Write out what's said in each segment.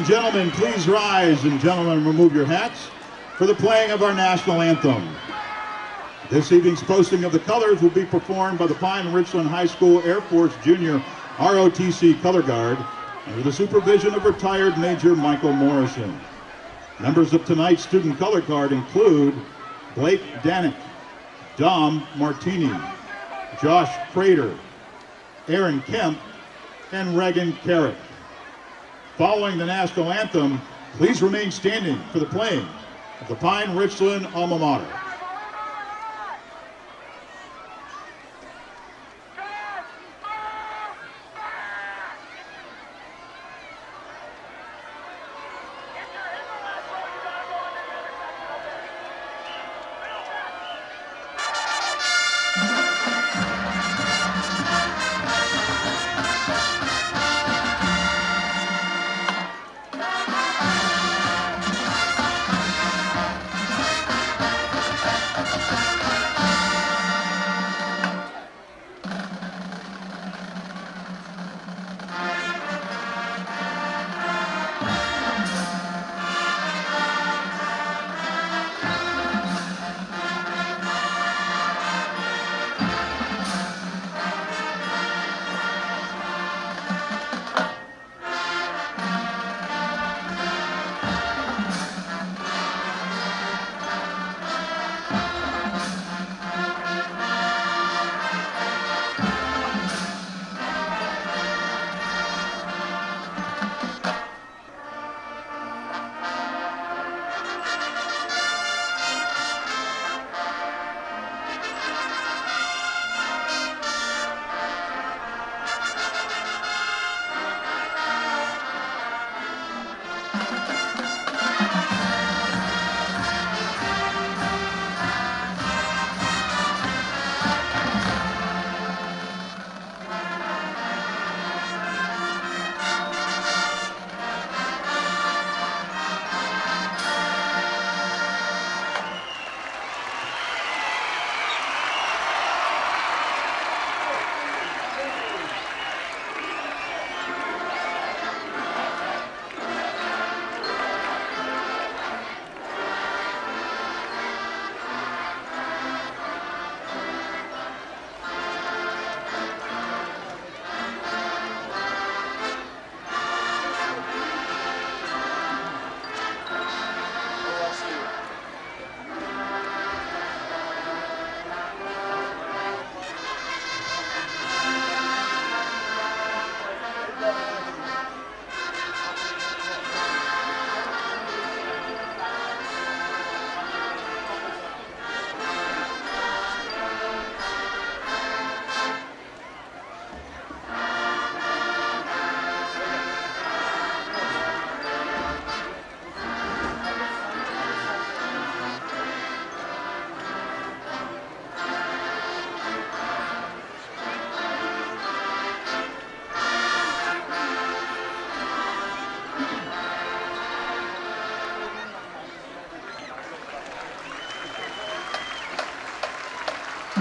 and gentlemen, please rise, and gentlemen, remove your hats for the playing of our national anthem. This evening's posting of the colors will be performed by the Penn Richland High School Air Force Junior ROTC Color Guard under the supervision of retired Major Michael Morrison. Members of tonight's student color guard include Blake Danick, Dom Martini, Josh Prater, Aaron Kemp, and Regan Carrick. Following the national anthem, please remain standing for the playing of the Penn Richland alma mater.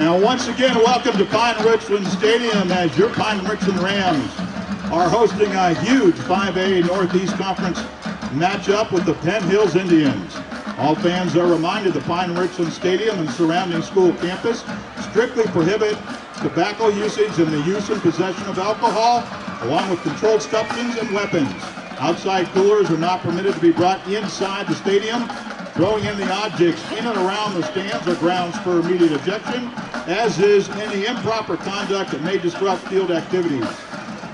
Now, once again, welcome to Penn Richland Stadium as your Penn Richland Rams are hosting a huge 5A Northeast Conference matchup with the Penn Hills Indians. All fans are reminded the Penn Richland Stadium and surrounding school campus strictly prohibit tobacco usage and the use and possession of alcohol, along with controlled substances and weapons. Outside coolers are not permitted to be brought inside the stadium. Throwing in the objects in and around the stands are grounds for immediate ejection, as is any improper conduct that may disrupt field activities.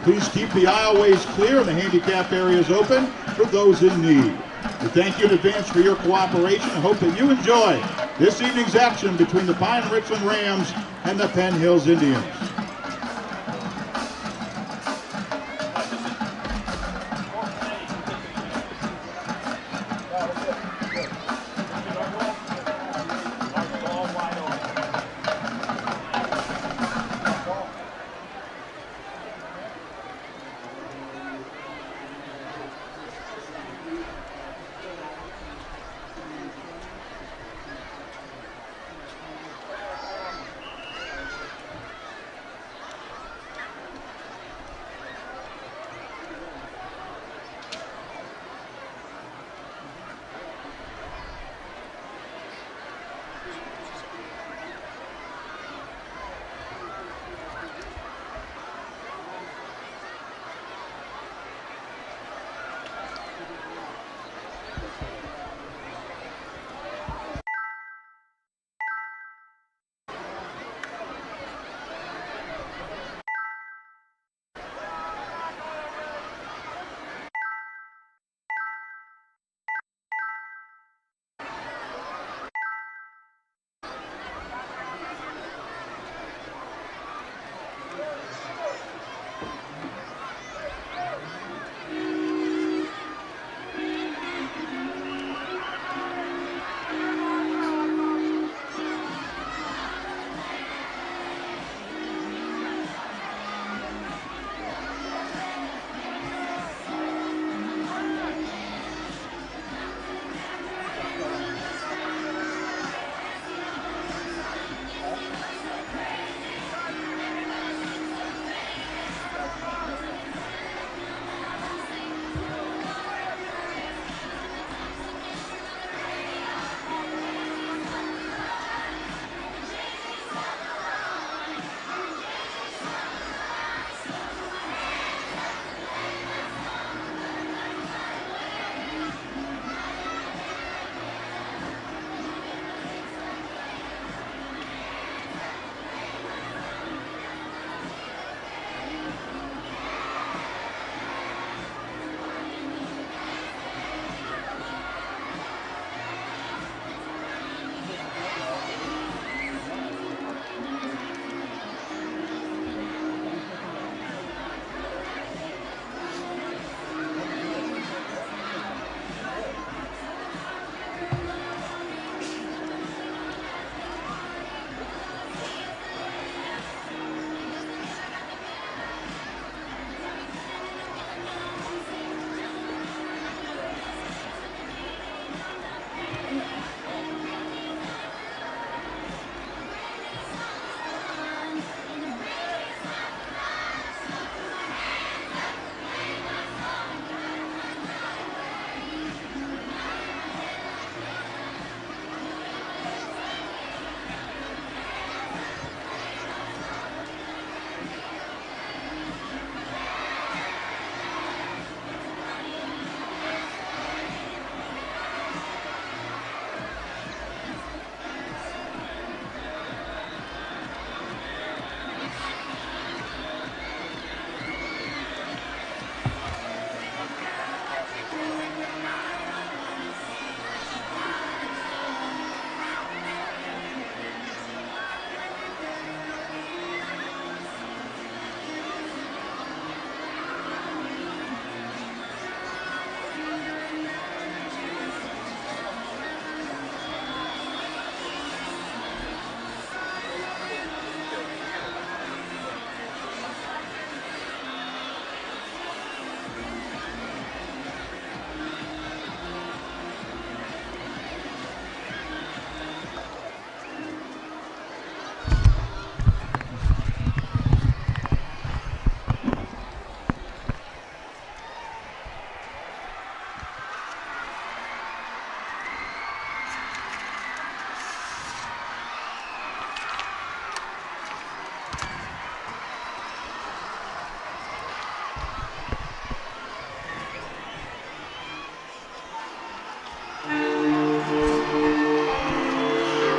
Please keep the aisleways clear and the handicap areas open for those in need. We thank you in advance for your cooperation and hope that you enjoy this evening's action between the Penn Richland Rams and the Penn Hills Indians.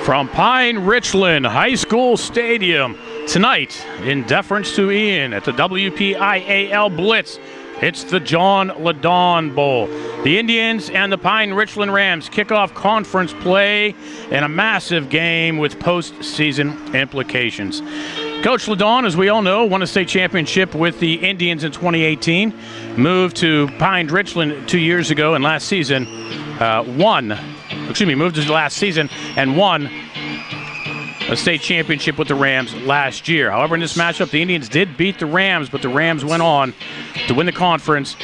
From Pine Richland High School Stadium tonight, in deference to Ian at the WPIAL Blitz, it's the Jon LeDonne Bowl. The Indians and the Pine Richland Rams kick off conference play in a massive game with postseason implications. Coach LeDonne, as we all know, won a state championship with the Indians in 2018, moved to Pine Richland 2 years ago, and last season moved to last season and won a state championship with the Rams last year. However, in this matchup, the Indians did beat the Rams, but the Rams went on to win the conference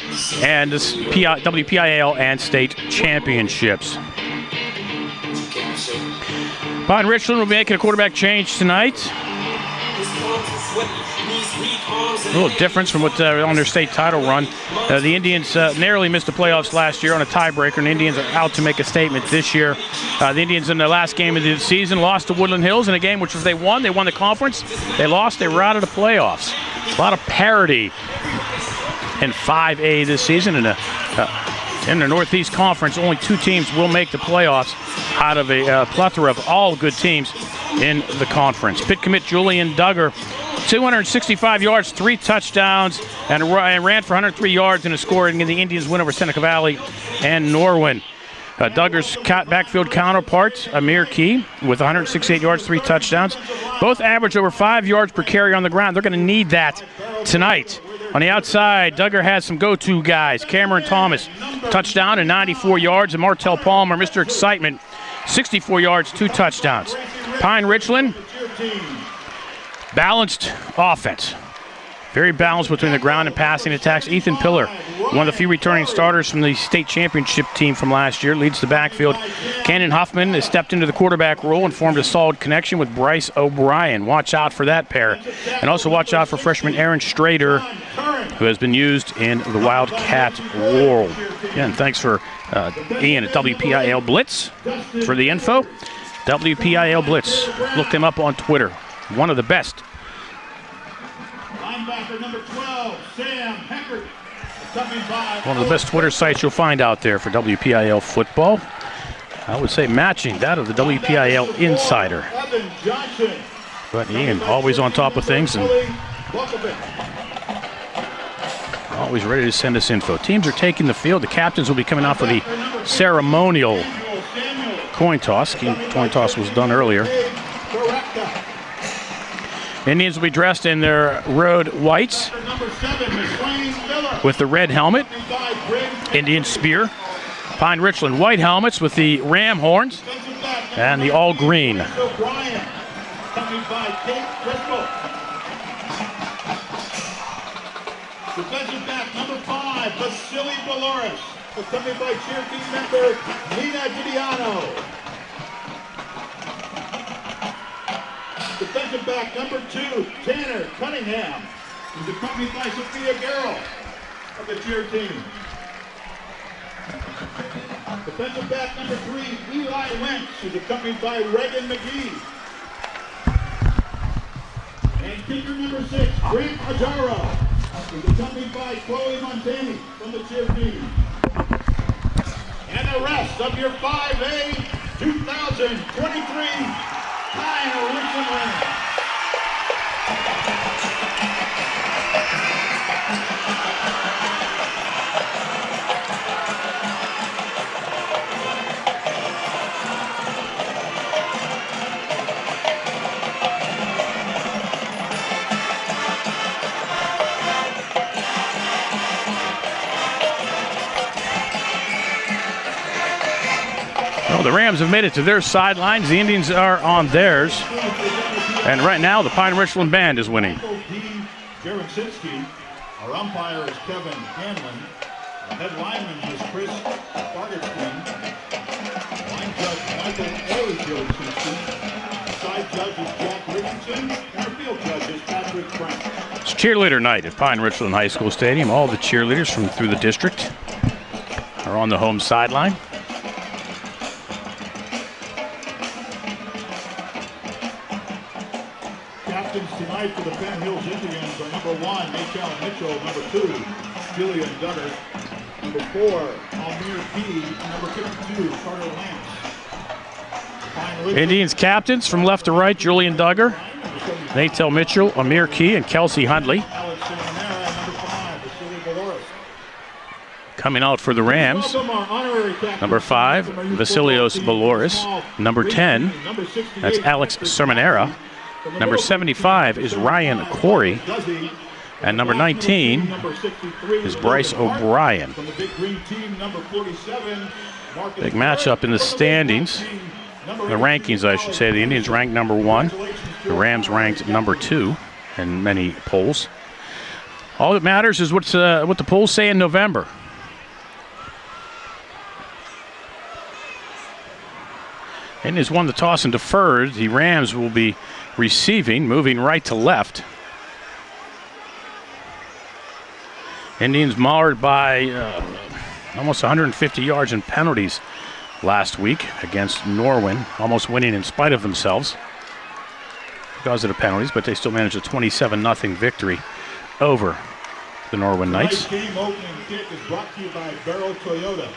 and the WPIAL and state championships. Pine Richland will be making a quarterback change tonight. A little difference from what on their state title run. The Indians narrowly missed the playoffs last year on a tiebreaker, and the Indians are out to make a statement this year. The Indians in the last game of the season lost to Woodland Hills in a game which was they won the conference. They lost, they were out of the playoffs. A lot of parity in 5A this season. In the Northeast Conference, only 2 teams will make the playoffs out of a plethora of all good teams in the conference. Pitt commit Julian Duggar, 265 yards, 3 touchdowns, and ran for 103 yards in a score in the Indians' win over Seneca Valley and Norwin. Duggar's backfield counterpart, Amir Key, with 168 yards, 3 touchdowns. Both average over 5 yards per carry on the ground. They're going to need that tonight. On the outside, Duggar has some go-to guys. Cameron Thomas, touchdown and 94 yards, and Martell Palmer, Mr. Excitement, 64 yards, 2 touchdowns. Pine Richland, balanced offense. Very balanced between the ground and passing attacks. Ethan Pillar, one of the few returning starters from the state championship team from last year, leads the backfield. Cannon Huffman has stepped into the quarterback role and formed a solid connection with Bryce O'Brien. Watch out for that pair. And also watch out for freshman Aaron Strader, who has been used in the Wildcat world. Again, thanks for Ian at WPIAL Blitz for the info. WPIAL Blitz. Look them up on Twitter. One of the best. Linebacker number 12, Sam Heckert. One of the best Twitter sites you'll find out there for WPIAL football. I would say matching that of the WPIAL Insider. But Ian, always on top of things and always ready to send us info. Teams are taking the field. The captains will be coming out for the ceremonial coin toss. Coin toss was done earlier. Indians will be dressed in their road whites with the red helmet, Indian spear. Pine Richland white helmets with the ram horns and the all green. Defensive back number 5, Vasily Valoris, accompanied by cheer team member Nina Giuliano. Defensive back number 2, Tanner Cunningham, who's accompanied by Sophia Garrell of the cheer team. Defensive back number 3, Eli Wentz, who's accompanied by Reagan McGee. And kicker number 6, Grant Ajaro, who's accompanied by Chloe Montani from the cheer team. And the rest of your 5A 2023 Pine Richland Rams. Well, the Rams have made it to their sidelines. The Indians are on theirs. And right now, the Pine Richland Band is winning. Our umpire is Kevin Hanlon. Our head lineman is Chris Bargerstein. Line judge Michael A. Jarosinski. Side judge is Jack Richardson. And our field judge is Patrick Frank. It's cheerleader night at Pine Richland High School Stadium. All the cheerleaders from through the district are on the home sideline. Tonight for the Penn Hills Indians are number 1, Michelle Mitchell, number 2, Julian Duggar, number 4, Almir P, number 52, Carter Lance. Indians captains from left to right, Julian Duggar, Nathel Mitchell, Amir Key, and Kelsey Hundley. Coming out for the Rams, number 5, Vasilios Valoris. Number 10, that's Alex Sermonera. Number 75 is Ryan Corey. And number 19 is Bryce O'Brien. Big matchup in the standings. The rankings, I should say. The Indians ranked number 1. The Rams ranked number 2 in many polls. All that matters is what the polls say in November. Indians won the toss and deferred. The Rams will be receiving, moving right to left. Indians marred by almost 150 yards in penalties last week against Norwin, almost winning in spite of themselves because of the penalties, but they still managed a 27-0 victory over the Norwin Knights. Tonight's game opening kick is brought to you by Barrow Toyota,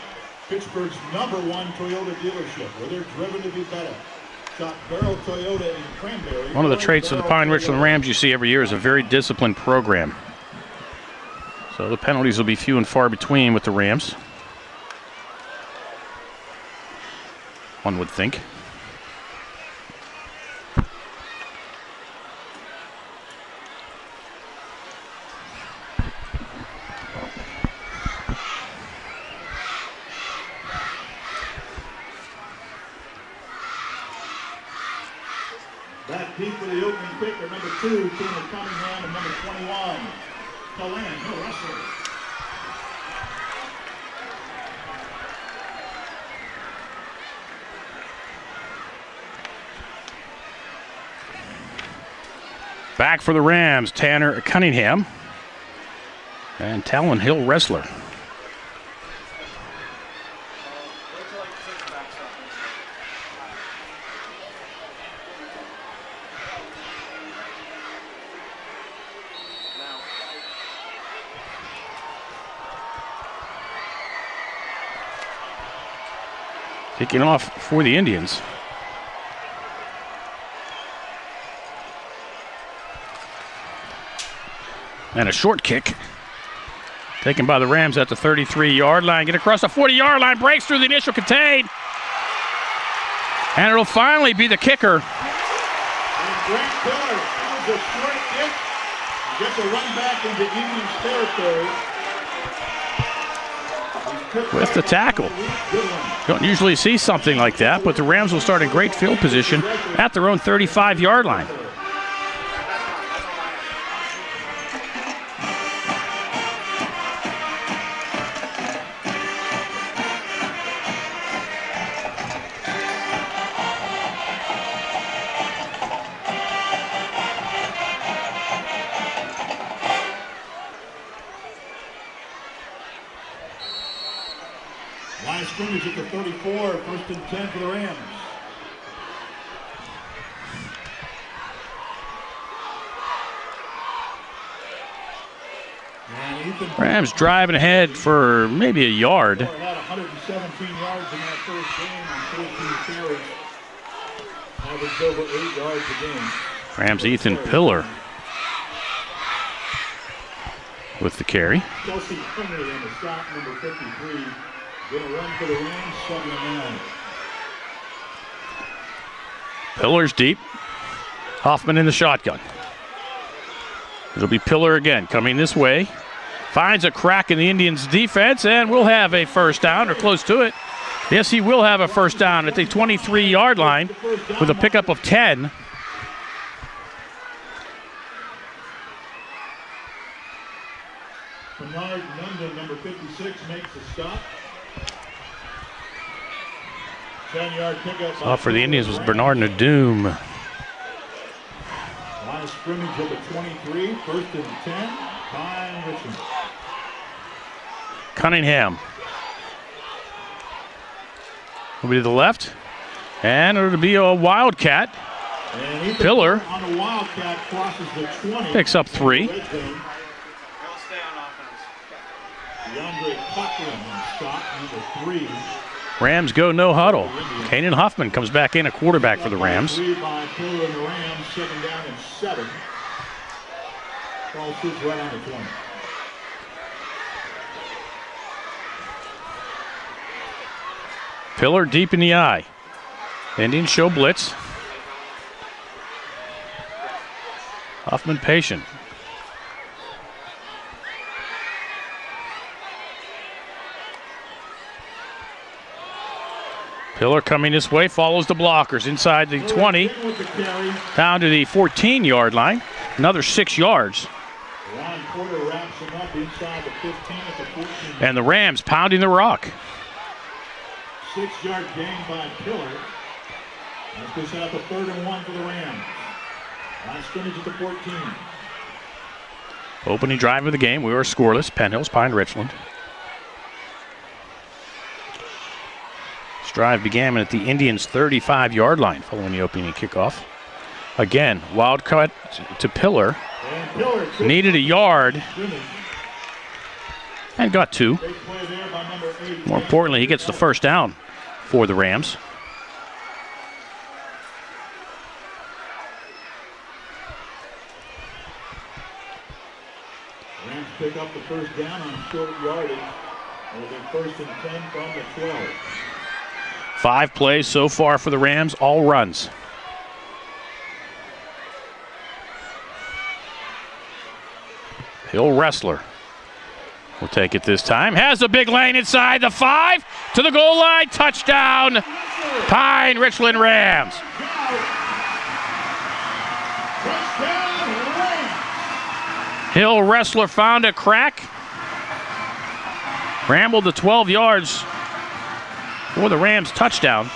Pittsburgh's #1 Toyota dealership, where they're driven to be better. Shop Barrow Toyota in Cranberry. One of the traits of the Pine Richland Rams you see every year is a very disciplined program. So the penalties will be few and far between with the Rams, one would think. Back deep for the opening kick are number 2, Taylor Cunningham, and number 21, Kalan, no wrestler. Back for the Rams, Tanner Cunningham and Talon Hill wrestler. Kicking off for the Indians. And a short kick taken by the Rams at the 33-yard line. Get across the 40-yard line, breaks through the initial contain. And it'll finally be the kicker. And Grant Pillar throws a short kick. Gets a run back into Indians territory. With the tackle. Don't usually see something like that, but the Rams will start in great field position at their own 35-yard line. Line scrimmage at the 34, 1st and 10 for the Rams. Rams driving ahead for maybe a yard. Had 117 yards in that first game on 14 carries. Averaged over 8 yards a game. Rams Ethan Pillar with the carry. Kelsey Henry in the stop, number 53. Gonna run for the Rams, 7-9. Pillar's deep. Hoffman in the shotgun. It'll be Pillar again coming this way. Finds a crack in the Indians' defense, and will have a first down, or close to it. Yes, he will have a first down at the 23-yard line with a pickup of 10. Bernard Nunde, number 56, makes the stop. 10-yard pickup. Off for the Indians was Bernard Nadoom. Line of scrimmage at the 23, 1st and 10. Pine Richland. Cunningham. Will be to the left. And it'll be a Wildcat. Pillar on a Wildcat crosses the 20. Picks up 3. DeAndre Cochran on stop, number 3. Rams go no huddle. Kanan Huffman comes back in, a quarterback for the Rams. By Pillar and the Rams, 2nd down and 7. Ball shoots right on the 20. Pillar deep in the eye. Indians show blitz. Huffman patient. Pillar coming this way, follows the blockers inside the 20, down to the 14-yard line. Another 6 yards. And the Rams pounding the rock. 6-yard gain by Pillar. That's going to set up a 3rd and 1 for the Rams. Line scrimmage at the 14. Opening drive of the game. We were scoreless. Penn Hills, Pine Richland. This drive began at the Indians' 35-yard line following the opening kickoff. Again, wild cut to Pillar. Needed a yard. And got 2. More importantly, he gets the 1st down for the Rams. Rams pick up the 1st down on short yardage. It'll be 1st and 10 from the 12. 5 plays so far for the Rams, all runs. Hill Wrestler will take it this time. Has a big lane inside the 5 to the goal line. Touchdown, Pine Richland Rams. Hill Wrestler found a crack. Rambled the 12 yards for the Rams touchdown.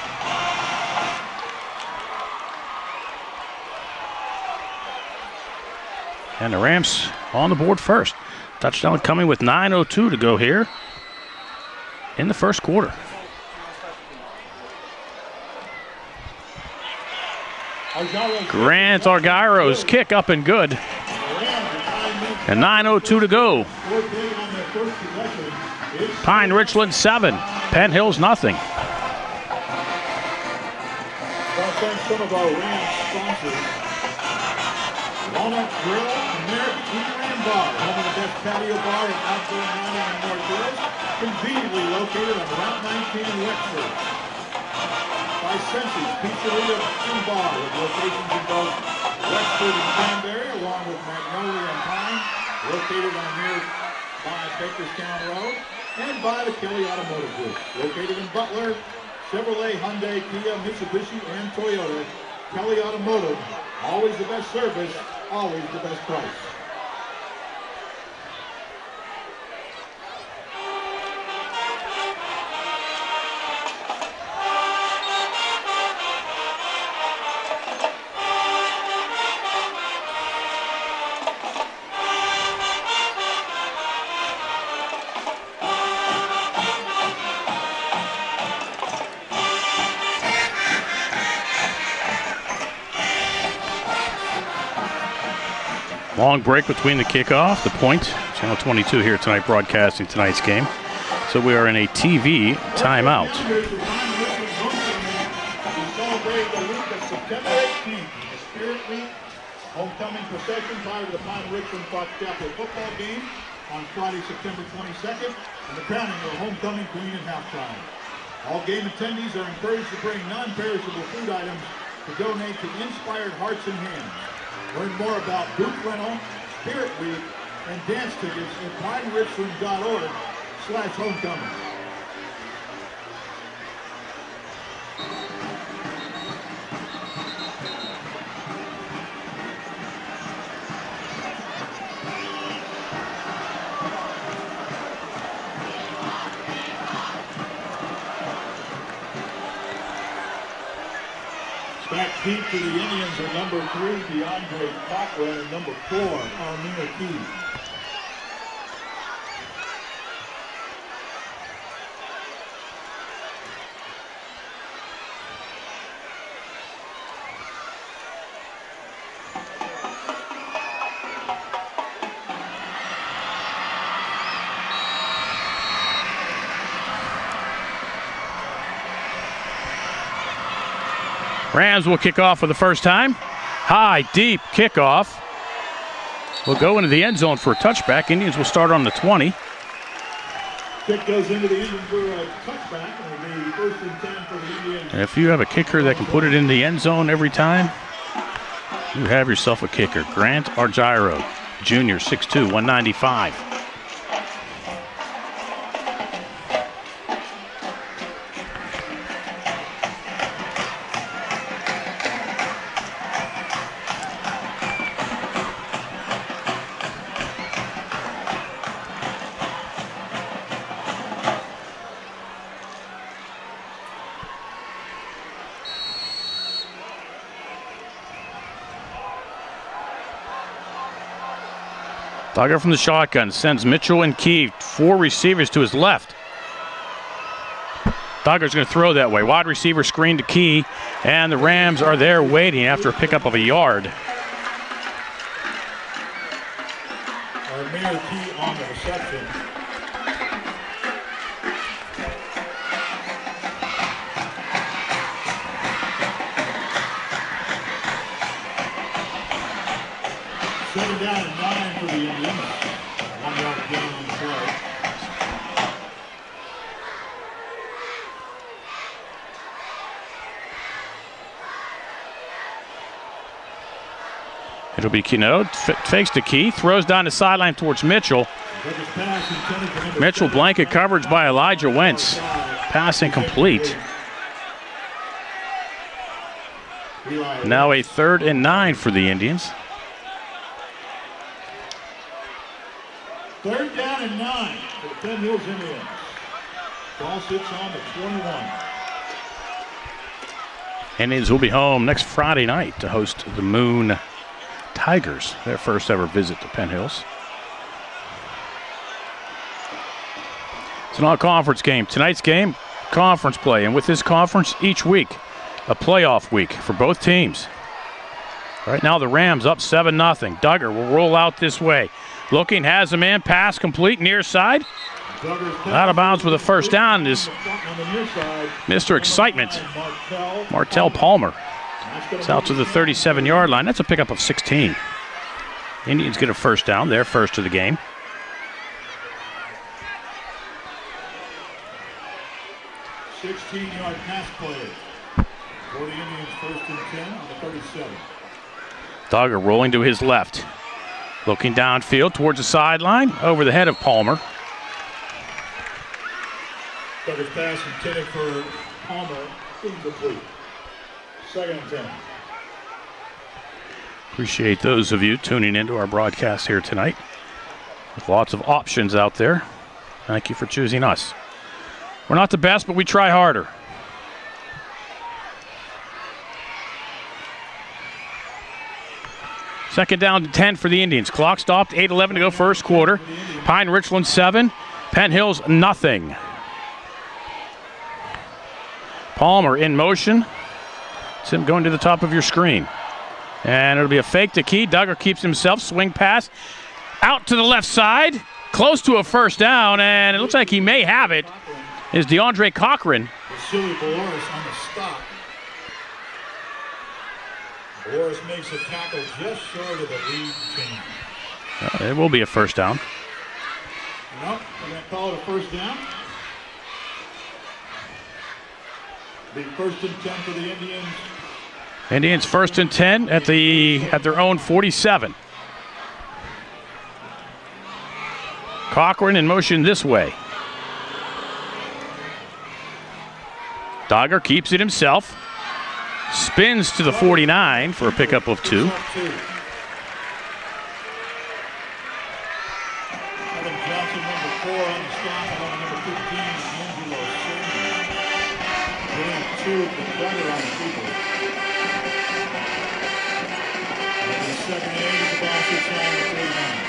And the Rams on the board first. Touchdown coming with 9:02 to go here in the 1st quarter. Grant Argyro's kick up and good. And 9:02 to go. Pine Richland 7, Penn Hills nothing. Well, thanks some of our Rams sponsors. Walnut Grill, American Ram Bar, home of the best patio bar and outdoor dining in North Hills, conveniently located on Route 19 in Wexford. By Sensi's Pizzeria and Bar, with locations in both Wexford and Danbury, along with Magnolia and Pine, located on nearby Bakerstown Road, and by the Kelly Automotive Group, located in Butler, Chevrolet, Hyundai, Kia, Mitsubishi, and Toyota. Kelly Automotive, always the best service, always the best price. Long break between the kickoff, the point. Channel 22 here tonight broadcasting tonight's game. So we are in a TV timeout. We celebrate the week of September 18th, the Spirit Week homecoming procession prior to the Pine Richland Fox Chapel football game on Friday, September 22nd, and the crowning of the homecoming queen at halftime. All game attendees are encouraged to bring non-perishable food items to donate to Inspired Hearts and Hands. Learn more about booth rental, Spirit Week, and dance tickets at pinerichland.org/homecoming. Back deep to the Indians are number 3, DeAndre Cochran, and number 4, Armina Key. Rams will kick off for the first time. High, deep kickoff. Will go into the end zone for a touchback. Indians will start on the 20. Kick goes into the end for a touchback. It'll be 1st and 10 for the Indians. And if you have a kicker that can put it in the end zone every time, you have yourself a kicker. Grant Argyro, Jr., 6'2", 195. Duggar from the shotgun sends Mitchell and Key, 4 receivers to his left. Duggar's going to throw that way. Wide receiver screen to Key, and the Rams are there waiting after a pickup of a yard. Mayor Key on the reception. Second down and 9 for the Indians. 1 yard gain on the play. It'll be Kino, fakes to Key, throws down the sideline towards Mitchell. Mitchell blanket coverage by Elijah Wentz. Pass incomplete. Now a 3rd and 9 for the Indians. 3rd down and 9 for the Penn Hills Indians. Ball sits on the 21. Indians will be home next Friday night to host the Moon Tigers, their first ever visit to Penn Hills. It's an all-conference game. Tonight's game, conference play, and with this conference, each week, a playoff week for both teams. Right now, the Rams up 7-0. Duggar will roll out this way. Looking, has a man, pass complete, near side. Out of bounds with a first down is Mr. Excitement, Martell Palmer. It's out to the 37-yard line. That's a pickup of 16. Indians get a first down, their first of the game. $16-yard pass play for the Indians, 1st and 10 on the 37. Duggar rolling to his left. Looking downfield towards the sideline, over the head of Palmer. Duggar's pass intended for Palmer, incomplete. 2nd and 10. Appreciate those of you tuning into our broadcast here tonight. With lots of options out there. Thank you for choosing us. We're not the best, but we try harder. Second down to 10 for the Indians. Clock stopped, 8:11 to go first quarter. Pine Richland 7, Penn Hills nothing. Palmer in motion. It's him going to the top of your screen. And it'll be a fake to Key. Duggar keeps himself, swing pass. Out to the left side, close to a first down, and it looks like he may have it. Is DeAndre Cochran. Vasily Boris on the stop. Boris makes a tackle just short of the lead chain. It will be a first down. Nope, we're going to call it a first down. Be 1st and 10 for the Indians. Indians 1st and 10 at their own 47. Cochran in motion this way. Duggar keeps it himself. Spins to the 49 for a pickup of 2. Johnson, number 4 on the stop, and number 15, Angelo Singh. 2 for Duggar on the keeper. And the 2nd and 8 is the ball sits on the 39.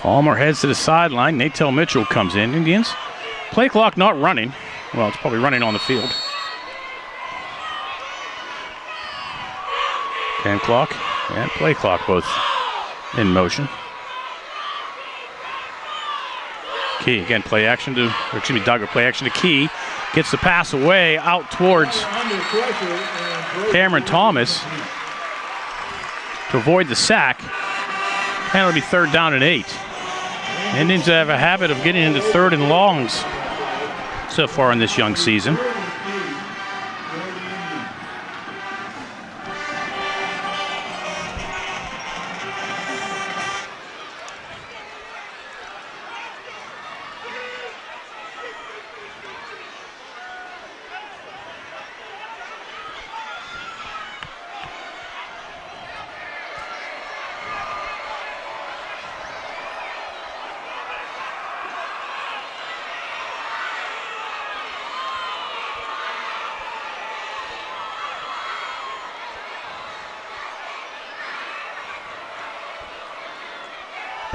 Palmer heads to the sideline. Natel Mitchell comes in. Indians. Play clock not running. Well, it's probably running on the field. Game clock and play clock both in motion. Key again, play action to, or excuse me, Duggar play action to Key. Gets the pass away out towards Cameron Thomas to avoid the sack. And it'll be 3rd down and 8. Indians have a habit of getting into 3rd and longs so far in this young season.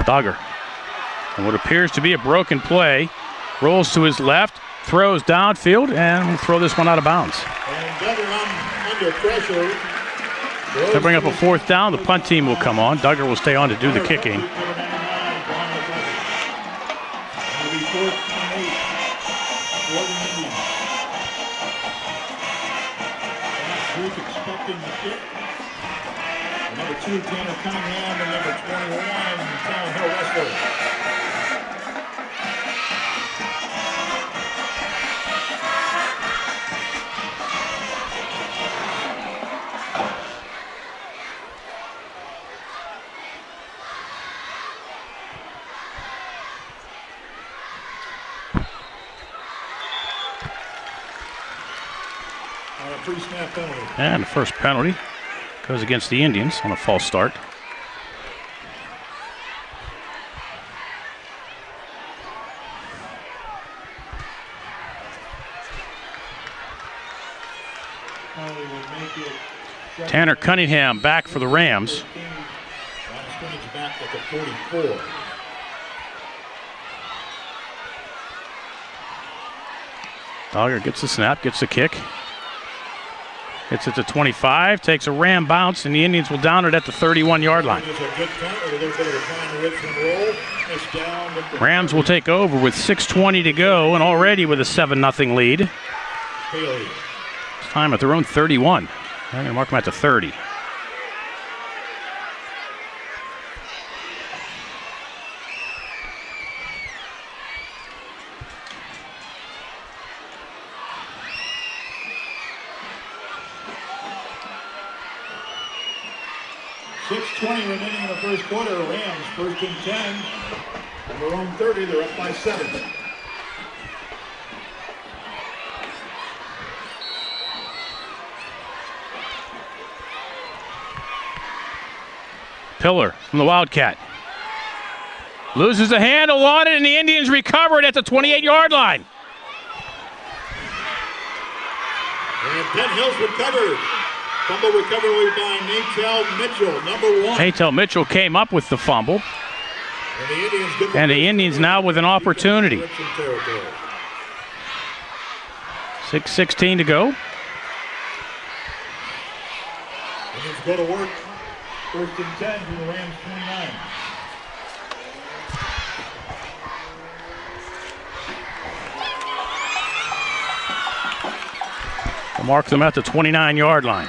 Duggar, and what appears to be a broken play, rolls to his left, throws downfield, and will throw this one out of bounds. And Duggar under pressure. They'll bring up a 4th down. The punt team will come on. Duggar will stay on to do the kicking. Expecting the kick. Number 2, Tanner Cunningham, and number 21, Talon Hill Westler. Pre-snap penalty. And the first penalty goes against the Indians on a false start. Tanner Cunningham back for the Rams. Back at the 44. Duggar gets the snap, gets the kick. Hits it to 25, takes a Ram bounce, and the Indians will down it at the 31-yard line. Rams will take over with 6:20 to go, and already with a 7-0 lead. This time at their own 31. I'm going to mark them at the 30. .20 remaining in the first quarter. Rams 1st and 10. On their own 30, they're up by 7. Pillar from the Wildcat. Loses the handle on it, and the Indians recover it at the 28-yard line. And Penn Hill's recovered. Fumble recovery by Natel Mitchell, number 1. Natel Mitchell came up with the fumble. And the Indians now with an opportunity. 6:16 to go. Indians go to work. 1st and 10 from the Rams 29. We'll mark them at the 29-yard line.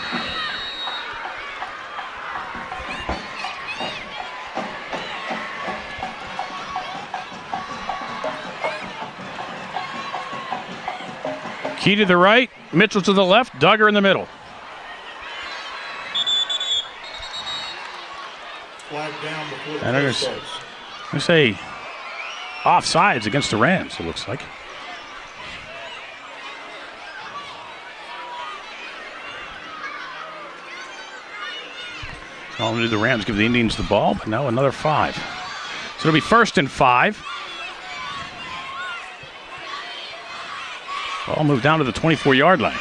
Key to the right, Mitchell to the left, Duggar in the middle. Flag down before the And there's, I say, offsides against the Rams, it looks like. Not only did the Rams give the Indians the ball, but now another 5. So it'll be 1st and 5. Ball moved down to the 24-yard line.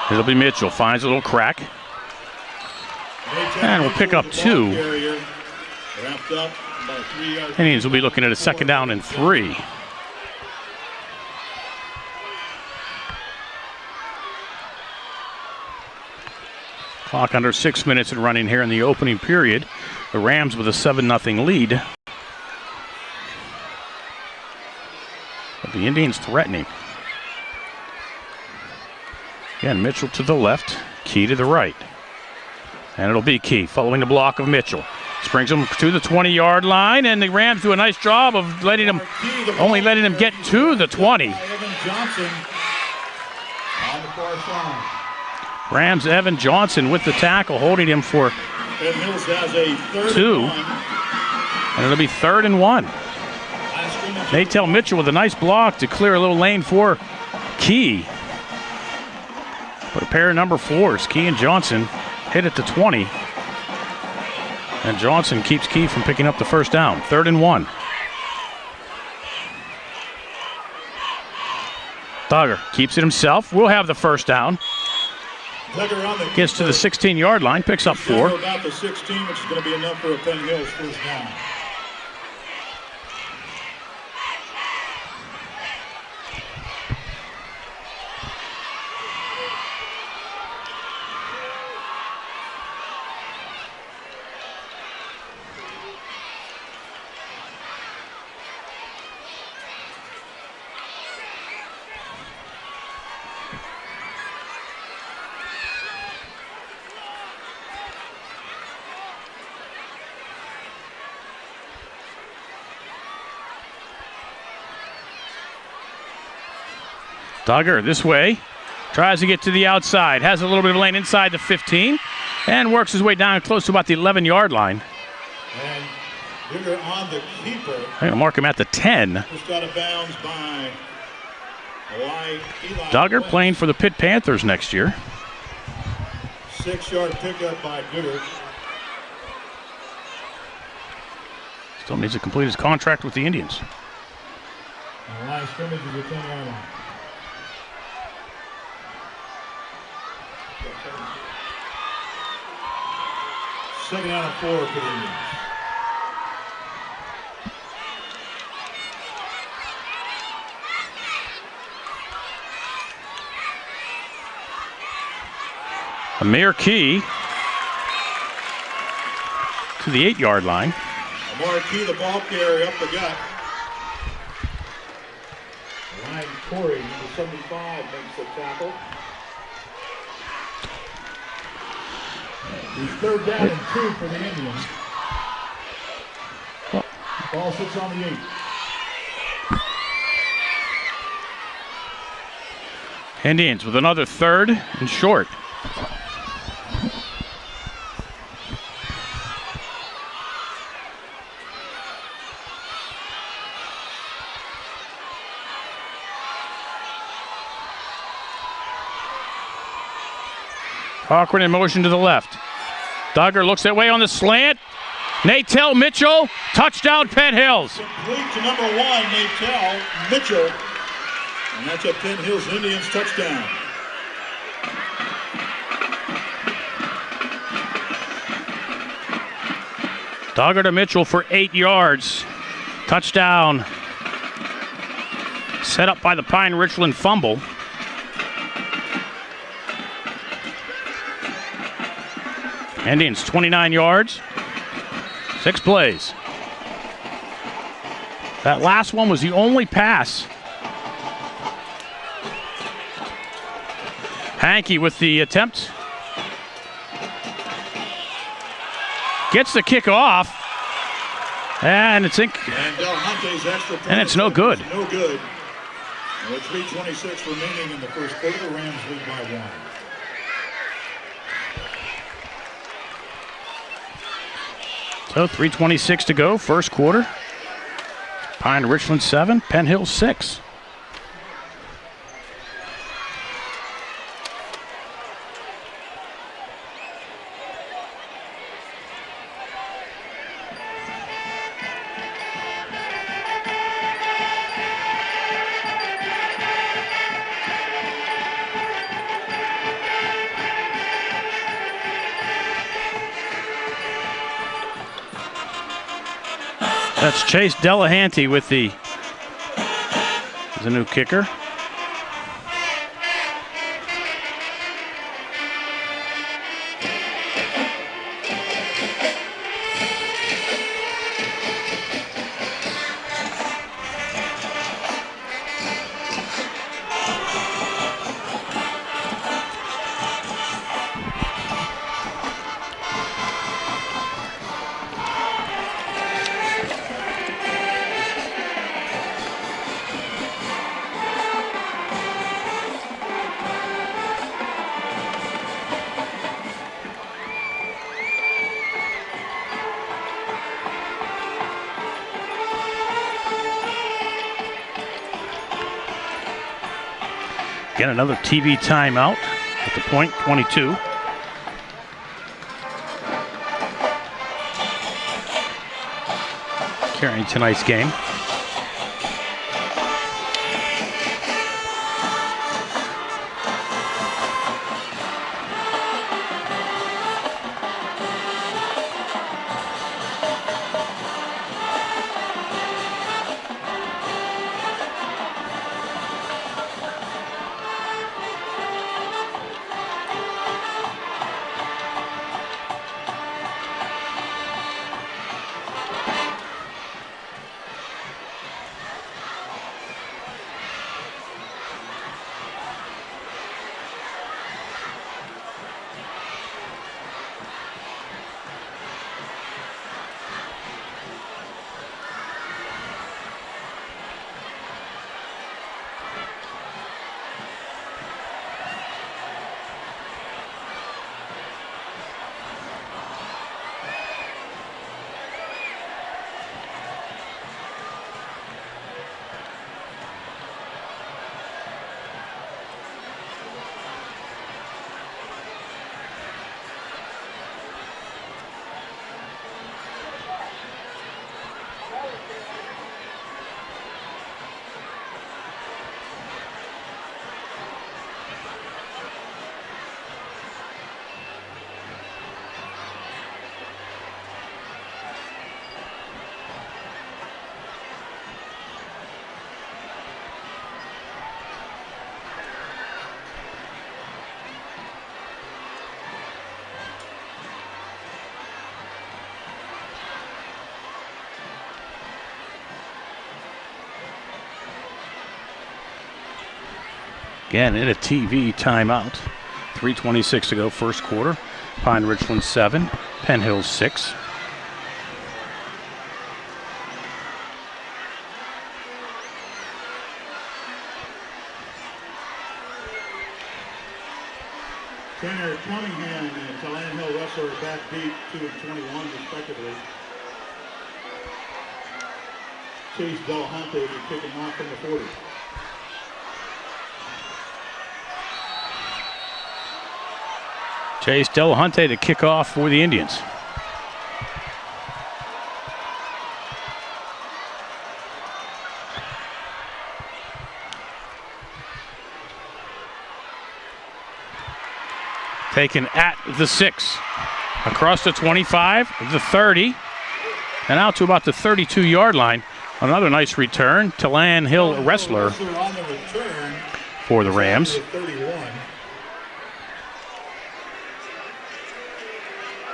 It'll be Mitchell. Finds a little crack. And we'll pick up 2. Indians will be looking at a 2nd down and 3. Clock under 6 minutes and running here in the opening period. The Rams with a 7-0 lead. But the Indians threatening. Again, Mitchell to the left, Key to the right. And it'll be Key following the block of Mitchell. Springs him to the 20-yard line, and the Rams do a nice job of only letting him get to the 20. Rams Evan Johnson with the tackle, holding him for 2. And it'll be 3rd and 1. Natel Mitchell with a nice block to clear a little lane for Key. But a pair of number 4s, Key and Johnson, hit at the 20. And Johnson keeps Key from picking up the 1st down. 3rd and 1. Duggar keeps it himself. We'll have the 1st down. Gets to the 16-yard line, picks up 4. About the 16, which is going to be enough for a Penn Hills 1st down. Duggar this way, tries to get to the outside, has a little bit of lane inside the 15, and works his way down close to about the 11-yard line. And Duggar on the keeper. I'm going to mark him at the 10. Just out of bounds by Eli Duggar playing for the Pitt Panthers next year. 6-yard pickup by Duggar. Still needs to complete his contract with the Indians. And the line of scrimmage is the 10-yard line. Second down and 4 for the Indians. Amir Key to the 8-yard line. Amir Key, the ball carrier, up the gut. Ryan Corey, number 75, makes the tackle. He's 3rd down and 2 for the Indians. Ball sits on the 8. Indians with another 3rd and short. Cochran in motion to the left. Duggar looks that way on the slant. Natel Mitchell, touchdown Penn Hills. Complete to number 1, Natel Mitchell. And that's a Penn Hills Indians touchdown. Duggar to Mitchell for 8 yards. Touchdown. Set up by the Pine Richland fumble. Indians 29 yards, 6 plays. That last one was the only pass. Hankey with the attempt. Gets the kick off. And it's And Del Monte's extra point. And it's no good. No good. And with 3:26 remaining in the first quarter, the Rams lead by 1. So 3:26 to go, first quarter. Pine Richland 7, Penn Hills 6. That's Chase Delahanty with the new kicker. Again, another TV timeout at the point, 22. Carrying tonight's game. Again, in a TV timeout. 3:26 to go, first quarter. Pine Richland 7, Penn Hills 6. Trainer Cunningham and Talland Hill wrestler back deep 2 and 21 respectively. Chase Delahanty kicking off from the 40. Chase Delahanty to kick off for the Indians. Taken at the 6. Across the 25, the 30, and out to about the 32-yard line. Another nice return. Talland Hill wrestler for the Rams.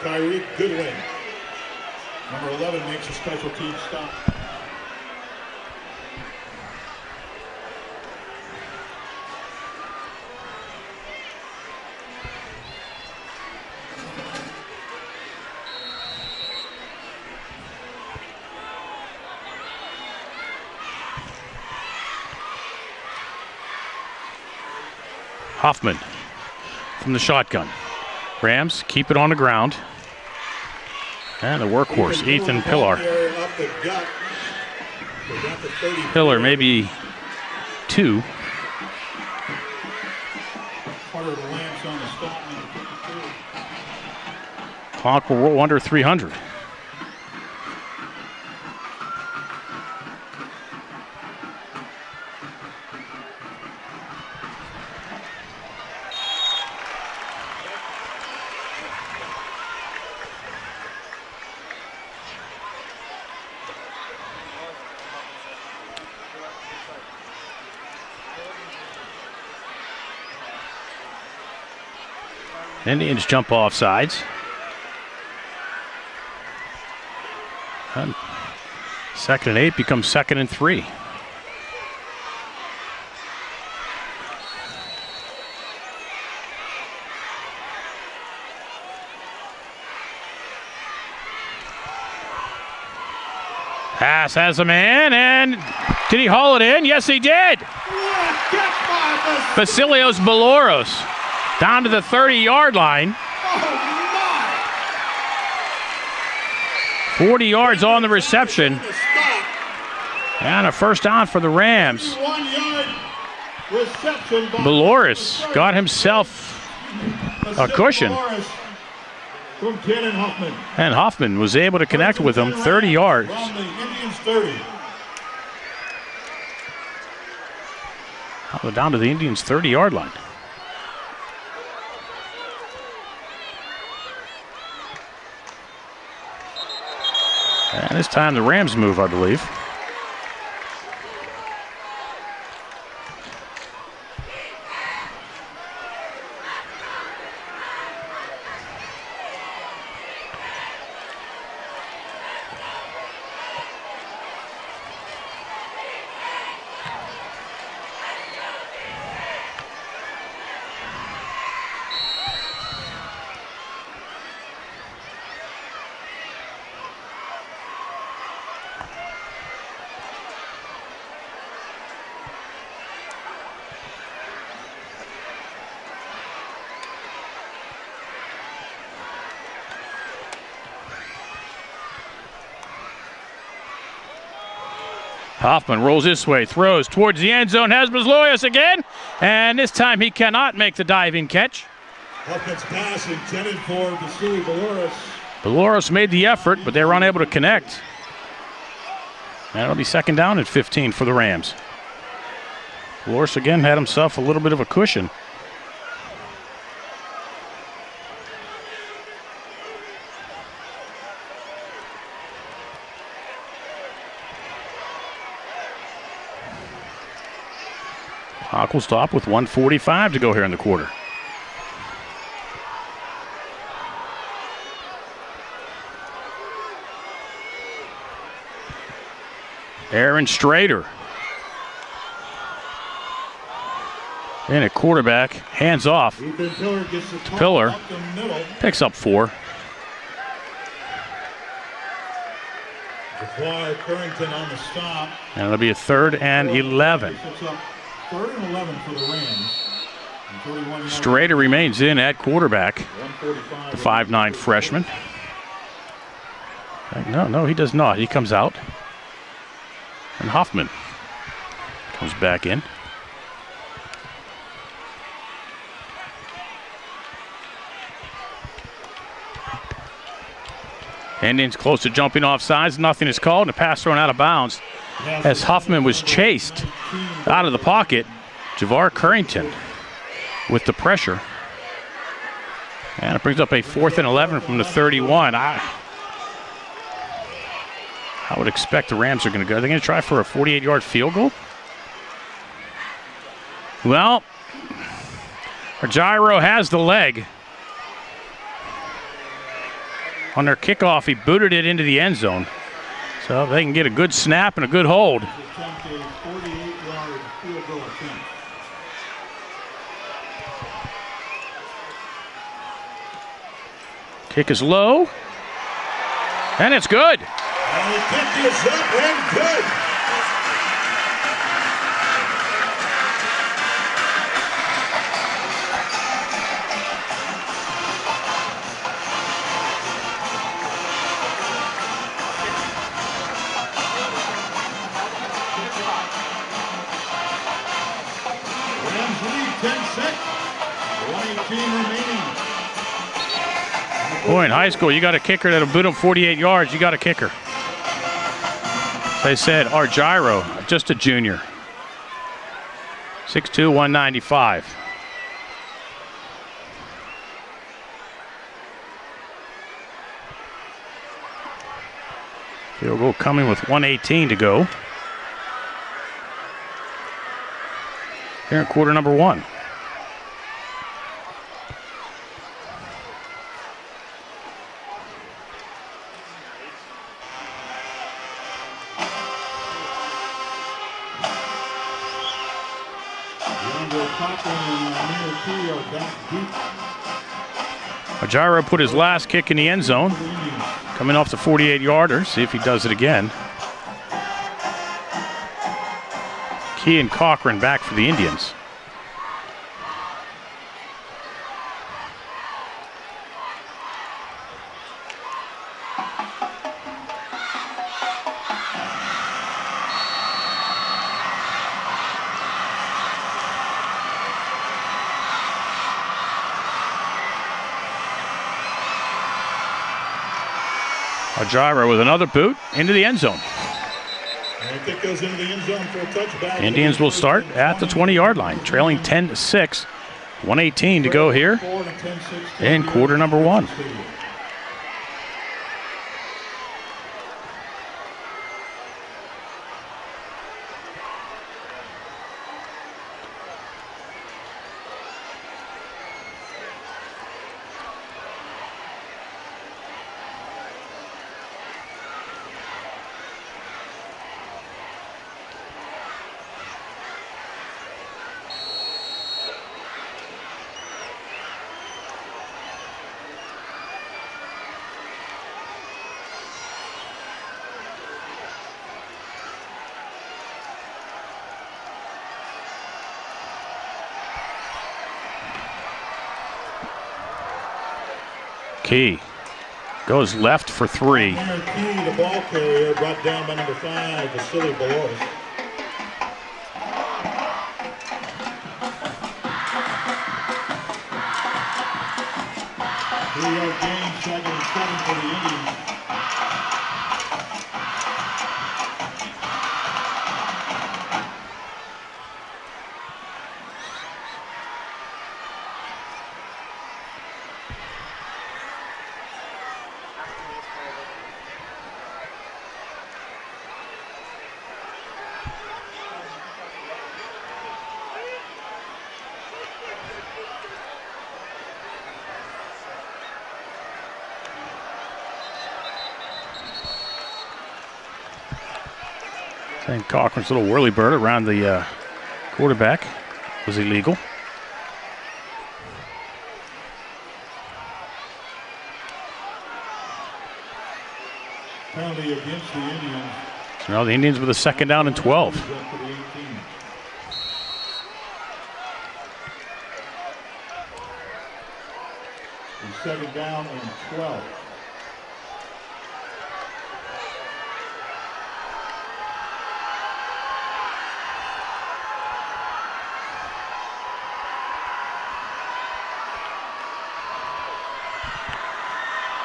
Tyreek Goodwin, number 11, makes a special team stop. Hoffman from the shotgun. Rams keep it on the ground. And the workhorse, Ethan Pillar. Pillar maybe 2. Clock will roll under 300. Indians jump off sides. And 2nd and 8 becomes 2nd and 3. Pass has a man, and did he haul it in? Yes, he did. Vasilios Beloros down to the 30-yard line. 40 yards on the reception. And a first down for the Rams. Beloros got himself a cushion. And Hoffman was able to connect with him 30 yards. Down to the Indians' 30-yard line. And this time the Rams move, I believe. Hoffman rolls this way, throws towards the end zone, has Bezloyas again, and this time he cannot make the diving catch. Hoffman's pass intended for Vasily Beloros. Beloros made the effort, but they were unable to connect. And it'll be 2nd down and 15 for the Rams. Beloros again had himself a little bit of a cushion. Clock will stop with 1:45 to go here in the quarter. Aaron Strader. And at quarterback, hands off. Pillar picks up 4. On the stop. And it'll be a 3rd and 11. 3rd and 11 for the Rams. Strader remains in at quarterback. The 5'9" freshman. No, he does not. He comes out. And Hoffman comes back in. Indians close to jumping off sides. Nothing is called, and a pass thrown out of bounds as Hoffman was chased out of the pocket. Javar Currington with the pressure. And it brings up a 4th and 11 from the 31. I would expect the Rams are going to go. Are they going to try for a 48-yard field goal? Well, Gyro has the leg. On their kickoff, he booted it into the end zone. So they can get a good snap and a good hold. Kick is low. And it's good. And the kick is up and good. Boy, in high school, you got a kicker that'll boot him 48 yards. You got a kicker. They said, our Gyro, just a junior. 6'2", 195. Field goal coming with 1:18 to go. Here in quarter number 1. Ajiro put his last kick in the end zone, coming off the 48-yarder. See if he does it again. Key and Cochran back for the Indians. Ajiro with another boot into the end zone. Kick goes into the end zone for a touchback. Indians will start at the 20-yard line, trailing 10-6. 1:18 to go here in quarter number one. Key goes left for 3. Key, the ball carrier, brought down by number 5, Vasily Belois. Three-yard gain, second and 7 for the Indians. I think Cochran's little whirly bird around the quarterback was illegal. Penalty against the Indians. So now the Indians with a second down and 12. And second down and 12.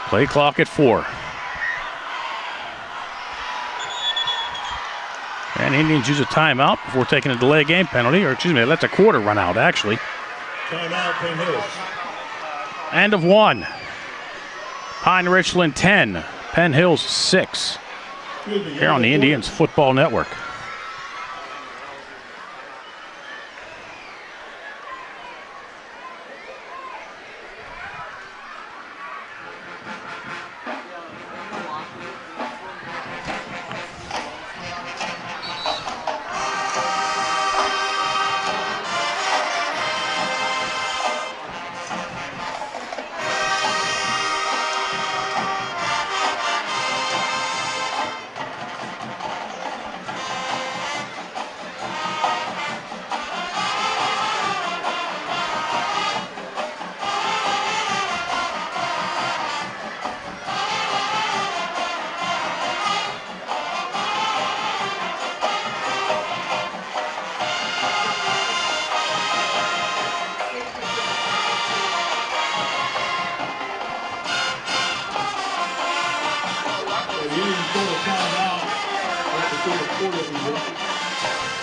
Play clock at 4. And Indians use a timeout before taking a delay game penalty, or excuse me, that's a quarter run out actually. Timeout, Penn Hills. End of 1. Pine Richland 10, Penn Hills 6. Here on the Indians Football Network.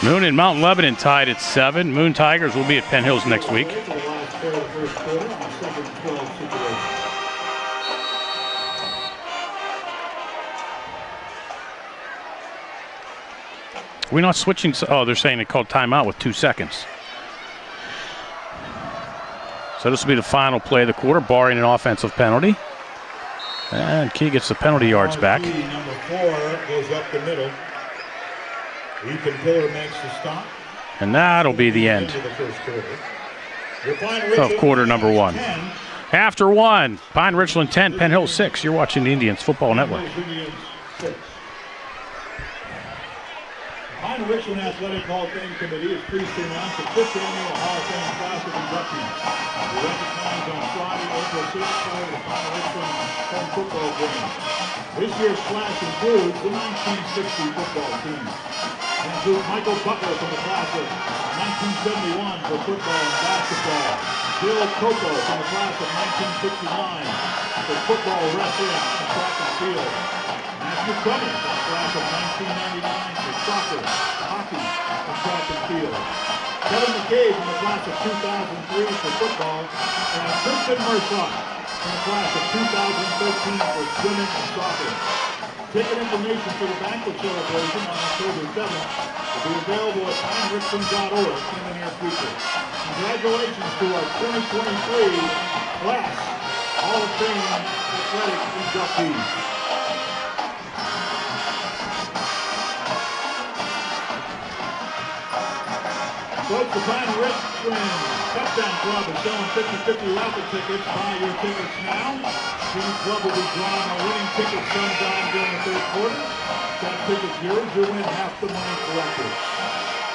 Moon and Mountain Lebanon tied at 7. Moon Tigers will be at Penn Hills next week. We're not switching. Oh, they're saying they called timeout with 2 seconds. So this will be the final play of the quarter, barring an offensive penalty. And Key gets the penalty yards back. Number 4 goes up the middle. Ethan Pillar makes the stop. And that'll be the end of quarter number 1. After 1, Pine Richland 10, Penn Hill 6. You're watching the Indians Football Network. Pine Richland Athletic Hall of Fame Committee is pleased to announce the 5th annual Hall of Fame class of inductees. We recognize on Friday, April 6th, for the Pine Richland home football game. This year's class includes the 1960 football team. It includes Michael Butler from the class of 1971 for football and basketball. Bill Coco from the class of 1969 for football, wrestling, and track and field. Matthew Cummings from the class of 1999 for soccer, hockey, and track and field. Kevin McKay from the class of 2003 for football, and Kristen Mershot from the class of 2013 for swimming and soccer. Ticket information for the banquet celebration on October 7th will be available at pinerichland.org in the near future. Congratulations to our 2023 class Hall of Fame athletic inductees. Folks, the Pine Richland Touchdown Club is selling 50-50 raffle tickets. Buy your tickets now. The club will be drawing a winning ticket sometime during the 3rd quarter. That ticket's yours. You'll win half the money collected.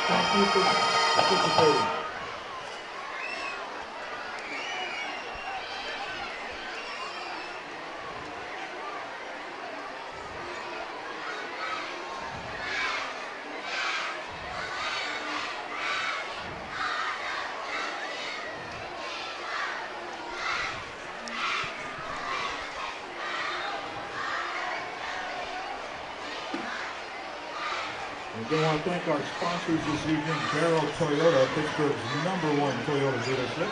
Thank you for participating. We want to thank our sponsors this evening, Barrel Toyota, Pittsburgh's #1 Toyota dealership.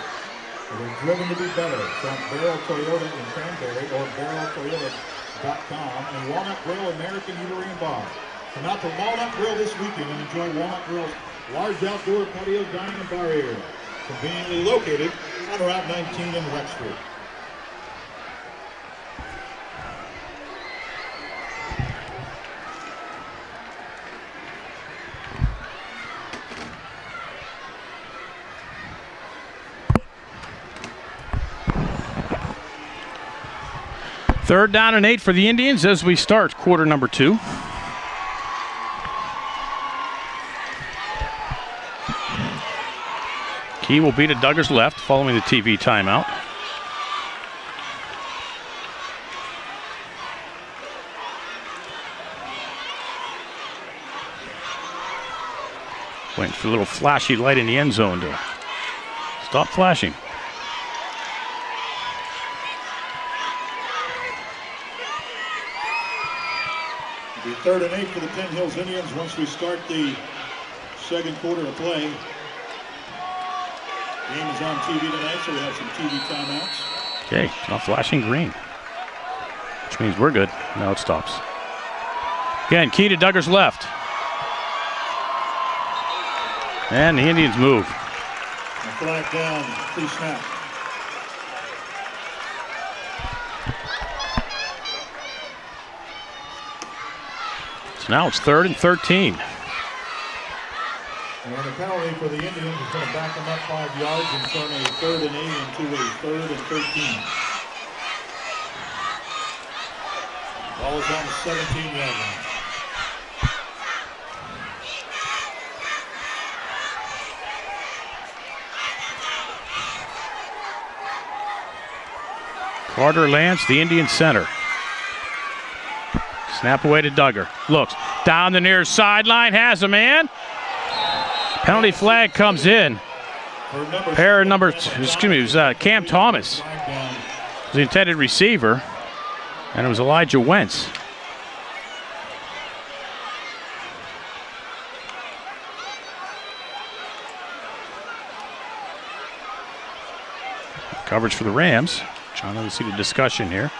They're driven to be better. From Barrel Toyota in Cranberry or barreltoyota.com, and Walnut Grill, American Eatery and Bar. Come out to Walnut Grill this weekend and enjoy Walnut Grill's large outdoor patio dining and bar area, conveniently located on Route 19 in Rex Street. Third down and 8 for the Indians as we start quarter number 2. Key will be to Duggar's left following the TV timeout. Waiting for a little flashy light in the end zone to stop flashing. It'll be 3rd and 8 for the Penn Hills Indians once we start the 2nd quarter of play. Game is on TV tonight, so we have some TV timeouts. Okay, it's not flashing green, which means we're good. Now it stops. Again, Key to Duggar's left. And the Indians move. A flag down, pre-snap. So now it's 3rd and 13. And the penalty for the Indians is going to back them up 5 yards and turn a 3rd and 8 into a 3rd and 13. Ball is on the 17-yard line. Carter Lance, the Indian center. Snap away to Duggar. Looks down the near sideline, has a man. Penalty flag comes in. Pair number, it was Cam Thomas, the intended receiver, and it was Elijah Wentz. Coverage for the Rams. Trying to see the discussion here.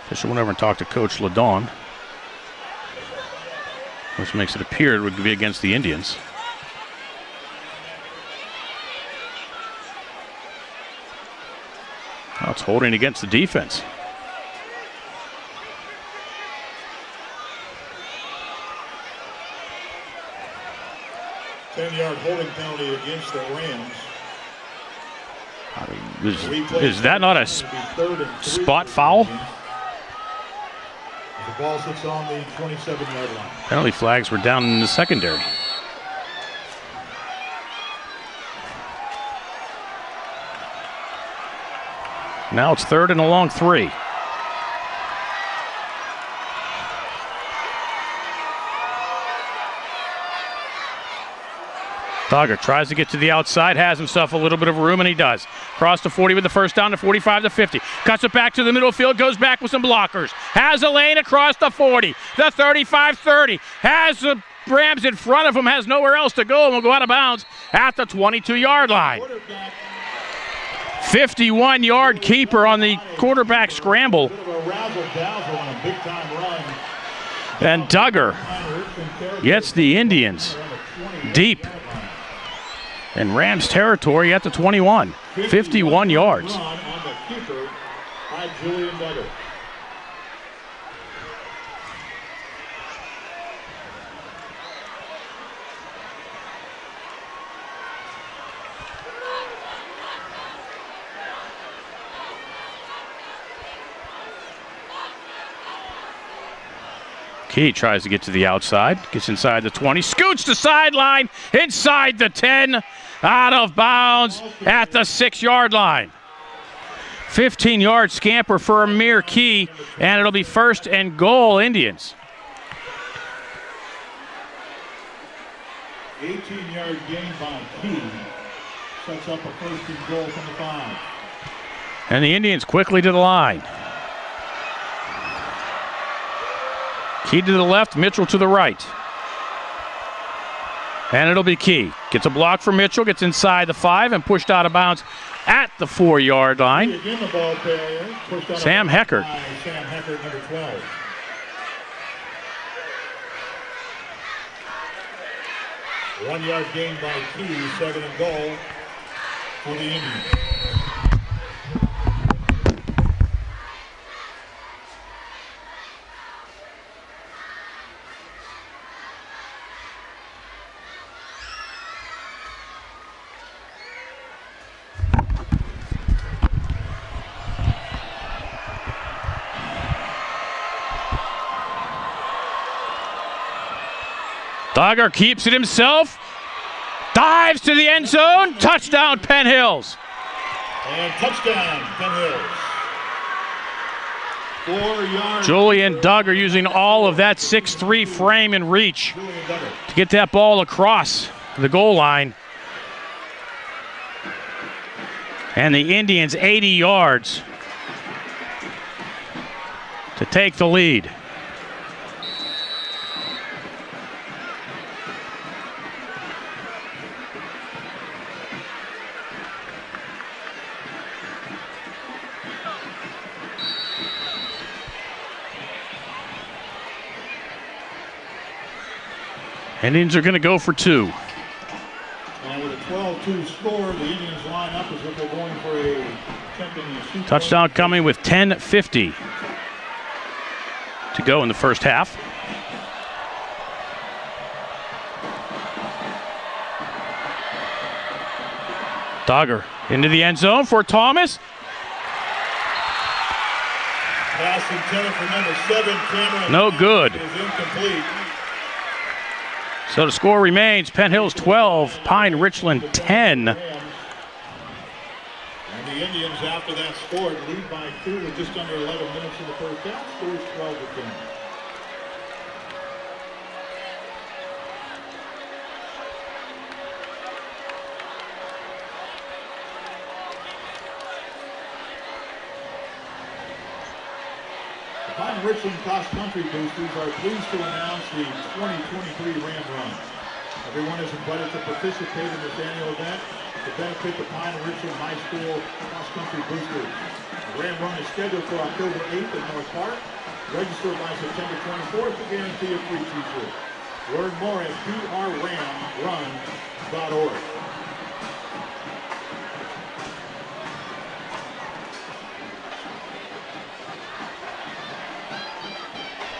Official went over and talked to Coach LeDonne, which makes it appear it would be against the Indians. Oh, it's holding against the defense. 10-yard holding penalty against the Rams. I mean, is that not a spot foul? The ball sits on the 27-yard line. Penalty flags were down in the secondary. Now it's 3rd and a long 3. Dogger tries to get to the outside, has himself a little bit of room, and he does. Cross the 40 with the first down to 45 to 50. Cuts it back to the middle field, goes back with some blockers. Has a lane across the 40, the 35-30. Has the Rams in front of him, has nowhere else to go, and will go out of bounds at the 22-yard line. 51-yard keeper on the quarterback scramble. And Duggar gets the Indians deep in Rams territory at the 21. 51 yards. Key tries to get to the outside, gets inside the 20, scoots the sideline, inside the 10, out of bounds at the 6-yard line. 15-yard scamper for Amir Key, and it'll be 1st and goal, Indians. 18-yard gain by Key sets up a 1st and goal from the 5. And the Indians quickly to the line. Key to the left, Mitchell to the right. And it'll be Key. Gets a block from Mitchell, gets inside the 5 and pushed out of bounds at the 4-yard line. Sam Heckert. Sam Heckert, number 12. One-yard gain by Key, 2nd and goal for the Indians. Dogger keeps it himself, dives to the end zone, touchdown Penn Hills. And touchdown Penn Hills. 4 yards. Julian Duggar using all of that 6'3" frame and reach to get that ball across the goal line. And the Indians 80 yards to take the lead. Indians are going to go for 2. And with a 12-2 score, the Indians line up as if they're going for a touchdown coming with 10:50 to go in the first half. Dogger into the end zone for Thomas. Pass intended for number 7, Cameron. No good. Is incomplete. So the score remains Penn Hills 12, Pine Richland 10. And the Indians, after that score, lead by 2 with just under 11 minutes in the first half. Scores 12-10. Pine Richland Cross Country Boosters are pleased to announce the 2023 Ram Run. Everyone is invited to participate in this annual event to benefit the Pine Richland High School Cross Country Boosters. The Ram Run is scheduled for October 8th at North Park. Register by September 24th to guarantee a free t-shirt. Learn more at prramrun.org.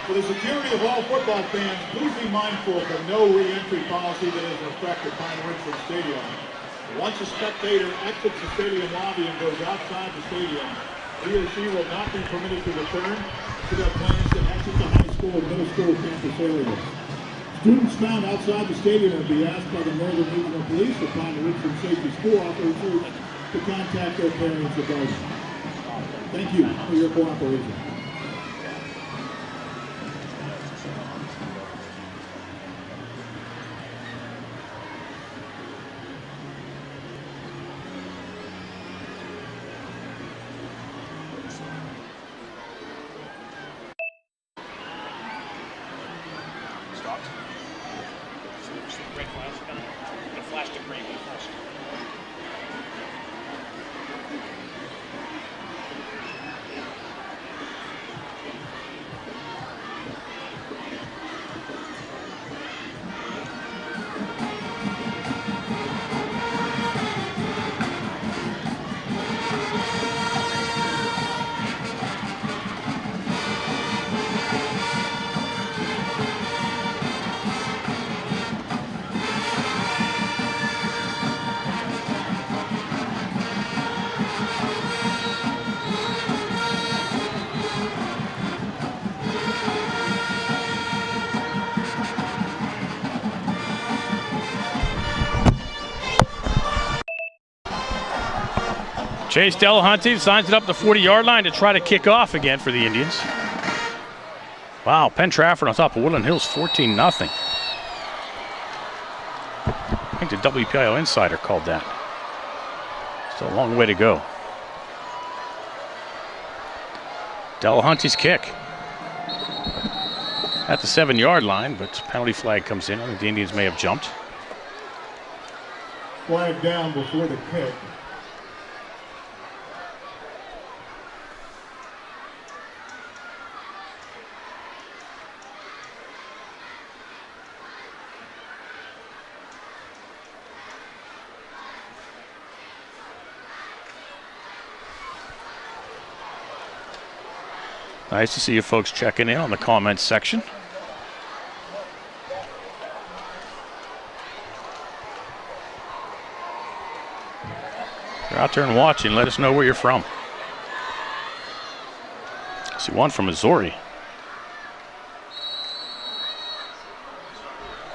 For the security of all football fans, please be mindful of the no re-entry policy that is in effect at Pine Richland Stadium. Once a spectator exits the stadium lobby and goes outside the stadium, he or she will not be permitted to return to their plans to exit the high school and middle school campus areas. Students found outside the stadium will be asked by the Northern Regional Police or Pine Richland Safety School officers to contact their parents or guardians. Thank you for your cooperation. Chase Delahunty signs it up the 40-yard line to try to kick off again for the Indians. Wow, Penn Trafford on top of Woodland Hills, 14-0. I think the WPIO Insider called that. Still a long way to go. Delahunty's kick at the 7-yard line, but penalty flag comes in. I think the Indians may have jumped. Flag down before the kick. Nice to see you folks checking in on the comments section. If you're out there and watching, let us know where you're from. I see one from Missouri.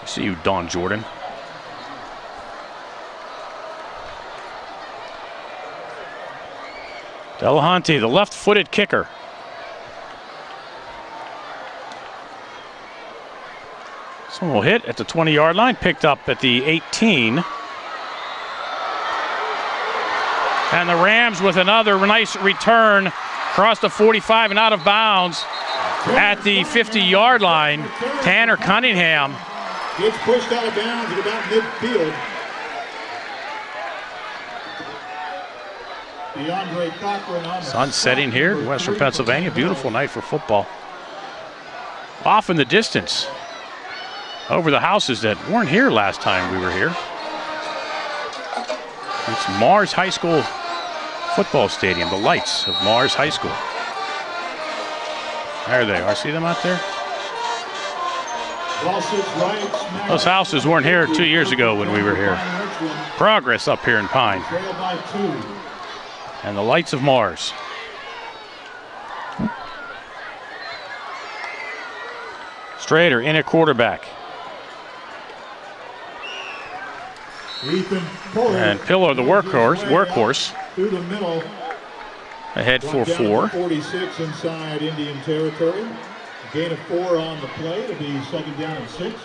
I see you, Don Jordan. Delahunty, the left-footed kicker. Someone will hit at the 20-yard line, picked up at the 18. And the Rams with another nice return across the 45 and out of bounds at the 50-yard line. Tanner Cunningham. Gets pushed out of bounds at about midfield. Sun setting here in western Pennsylvania. Beautiful night for football. Off in the distance, over the houses that weren't here last time we were here. It's Mars High School football stadium, the lights of Mars High School. There they are. See them out there? Those houses weren't here 2 years ago when we were here. Progress up here in Pine. And the lights of Mars. Strader in at quarterback. And Pillar, the workhorse. Through the middle. Ahead for 4. 46 inside Indian territory. Gain of 4 on the play. It'll be second down and 6.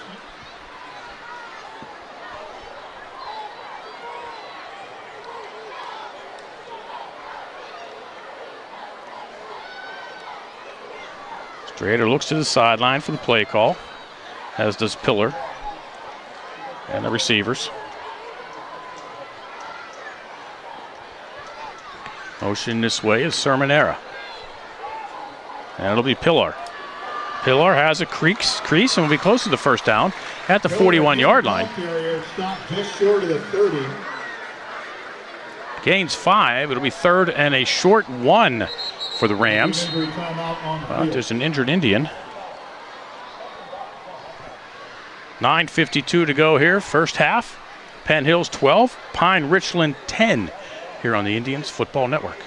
Strader looks to the sideline for the play call, as does Pillar and the receivers. Motion this way is Sermonera. And it'll be Pillar. Pillar has a crease and will be close to the first down at the 41-yard line. Stopped just short of the 30. Gains 5. It'll be third and a short 1 for the Rams. But there's an injured Indian. 9:52 to go here, first half. Penn Hills 12, Pine Richland 10 here on the Indians Football Network.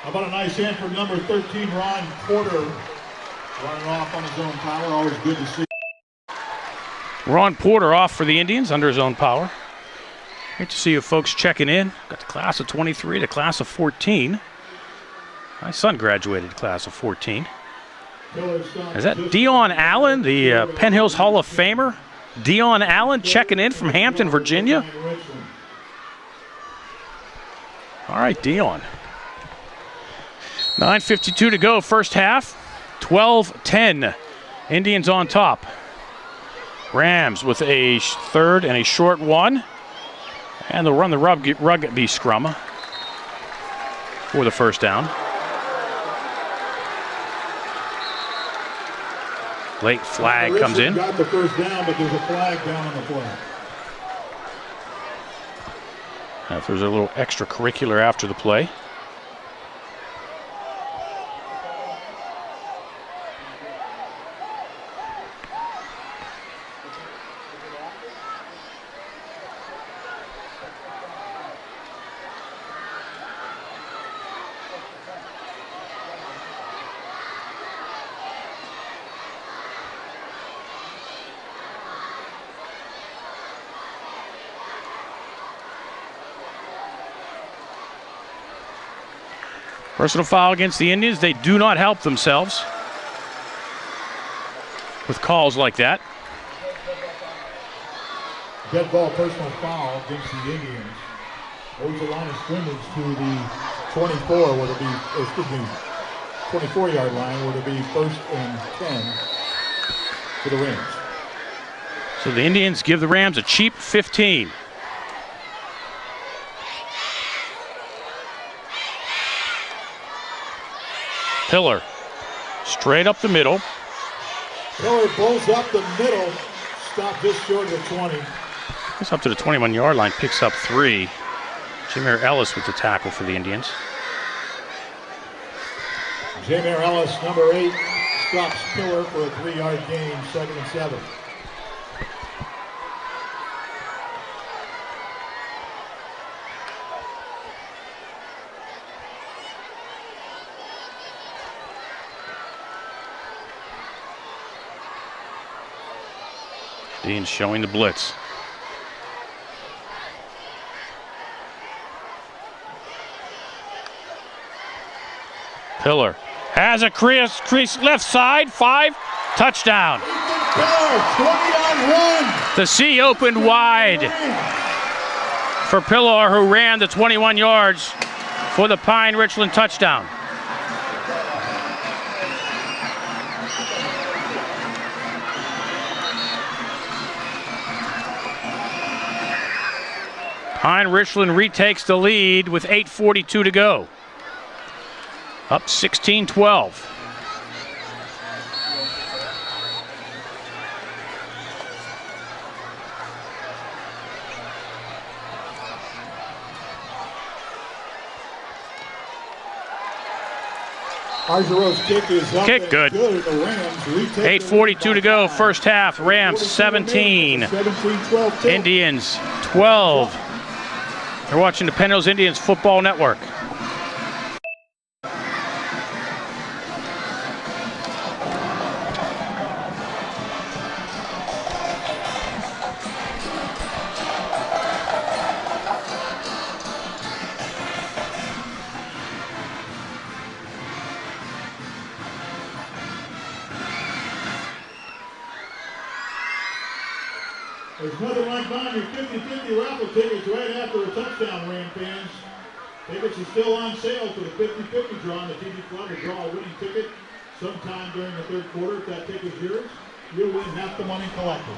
How about a nice hand for number 13, Ron Porter, running off on his own power. Always good to see. Ron Porter off for the Indians under his own power. Great to see you folks checking in. Got the class of 23, the class of 14. My son graduated class of 14. Is that Dion Allen, the Penn Hills Hall of Famer? Dion Allen checking in from Hampton, Virginia. All right, Dion. 9:52 to go, first half. 12-10. Indians on top. Rams with a third and a short one. And they'll run the rugby scrum for the first down. Late flag comes in. Got the first down, but there's a flag down on the play. If there's a little extracurricular after the play. Personal foul against the Indians. They do not help themselves with calls like that. Dead ball personal foul against the Indians. Moves the line of scrimmage to the 24, where it'll be, 24-yard line, where it'll be 1st and 10 for the Rams. So the Indians give the Rams a cheap 15. Pillar, straight up the middle. Pillar pulls up the middle, stopped just short of the 20. Gets up to the 21-yard line, picks up 3. Jameer Ellis with the tackle for the Indians. Jameer Ellis, number 8, stops Pillar for a 3-yard gain, 2nd and 7. Dean showing the blitz. Pillar has a crease left side, 5, touchdown. Pillar, 20-on-1. The sea opened wide for Pillar, who ran the 21 yards for the Pine Richland touchdown. Pine Richland retakes the lead with 8:42 to go. Up 16-12. Argero's kick is up. Kick good. 8:42 to go, first half. Rams 17. 17-12. Indians 12. You're watching the Penn Hills Indians Football Network. There's nothing like buying your 50-50 raffle tickets right after a touchdown, Ram fans. Tickets are still on sale for the 50-50 draw on the TV Club. We'll draw a winning ticket sometime during the third quarter. If that ticket's yours, you'll win half the money collected.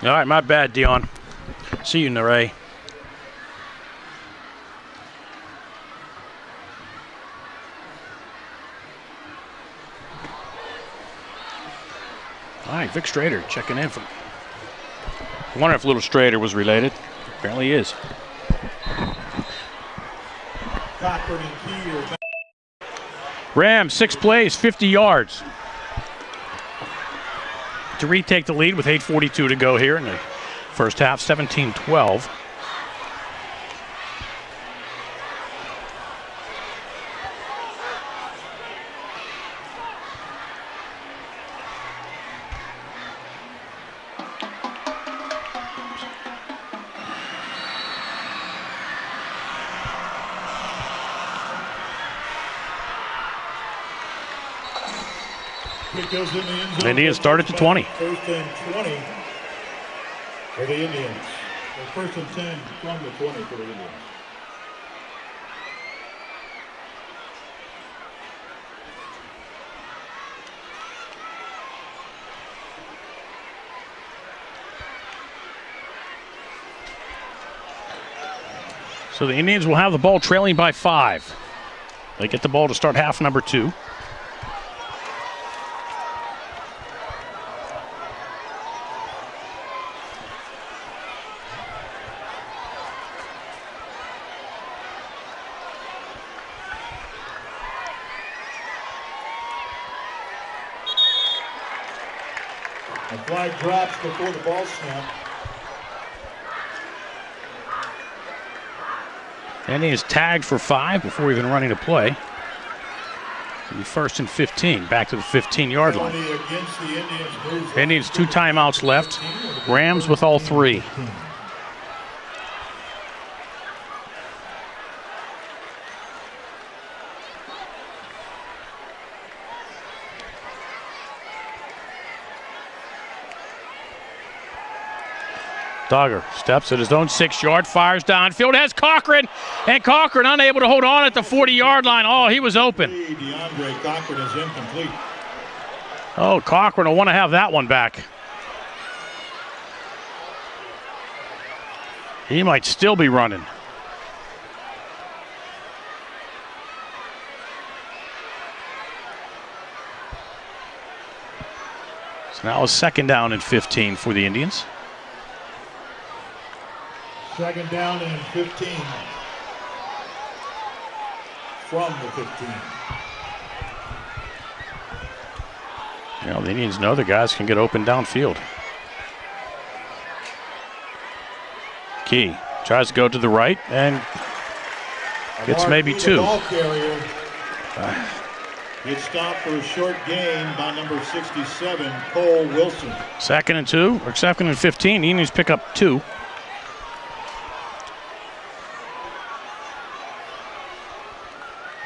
All right, my bad, Dion. See you, Navari. All right, Vic Strader checking in from. I wonder if Little Strader was related. Apparently he is. Rams, 6 plays, 50 yards. To retake the lead with 8:42 to go here in the first half, 17-12. The Indians start at the 20. First and 20 for the Indians. First and 10 from the 20 for the Indians. So the Indians will have the ball trailing by 5. They get the ball to start half number 2. The flag drops before the ball snap. And he is tagged for 5 before even running a play. It'll be first and 15, back to the 15-yard line. Indians 2 timeouts left. Rams with all 3. Dogger steps at his own 6-yard, fires downfield, has Cochran, and Cochran unable to hold on at the 40-yard line. Oh, he was open. DeAndre Cochran is incomplete. Oh, Cochran will want to have that one back. He might still be running. So now a second down and 15 for the Indians. Second down and 15 from the 15. You know, the Indians know the guys can get open downfield. Key tries to go to the right, and Gets maybe 2. It's stopped for a short gain by number 67, Cole Wilson. 2nd and 2, or 2nd and 15. He needs to pick up 2.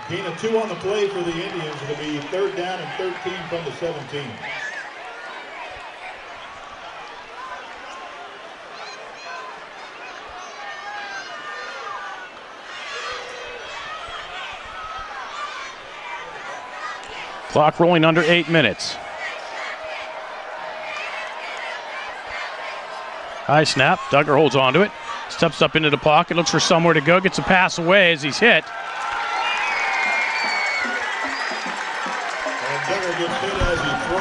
Gain of 2 on the play for the Indians. It'll be 3rd down and 13 from the 17. Clock rolling under 8 minutes. High snap. Duggar holds onto it. Steps up into the pocket. Looks for somewhere to go. Gets a pass away as he's hit.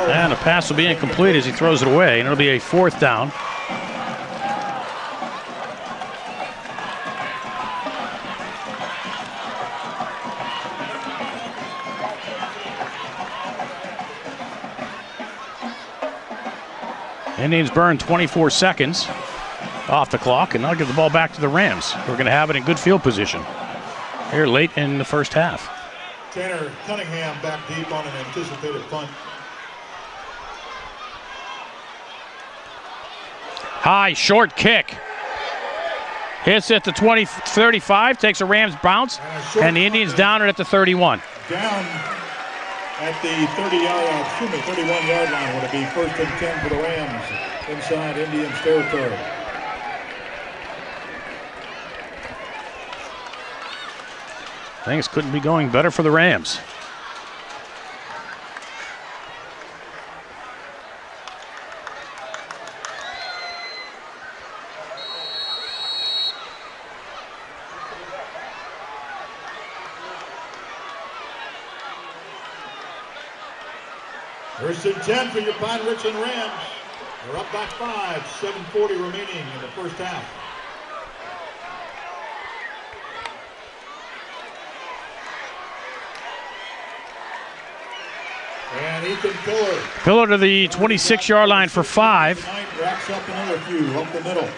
And the pass will be incomplete as he throws it away. And it'll be a 4th down. Indians burn 24 seconds off the clock, and I'll give the ball back to the Rams. We're going to have it in good field position here late in the first half. Tanner Cunningham back deep on an anticipated punt. High, short kick. Hits at the 35, takes a Rams bounce, and the Indians down it at the 31. Down at the 31-yard line. Would it be 1st and 10 for the Rams inside Indians territory? Things couldn't be going better for the Rams. First and 10 for your Pine Richland Rams. They're up by 5, 7:40 remaining in the first half. And Ethan Pillar. Pillar to the 26-yard line for 5. Racks up another few up the middle.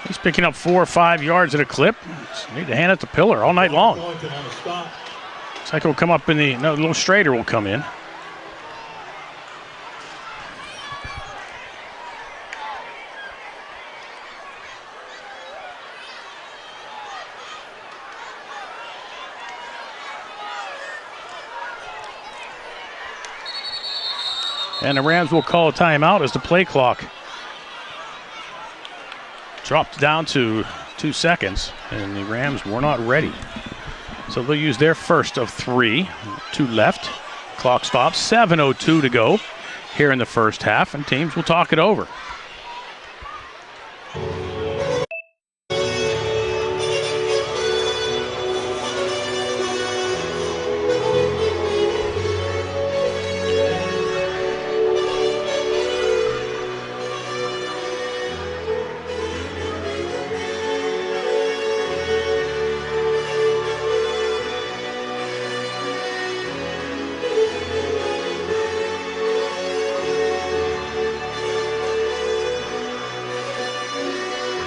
He's picking up 4 or 5 yards at a clip. Just need to hand it to Pillar all night long. Looks like it'll come up in the, no, a little straighter will come in. And the Rams will call a timeout as the play clock dropped down to 2 seconds, and the Rams were not ready. So they'll use their first of 3. 2 left. Clock stops. 7:02 to go here in the first half, and teams will talk it over.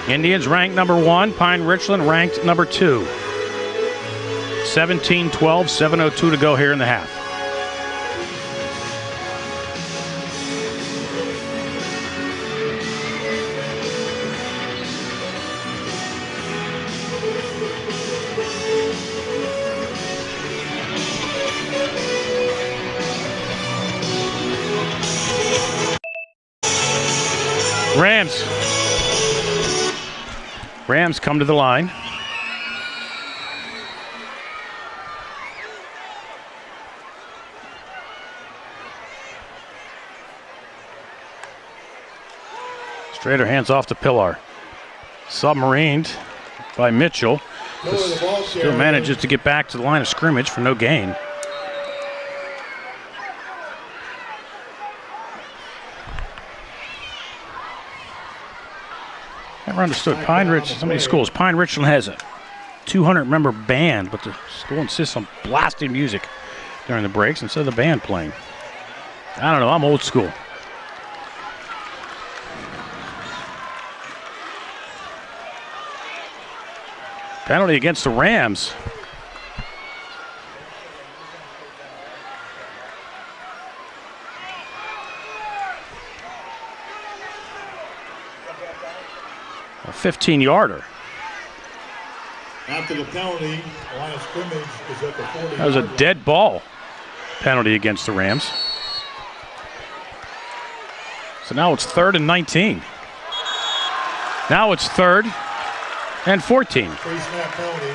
Indians ranked number 1, Pine Richland ranked number 2. 17-12, 7:02 to go here in the half. Rams come to the line. Strader hands off to Pillar. Submarined by Mitchell. Still manages to get back to the line of scrimmage for no gain. Never understood Pine Richland. Some of these schools, Pine Richland has a 200-member band, but the school insists on blasting music during the breaks instead of the band playing. I don't know. I'm old school. Penalty against the Rams. A 15-yarder. After the penalty, line of scrimmage is at the 40. That was a dead ball penalty against the Rams. So now it's 3rd and 19. Now it's 3rd and 14. Pre-snap penalty.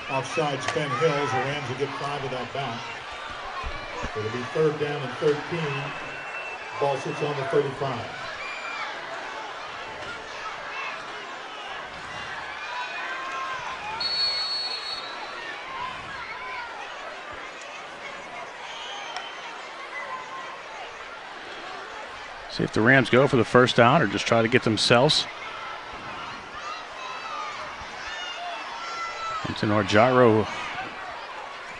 Offsides Penn Hills. The Rams will get 5 of that back. It'll be 3rd down and 13. Ball sits on the 35. See if the Rams go for the first down or just try to get themselves into an gyro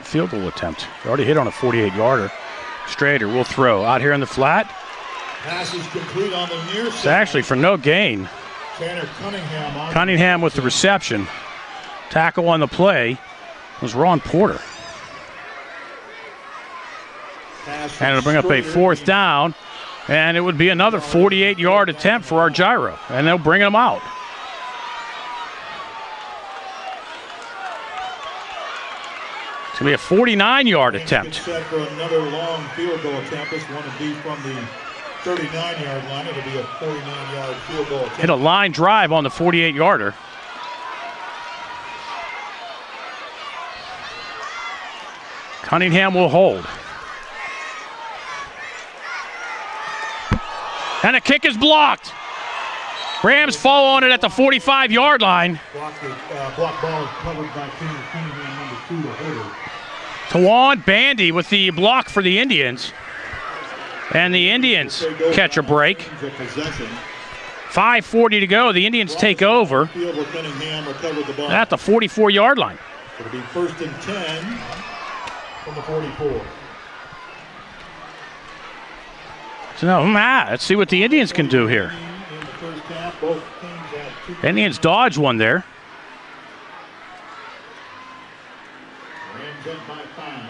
field goal attempt. They already hit on a 48-yarder. Strader will throw out here in the flat. Pass is complete on the near side. It's actually for no gain. Tanner Cunningham with the reception. Tackle on the play was Ron Porter. And it'll bring up a 4th down. And it would be another 48-yard attempt for our gyro. And they'll bring him out. It's going to be a 49-yard attempt. Set for another long field goal attempt. This one will be from the 39-yard line. It'll be a 49-yard field goal attempt. Hit a line drive on the 48-yarder. Cunningham will hold. And a kick is blocked. Rams fall on it at the 45-yard line. Block ball is covered by Cunningham, number 2, the hitter. Tawan Bandy with the block for the Indians. And the Indians catch a break. 5:40 to go. The Indians take over at the 44-yard line. It'll be 1st and 10 from the 44. So now, let's see what the Indians can do here. Indians dodge one there. Rams up by 5.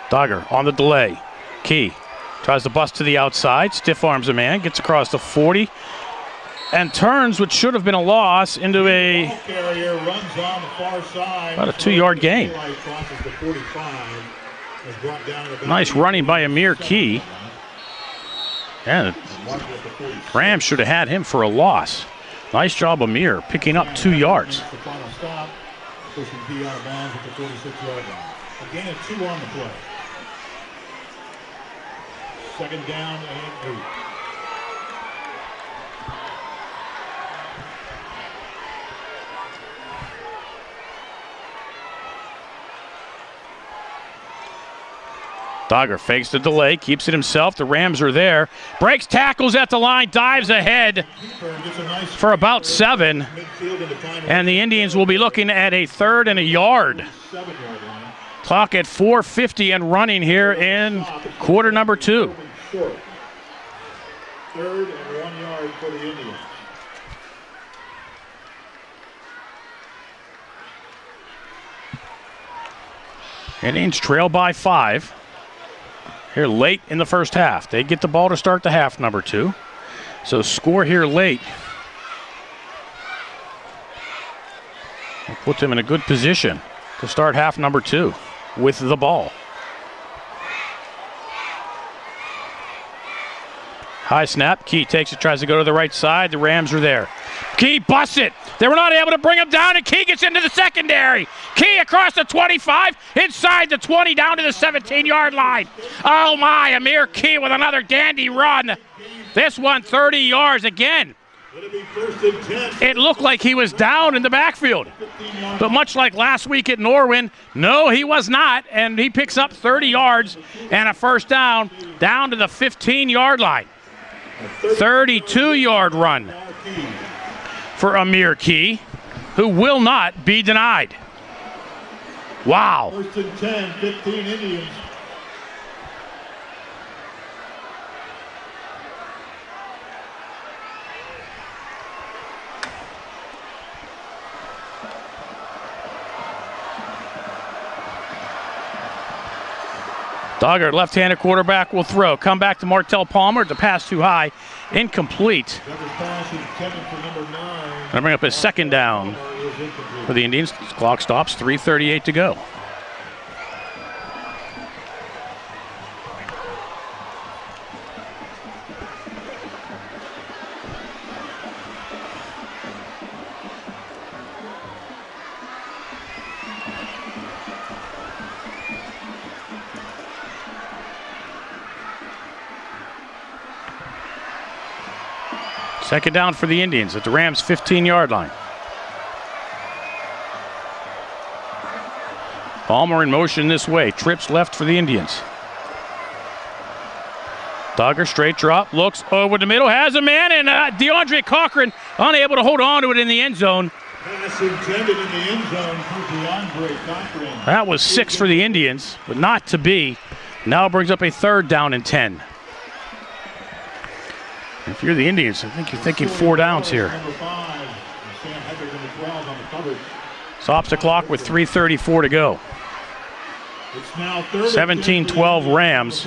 Dogger on the delay. Key tries to bust to the outside, stiff arms a man, gets across the 40, and turns what should have been a loss into a about a 2-yard gain. Nice running by Amir Key. And Rams should have had him for a loss. Nice job, Amir, picking up 2 yards. Pushing Key out of bounds at the 46-yard line. A gain of 2 on the play. 2nd down and 8. Dogger fakes the delay, keeps it himself. The Rams are there. Breaks tackles at the line, dives ahead for about 7. And the Indians will be looking at a 3rd and a yard. Clock at 4:50 and running here in quarter number 2. 3rd and 1 yard for the Indians. Indians trail by 5. Here late in the first half. They get the ball to start the half number 2. So score here late. Will put them in a good position to start half number 2 with the ball. High snap. Key takes it, tries to go to the right side. The Rams are there. Key busts it. They were not able to bring him down, and Key gets into the secondary. Key across the 25, inside the 20, down to the 17-yard line. Oh my, Amir Key with another dandy run. This one 30 yards again. It'll be 1st and 10. It looked like he was down in the backfield. But much like last week at Norwin, no, he was not. And he picks up 30 yards and a first down to the 15-yard line. 32-yard run for Amir Key, who will not be denied. Wow. 1st and 10, 15 Indians. Duggar, left-handed quarterback, will throw. Come back to Martell Palmer. The pass too high. Incomplete. Gonna bring up his second down for the Indians. Clock stops, 3:38 to go. Second down for the Indians at the Rams' 15-yard line. Palmer in motion this way. Trips left for the Indians. Duggar, straight drop, looks over the middle, has a man, and DeAndre Cochran unable to hold on to it in the end zone. Pass intended in the end zone for DeAndre Cochran. That was 6 for the Indians, but not to be. Now brings up a 3rd down and 10. If you're the Indians, I think you're thinking 4 downs here. Stops the clock with 3:34 to go. 17-12 Rams.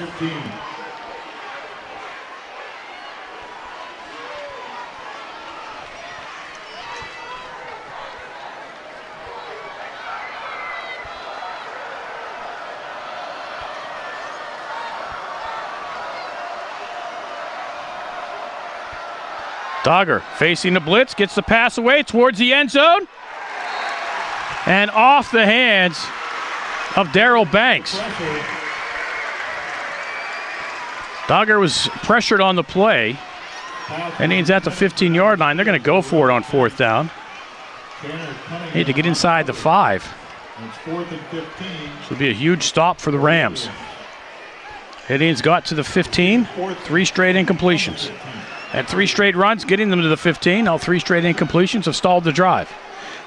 Duggar facing the blitz, gets the pass away towards the end zone. And off the hands of Daryl Banks. Duggar was pressured on the play. And he's at the 15-yard line. They're going to go for it on 4th down. Need to get inside the 5. This would be a huge stop for the Rams. Indians got to the 15, 3 straight incompletions. At 3 straight runs, getting them to the 15. Now 3 straight incompletions have stalled the drive.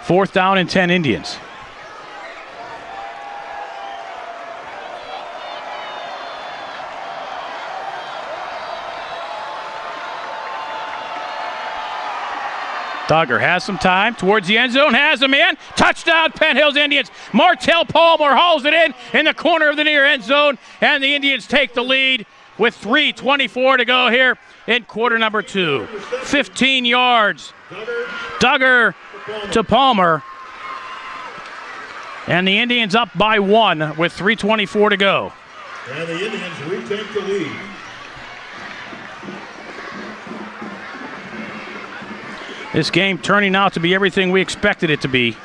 4th down and 10 Indians. Duggar has some time towards the end zone, has a man. Touchdown, Penn Hills Indians. Martell Palmer hauls it in the corner of the near end zone, and the Indians take the lead with 3:24 to go here in quarter number 2. 15 yards. Duggar to Palmer. And the Indians up by 1 with 3:24 to go. And the Indians retake the lead. This game turning out to be everything we expected it to be.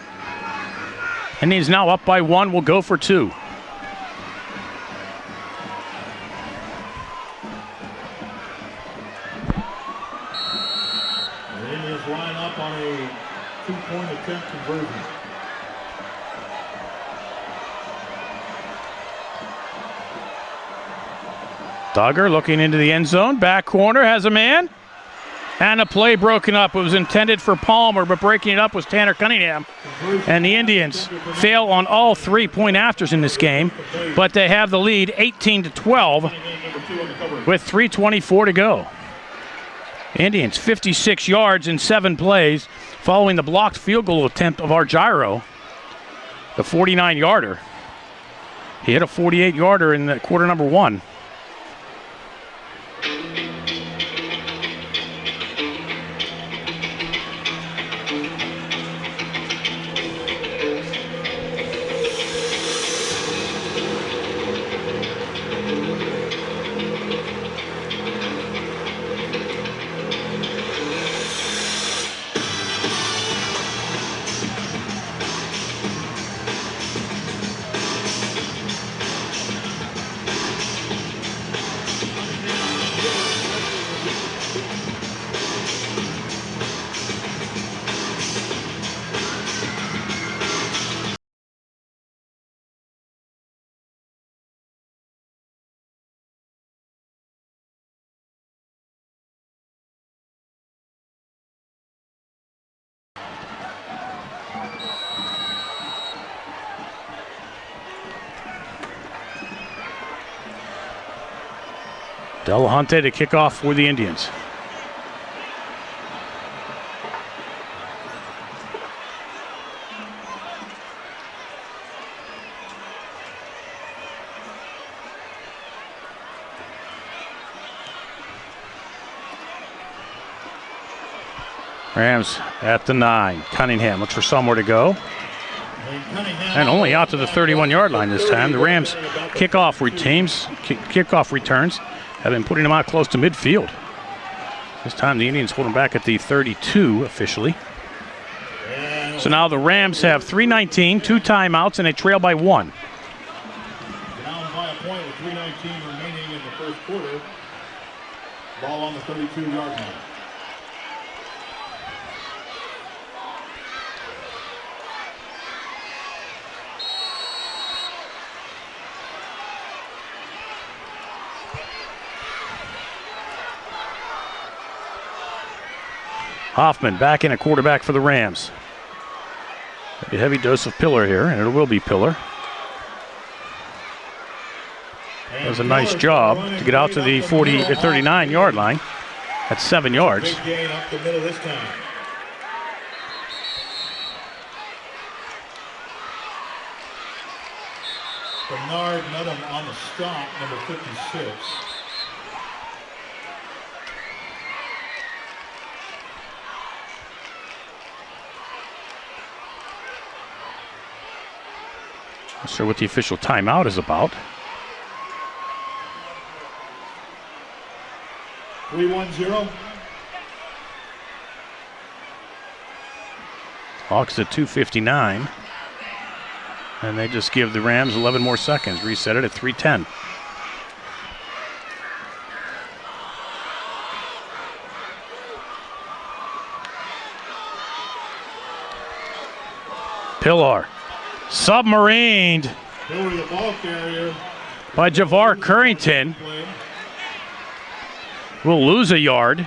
Indians now up by 1, will go for 2. The Indians line up on a 2-point attempt conversion. Duggar looking into the end zone, back corner, has a man. And a play broken up. It was intended for Palmer, but breaking it up was Tanner Cunningham. And the Indians fail on all 3-point afters in this game, but they have the lead 18-12 with 3:24 to go. Indians 56 yards in 7 plays following the blocked field goal attempt of Argyro, the 49-yarder. He hit a 48-yarder in the quarter number 1. Delahunty to kick off for the Indians. Rams at the 9. Cunningham looks for somewhere to go. And only out to the 31-yard line this time. The Rams kickoff returns have been putting them out close to midfield. This time the Indians hold them back at the 32 officially. So now the Rams have 3:19, 2 timeouts, and they trail by 1. Down by a point with 3:19 remaining in the first quarter. Ball on the 32-yard line. Hoffman back in a quarterback for the Rams. A heavy dose of Pillar here, and it will be Pillar. Does a nice job to get out to the 39-yard line. That's 7 yards. Big gain up the middle this time. Bernard Nutham on the stop, number 56. Not sure what the official timeout is about. 3-1-0. Hawks at 2:59. And they just give the Rams 11 more seconds. Reset it at 3:10. Pillar. Submarined by Javar Currington. Will lose a yard.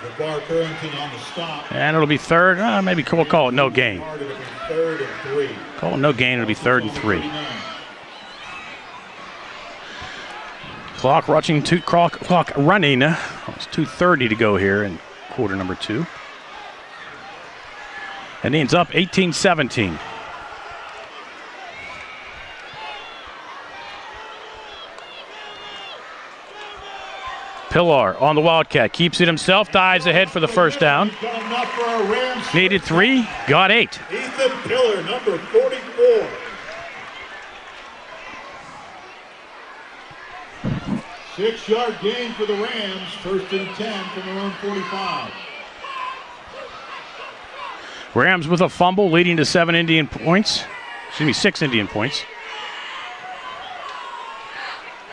Javar Currington on the stop. And it'll be third. Maybe we'll call it no gain. Third and 3. Call it no gain. It'll be 3rd and 3. Clock running. It's 2:30 to go here in quarter number 2. And Indians up 18-17. Pillar on the Wildcat, keeps it himself, dives ahead for the first down. Needed 3, got 8. Ethan Pillar, number 44. Six-yard gain for the Rams, 1st and 10 from their own 45. Rams with a fumble, leading to 6 Indian points.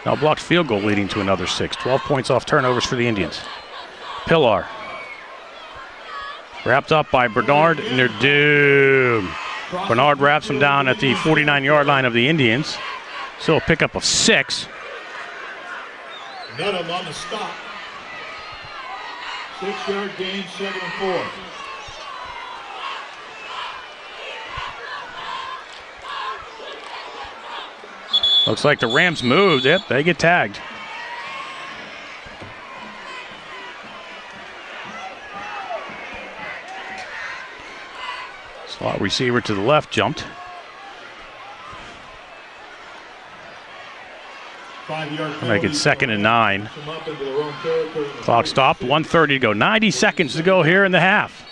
Now blocked field goal leading to another 6. 12 points off turnovers for the Indians. Pillar. Wrapped up by Bernard, and they're doomed. Bernard wraps him down at the 49-yard line of the Indians. So a pickup of 6. Nutham on the stop. 6-yard gain, 7 and 4. Looks like the Rams moved. Yep, they get tagged. Slot receiver to the left jumped. 5-yard Make it 2nd and 9. Clock stopped. 1:30 to go. 90 seconds to go here in the half.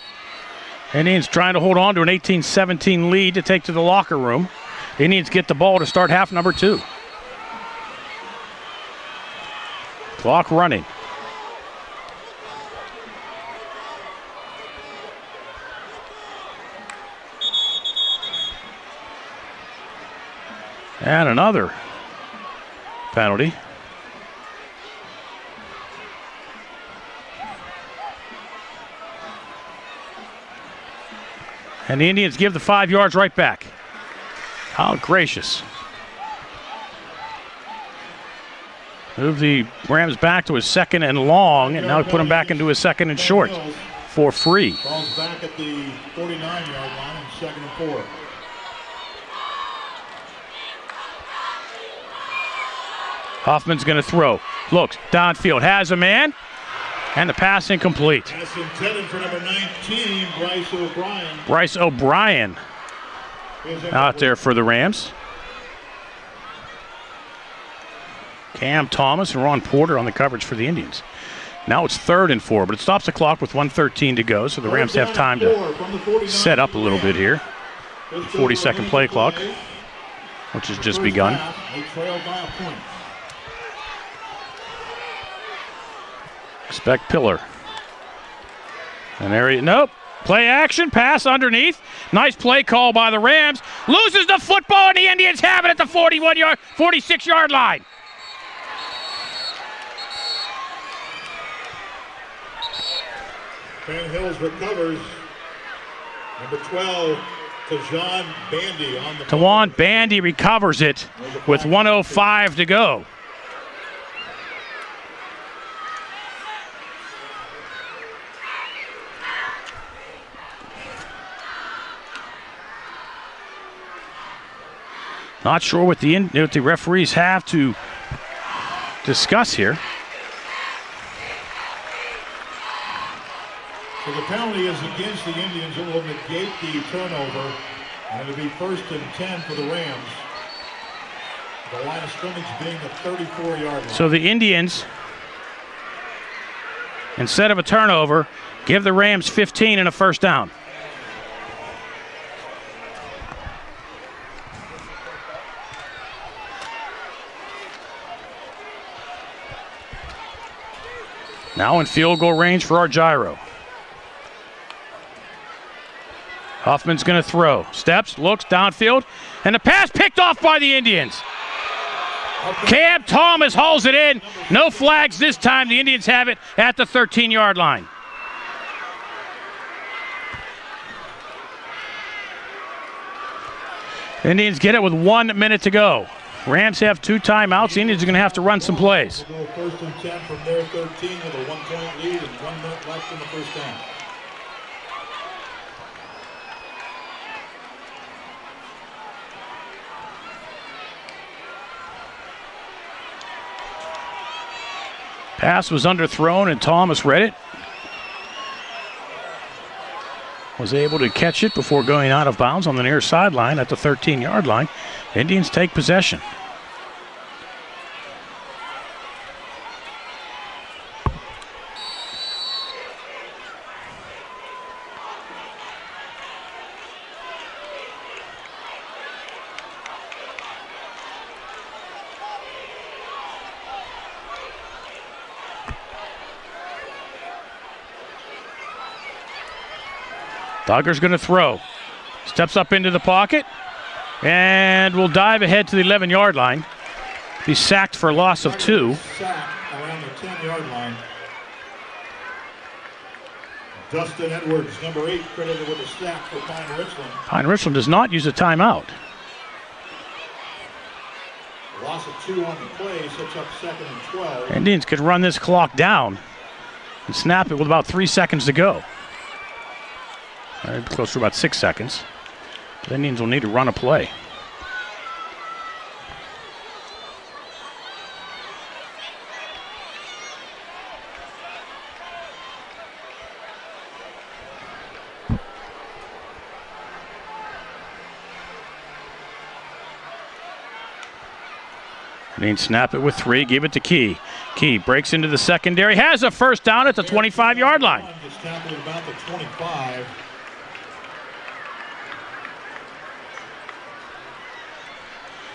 Indians trying to hold on to an 18-17 lead to take to the locker room. Indians get the ball to start half number 2. Clock running. And another penalty. And the Indians give the 5 yards right back. How gracious. Move the Rams back to a 2nd and long, and now we put them back into a 2nd and short for free. Ball's back at the 49-yard line and 2nd and 4. Hoffman's going to throw. Looks downfield. Has a man. And the pass incomplete. Pass intended for number 19, Bryce O'Brien. Bryce O'Brien out there for the Rams. Cam Thomas and Ron Porter on the coverage for the Indians. Now it's 3rd and 4, but it stops the clock with 1:13 to go, so the Rams have time to set up a little bit here. 40-second play clock, which has just begun. Expect Pillar. And there he, nope. Play action, pass underneath. Nice play call by the Rams. Loses the football, and the Indians have it at the 46-yard line. Penn Hills recovers. Number 12, Jon Bandy on the Tawan Bandy recovers it with 1:05 to go. Not sure what the referees have to discuss here. So the penalty is against the Indians. It will negate the turnover, and it'll be 1st and 10 for the Rams. The line of scrimmage being the 34-yard line. So the Indians, instead of a turnover, give the Rams 15 and a first down. Now in field goal range for our gyro. Hoffman's going to throw. Steps, looks downfield, and the pass picked off by the Indians. Cam Thomas hauls it in. No flags this time. The Indians have it at the 13-yard line. Indians get it with 1 minute to go. Rams have 2 timeouts. The Indians are going to have to run some plays. We'll go 1st and 10 from their 13 with a 1-point lead and 1 minute left in the first half. Pass was underthrown and Thomas read it. Was able to catch it before going out of bounds on the near sideline at the 13-yard line. Indians take possession. Dogger's going to throw. Steps up into the pocket and will dive ahead to the 11-yard line. Be sacked for a loss of 2. Sacked around the 10-yard line. Dustin Edwards, number 8, credited with a sack for Pine Richland. Pine Richland does not use a timeout. Loss of 2 on the play, sets up 2nd and 12. Indians could run this clock down and snap it with about 3 seconds to go. Close to about 6 seconds. The Indians will need to run a play. Indians snap it with 3, give it to Key. Key breaks into the secondary, has a first down at the 25-yard line. Just tackled about the 25.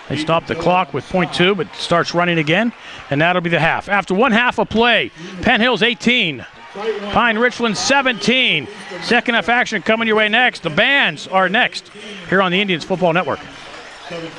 They stop the clock with .2, but starts running again, and that'll be the half. After 1 half of play, Penn Hills 18, Pine Richland 17. Second half action coming your way next. The bands are next here on the Indians Football Network. 17.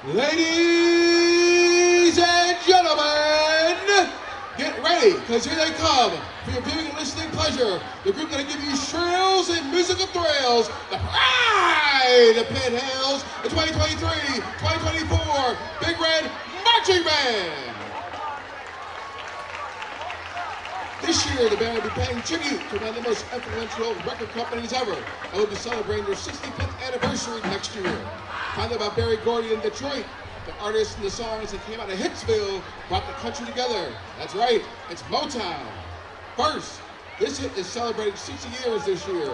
Ladies and gentlemen, get ready, because here they come. For your viewing and listening pleasure, the group that'll give you shrills and musical thrills, the pride of Penn Hills, the 2023-2024 Big Red Marching Band. This year, the band will be paying tribute to one of the most influential record companies ever, and will be celebrating their 65th anniversary next year. Founded by Barry Gordy in Detroit, the artists and the songs that came out of Hitsville brought the country together. That's right, it's Motown. First, this hit is celebrating 60 years this year.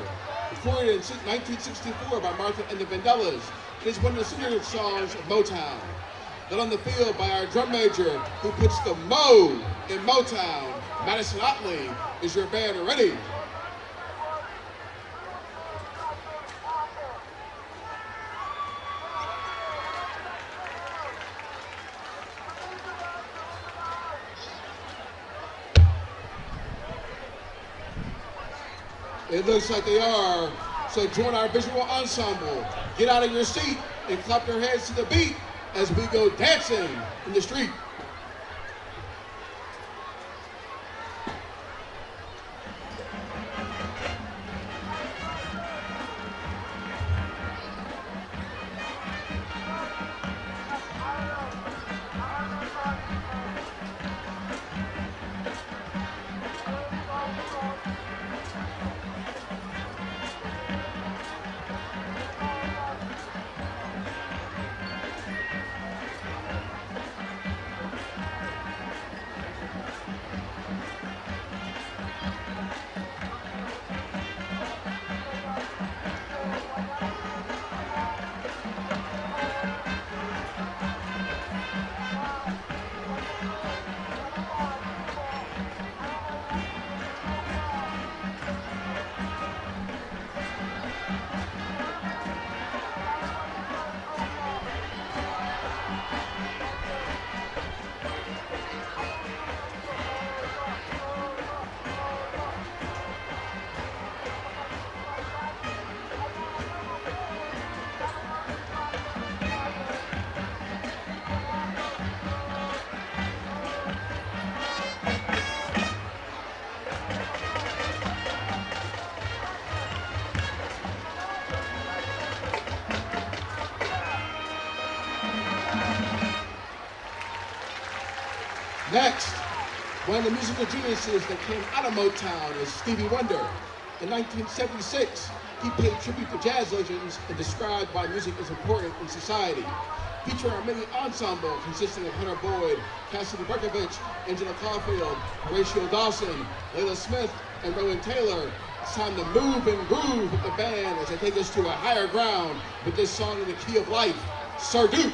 Recorded in 1964 by Martha and the Vandellas, it is one of the signature songs of Motown. Then on the field by our drum major, who puts the Mo in Motown, Madison Otley. Is your band ready? It looks like they are. So join our visual ensemble. Get out of your seat and clap your hands to the beat as we go dancing in the street. Next, one of the musical geniuses that came out of Motown is Stevie Wonder. In 1976, he paid tribute to jazz legends and described why music is important in society. Featuring our mini ensemble consisting of Hunter Boyd, Cassidy Berkovich, Angela Caulfield, Horatio Dawson, Layla Smith, and Rowan Taylor, it's time to move and groove with the band as they take us to a higher ground with this song in the key of life, Sir Duke.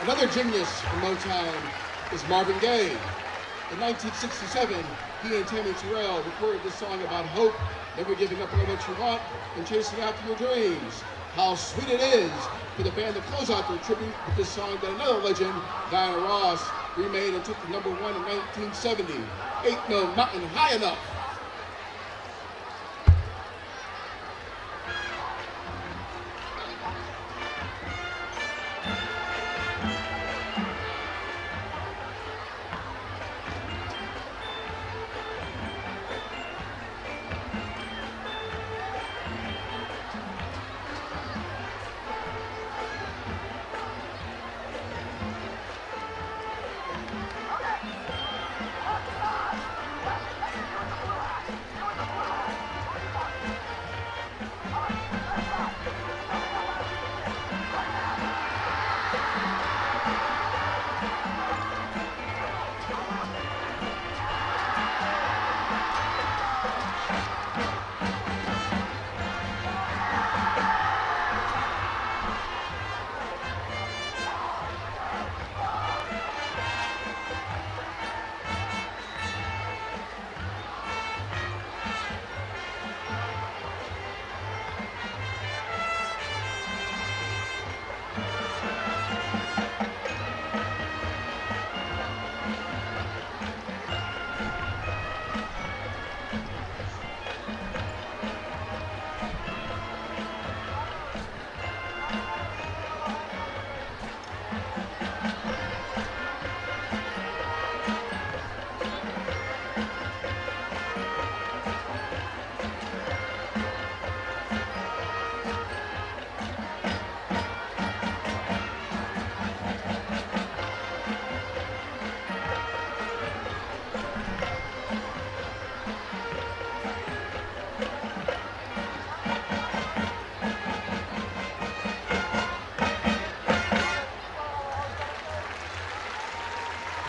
Another genius in Motown is Marvin Gaye. In 1967, he and Tammy Terrell recorded this song about hope, never giving up on what you want, and chasing after your dreams. How sweet it is for the band to close out their tribute with this song that another legend, Diana Ross, remade and took to #1 in 1970. Ain't No Mountain High Enough.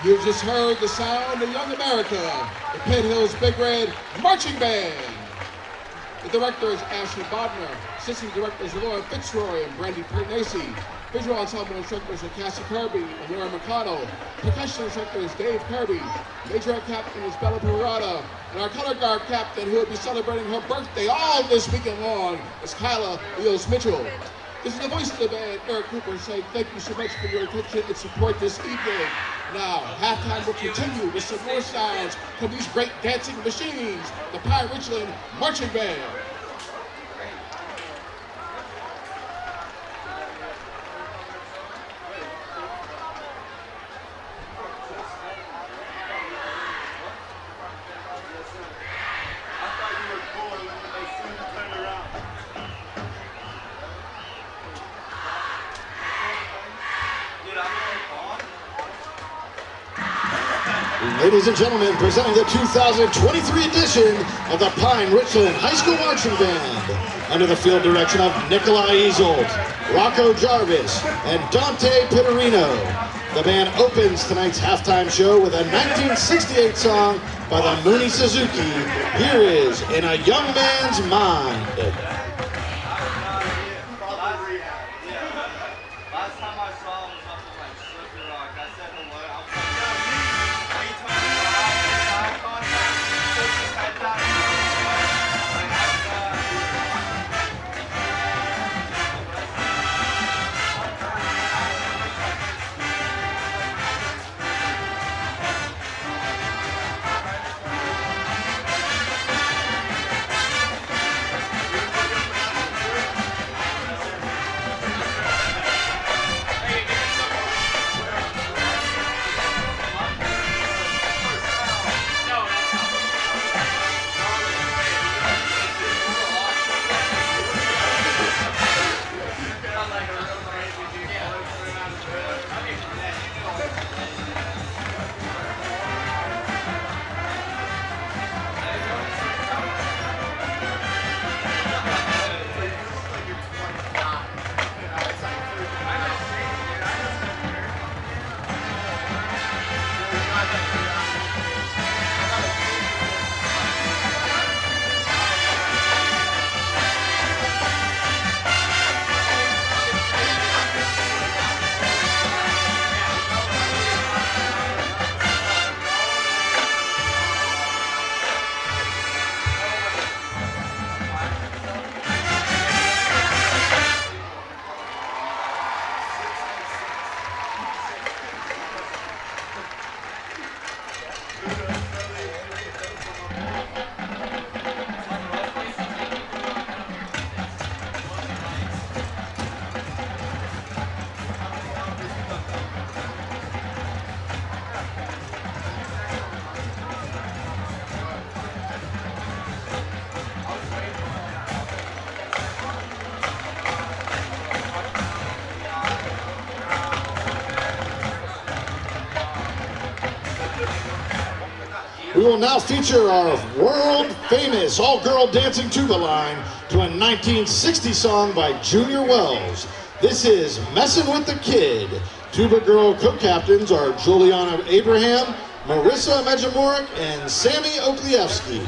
You've just heard the sound of Young America, the Penn Hills Big Red Marching Band. The director is Ashley Bodner, assistant directors are Laura Fitzroy and Brandy Pernacy. Visual ensemble instructors are Cassie Kirby and Laura McConnell. Percussion instructor is Dave Kirby. Major captain is Bella Parada. And our color guard captain, who will be celebrating her birthday all this weekend long, is Kyla Leos Mitchell. This is the voice of the band, Eric Cooper, saying thank you so much for your attention and support this evening. Now, halftime will continue with some more sounds from these great dancing machines, the Penn Richland Marching Band. Ladies and gentlemen, presenting the 2023 edition of the Penn Richland High School Marching Band, under the field direction of Nikolai Ezold, Rocco Jarvis, and Dante Pittarino. The band opens tonight's halftime show with a 1968 song by the Mooney Suzuki. Here is In a Young Man's Mind. We will now feature our world-famous all-girl dancing tuba line to a 1960 song by Junior Wells. This is Messin' with the Kid. Tuba girl co-captains are Juliana Abraham, Marissa Mejamorik, and Sammy Oklievsky.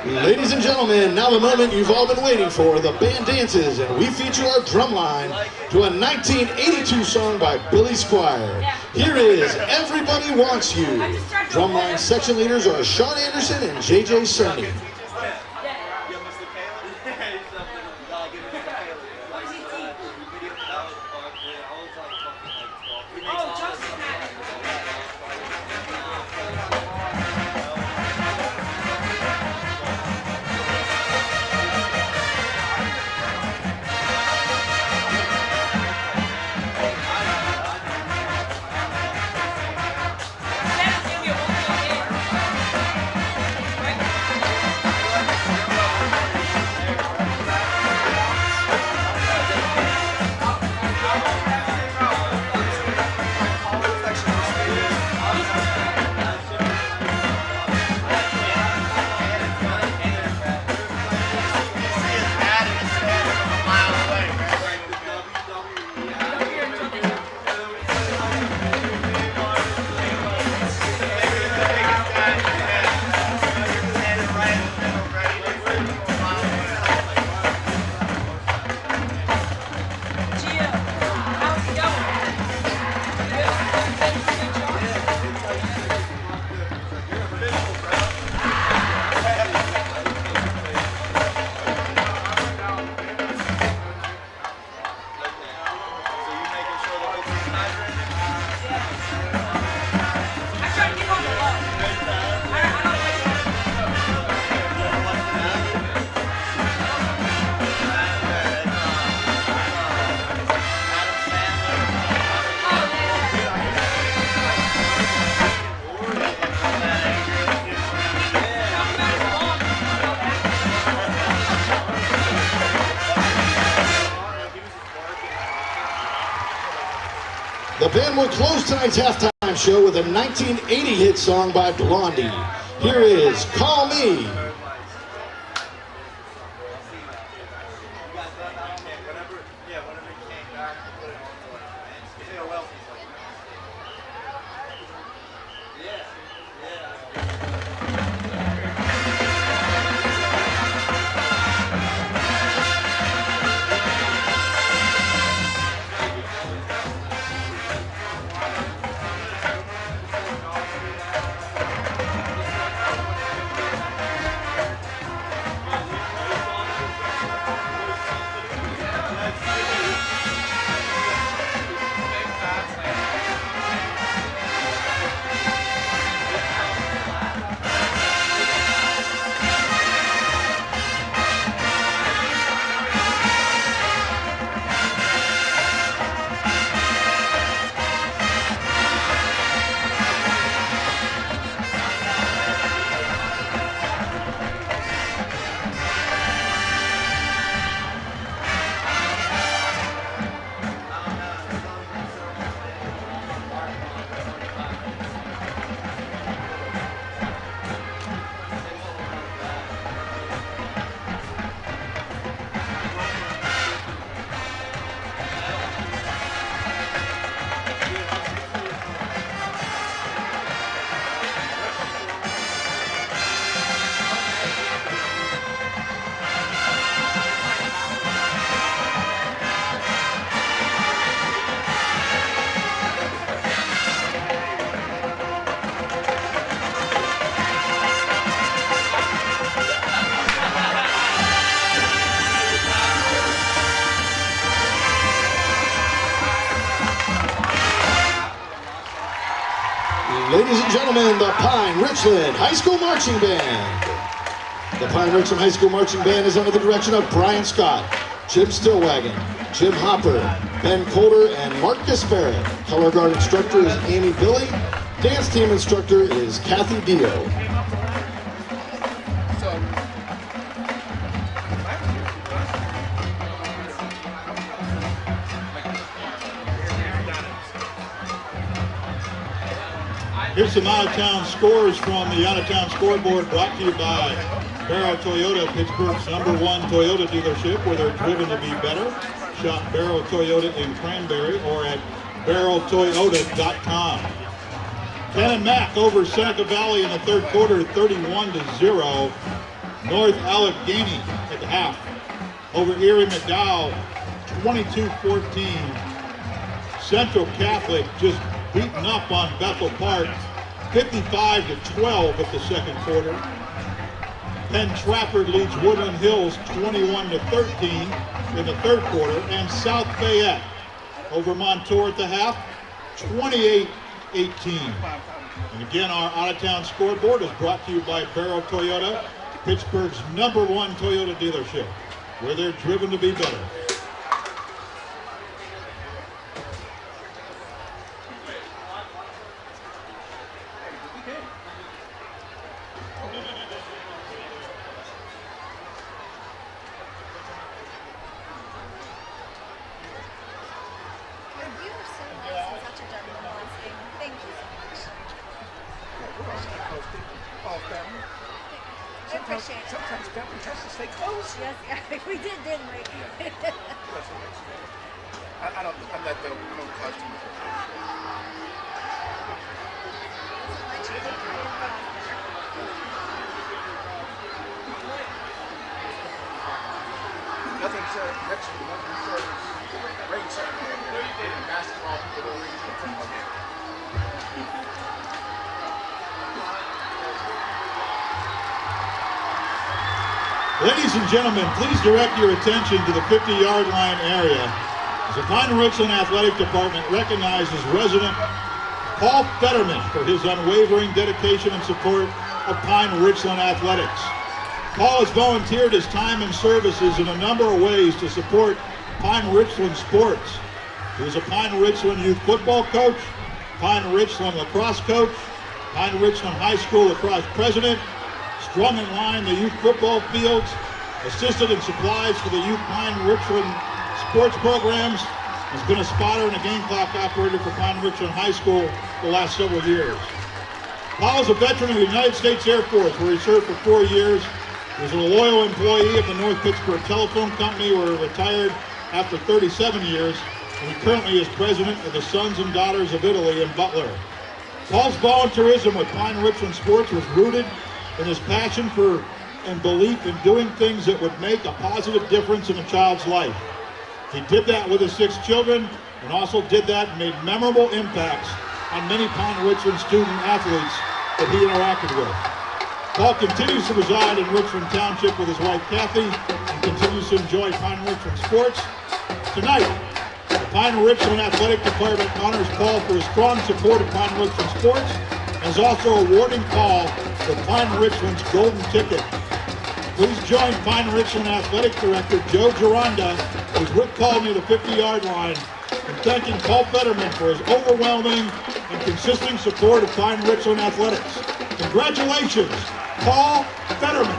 Ladies and gentlemen, now the moment you've all been waiting for. The band dances, and we feature our drum line to a 1982 song by Billy Squier. Here is Everybody Wants You. Drumline section leaders are Sean Anderson and JJ Sonny. The band will close tonight's halftime show with a 1980 hit song by Blondie. Here is Call Me. Ladies and gentlemen, the Pine Richland High School Marching Band. The Pine Richland High School Marching Band is under the direction of Brian Scott, Jim Stillwagon, Jim Hopper, Ben Coulter, and Marcus Barrett. Color guard instructor is Amy Billy. Dance team instructor is Kathy Dio. Here's some out-of-town scores from the out-of-town scoreboard, brought to you by Barrow Toyota, Pittsburgh's #1 Toyota dealership, where they're driven to be better. Shop Barrow Toyota in Cranberry or at barrowtoyota.com. Penn and Mac over Seneca Valley in the third quarter, 31-0. North Allegheny at the half over Erie McDowell, 22-14. Central Catholic just beaten up on Bethel Park, 55-12 at the second quarter. Penn Trafford leads Woodland Hills 21-13 in the third quarter, and South Fayette over Montour at the half, 28-18. And again, our out-of-town scoreboard is brought to you by Barrow Toyota, Pittsburgh's #1 Toyota dealership, where they're driven to be better. Sometimes government has to stay close. Yes, we did, didn't we? I'm not the costume. Nothing's next to nothing's race in basketball. Ladies and gentlemen, please direct your attention to the 50-yard line area as the Pine Richland Athletic Department recognizes resident Paul Fetterman for his unwavering dedication and support of Pine Richland Athletics. Paul has volunteered his time and services in a number of ways to support Pine Richland sports. He was a Pine Richland youth football coach, Pine Richland lacrosse coach, Pine Richland High School lacrosse president, strung in line the youth football fields, assisted in supplies for the youth Pine Richland sports programs, has been a spotter and a game clock operator for Pine Richland High School the last several years. Paul is a veteran of the United States Air Force, where he served for 4 years. He was a loyal employee of the North Pittsburgh Telephone Company, where he retired after 37 years, and he currently is president of the Sons and Daughters of Italy in Butler. Paul's volunteerism with Pine Richland Sports was rooted in his passion for and belief in doing things that would make a positive difference in a child's life. He did that with his 6 children, and also did that and made memorable impacts on many Pine Richland student athletes that he interacted with. Paul continues to reside in Richland Township with his wife Kathy, and continues to enjoy Pine Richland sports. Tonight, the Pine Richland Athletic Department honors Paul for his strong support of Pine Richland sports, and is also awarding Paul the Pine Richland's Golden Ticket. Please join Pine Richland Athletic Director Joe Gironda, who's with Paul near the 50-yard line, in thanking Paul Fetterman for his overwhelming and consistent support of Pine Richland Athletics. Congratulations, Paul Fetterman.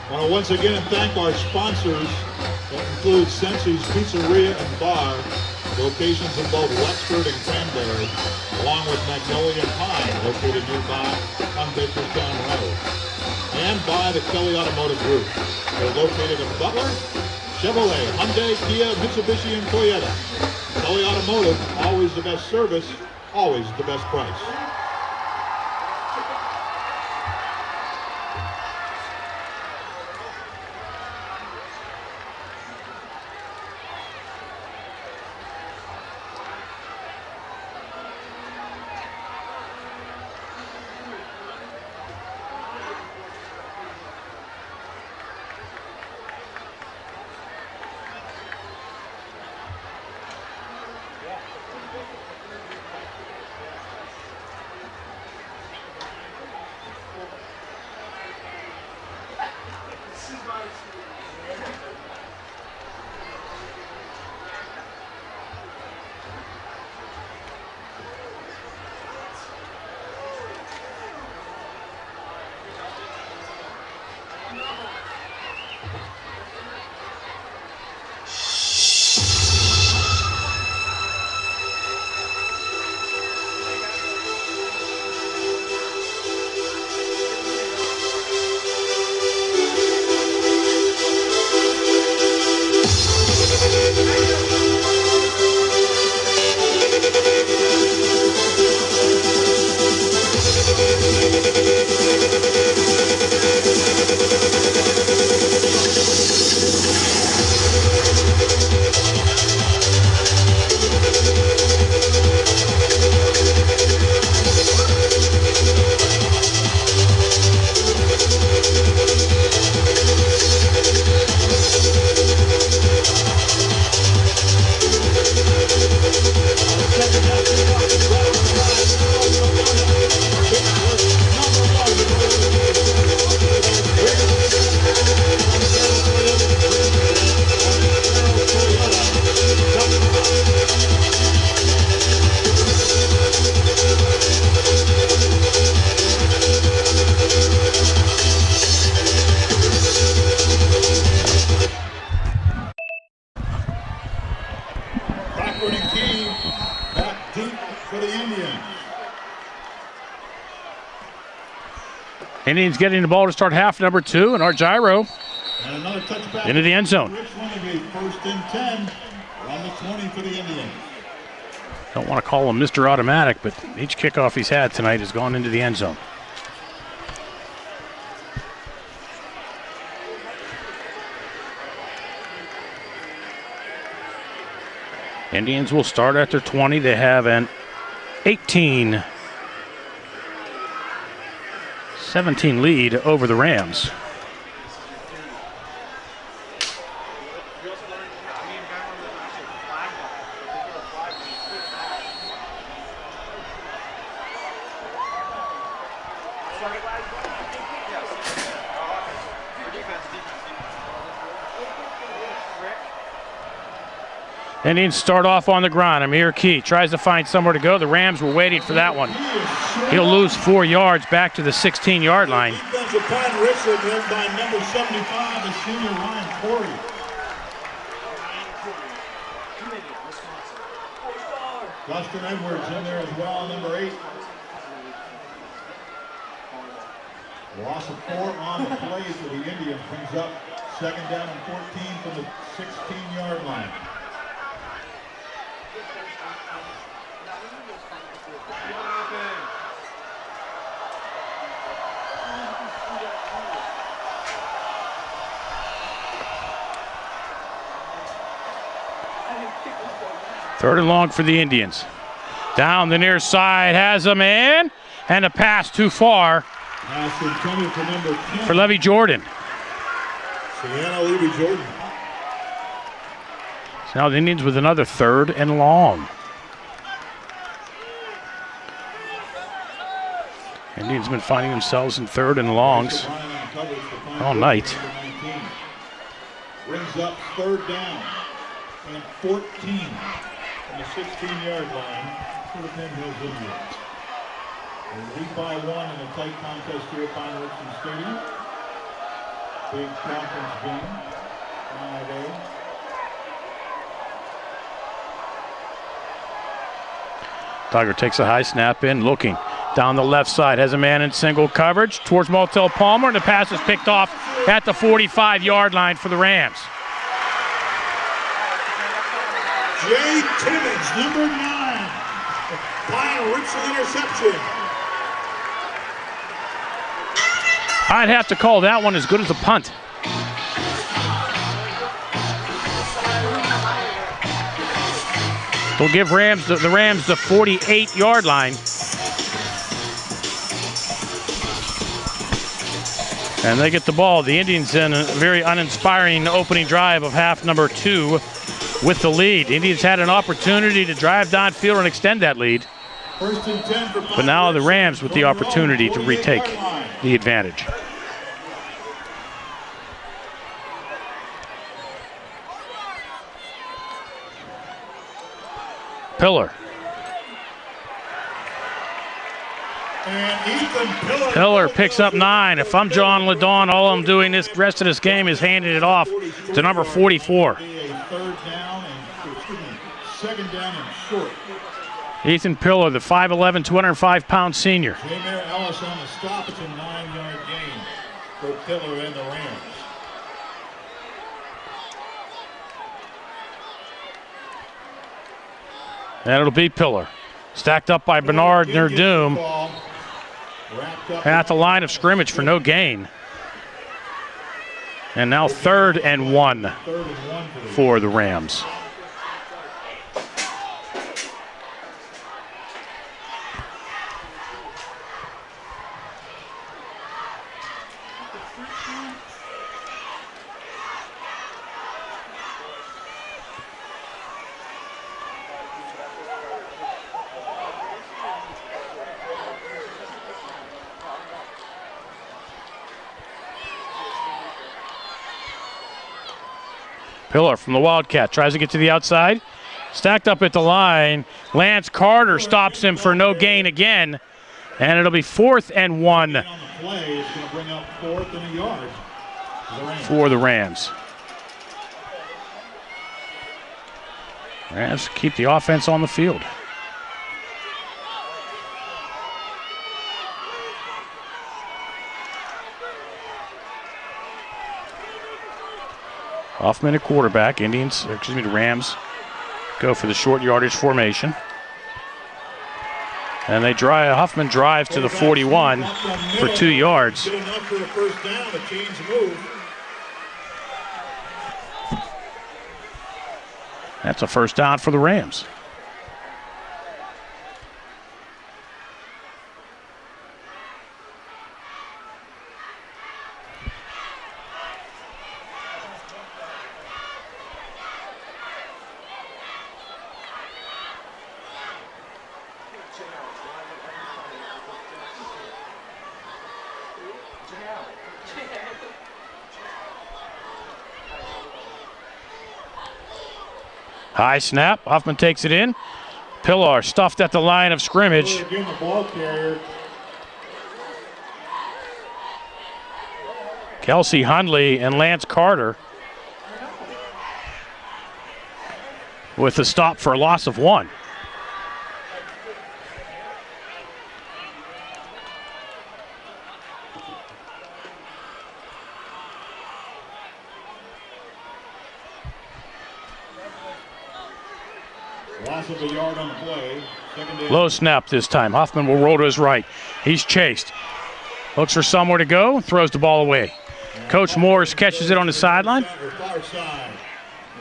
I want to once again thank our sponsors that include Sensi's Pizzeria and Bar, locations in both Wexford and Cranberry, along with Magnolia Pie, located nearby on Bakerstown Road, and by the Kelly Automotive Group. They're located in Butler, Chevrolet, Hyundai, Kia, Mitsubishi, and Toyota. Kelly Automotive, always the best service, always the best price. Indians getting the ball to start half number 2, and our gyro And another touchback into the end zone. Richland will be 1st and 10 on the 20 for the Indians. Don't want to call him Mr. Automatic, but each kickoff he's had tonight has gone into the end zone. Indians will start at their 20. They have an 18-17 lead over the Rams. Indians start off on the ground. Amir Key tries to find somewhere to go. The Rams were waiting for that one. He'll lose 4 yards back to the 16-yard line. Defensive Penn Richland led by number 75, the senior Ryan Corey. Dustin Edwards in there as well, number 8. Loss of 4 on the play for the Indians brings up 2nd down and 14 from the 16-yard line. Third and long for the Indians. Down the near side, has a man, and a pass too far for Levy Jordan. Sienna Levy Jordan. So now the Indians with another 3rd and long. Indians been finding themselves in 3rd and longs all night. Brings up 3rd down and 14 on the 16-yard line for the Penn Hills Indians. They lead by 1 in a tight contest here at Pine Richland Stadium. Big conference game. 5A. Tiger takes a high snap in, looking down the left side, has a man in single coverage towards Martell Palmer, and the pass is picked off at the 45-yard line for the Rams. Jay Timmons, number 9. Pine Richland interception. I'd have to call that one as good as a punt. They'll give the Rams the 48-yard line. And they get the ball. The Indians in a very uninspiring opening drive of half number 2 with the lead. The Indians had an opportunity to drive downfield and extend that lead. First and 10 for But now the Rams with the opportunity to retake the advantage. Pillar. Pillar picks up 9. If I'm Jon LeDonne, all I'm doing this rest of this game is handing it off to number 44. Second down and short. Ethan Pillar, the 5'11", 205-pound senior. Jameer Ellis on the stop. It's a 9-yard gain for Pillar and the Rams. And it'll be Pillar. Stacked up by Bernard Nerdoom at the line of scrimmage for no gain. And now 3rd and 1 for the Rams. Pillar from the Wildcat tries to get to the outside. Stacked up at the line. Lance Carter stops him for no gain again. And it'll be 4th and 1 for the Rams. Rams keep the offense on the field. Hoffman at quarterback. The Rams go for the short yardage formation. And Hoffman drives to the 41 for 2 yards. That's a first down for the Rams. High snap. Hoffman takes it in. Pillar stuffed at the line of scrimmage. Kelsey Hundley and Lance Carter with a stop for a loss of 1. Loss of a yard on the play. Low snap this time. Hoffman will roll to his right. He's chased. Looks for somewhere to go. Throws the ball away. Coach Morris catches it on the sideline.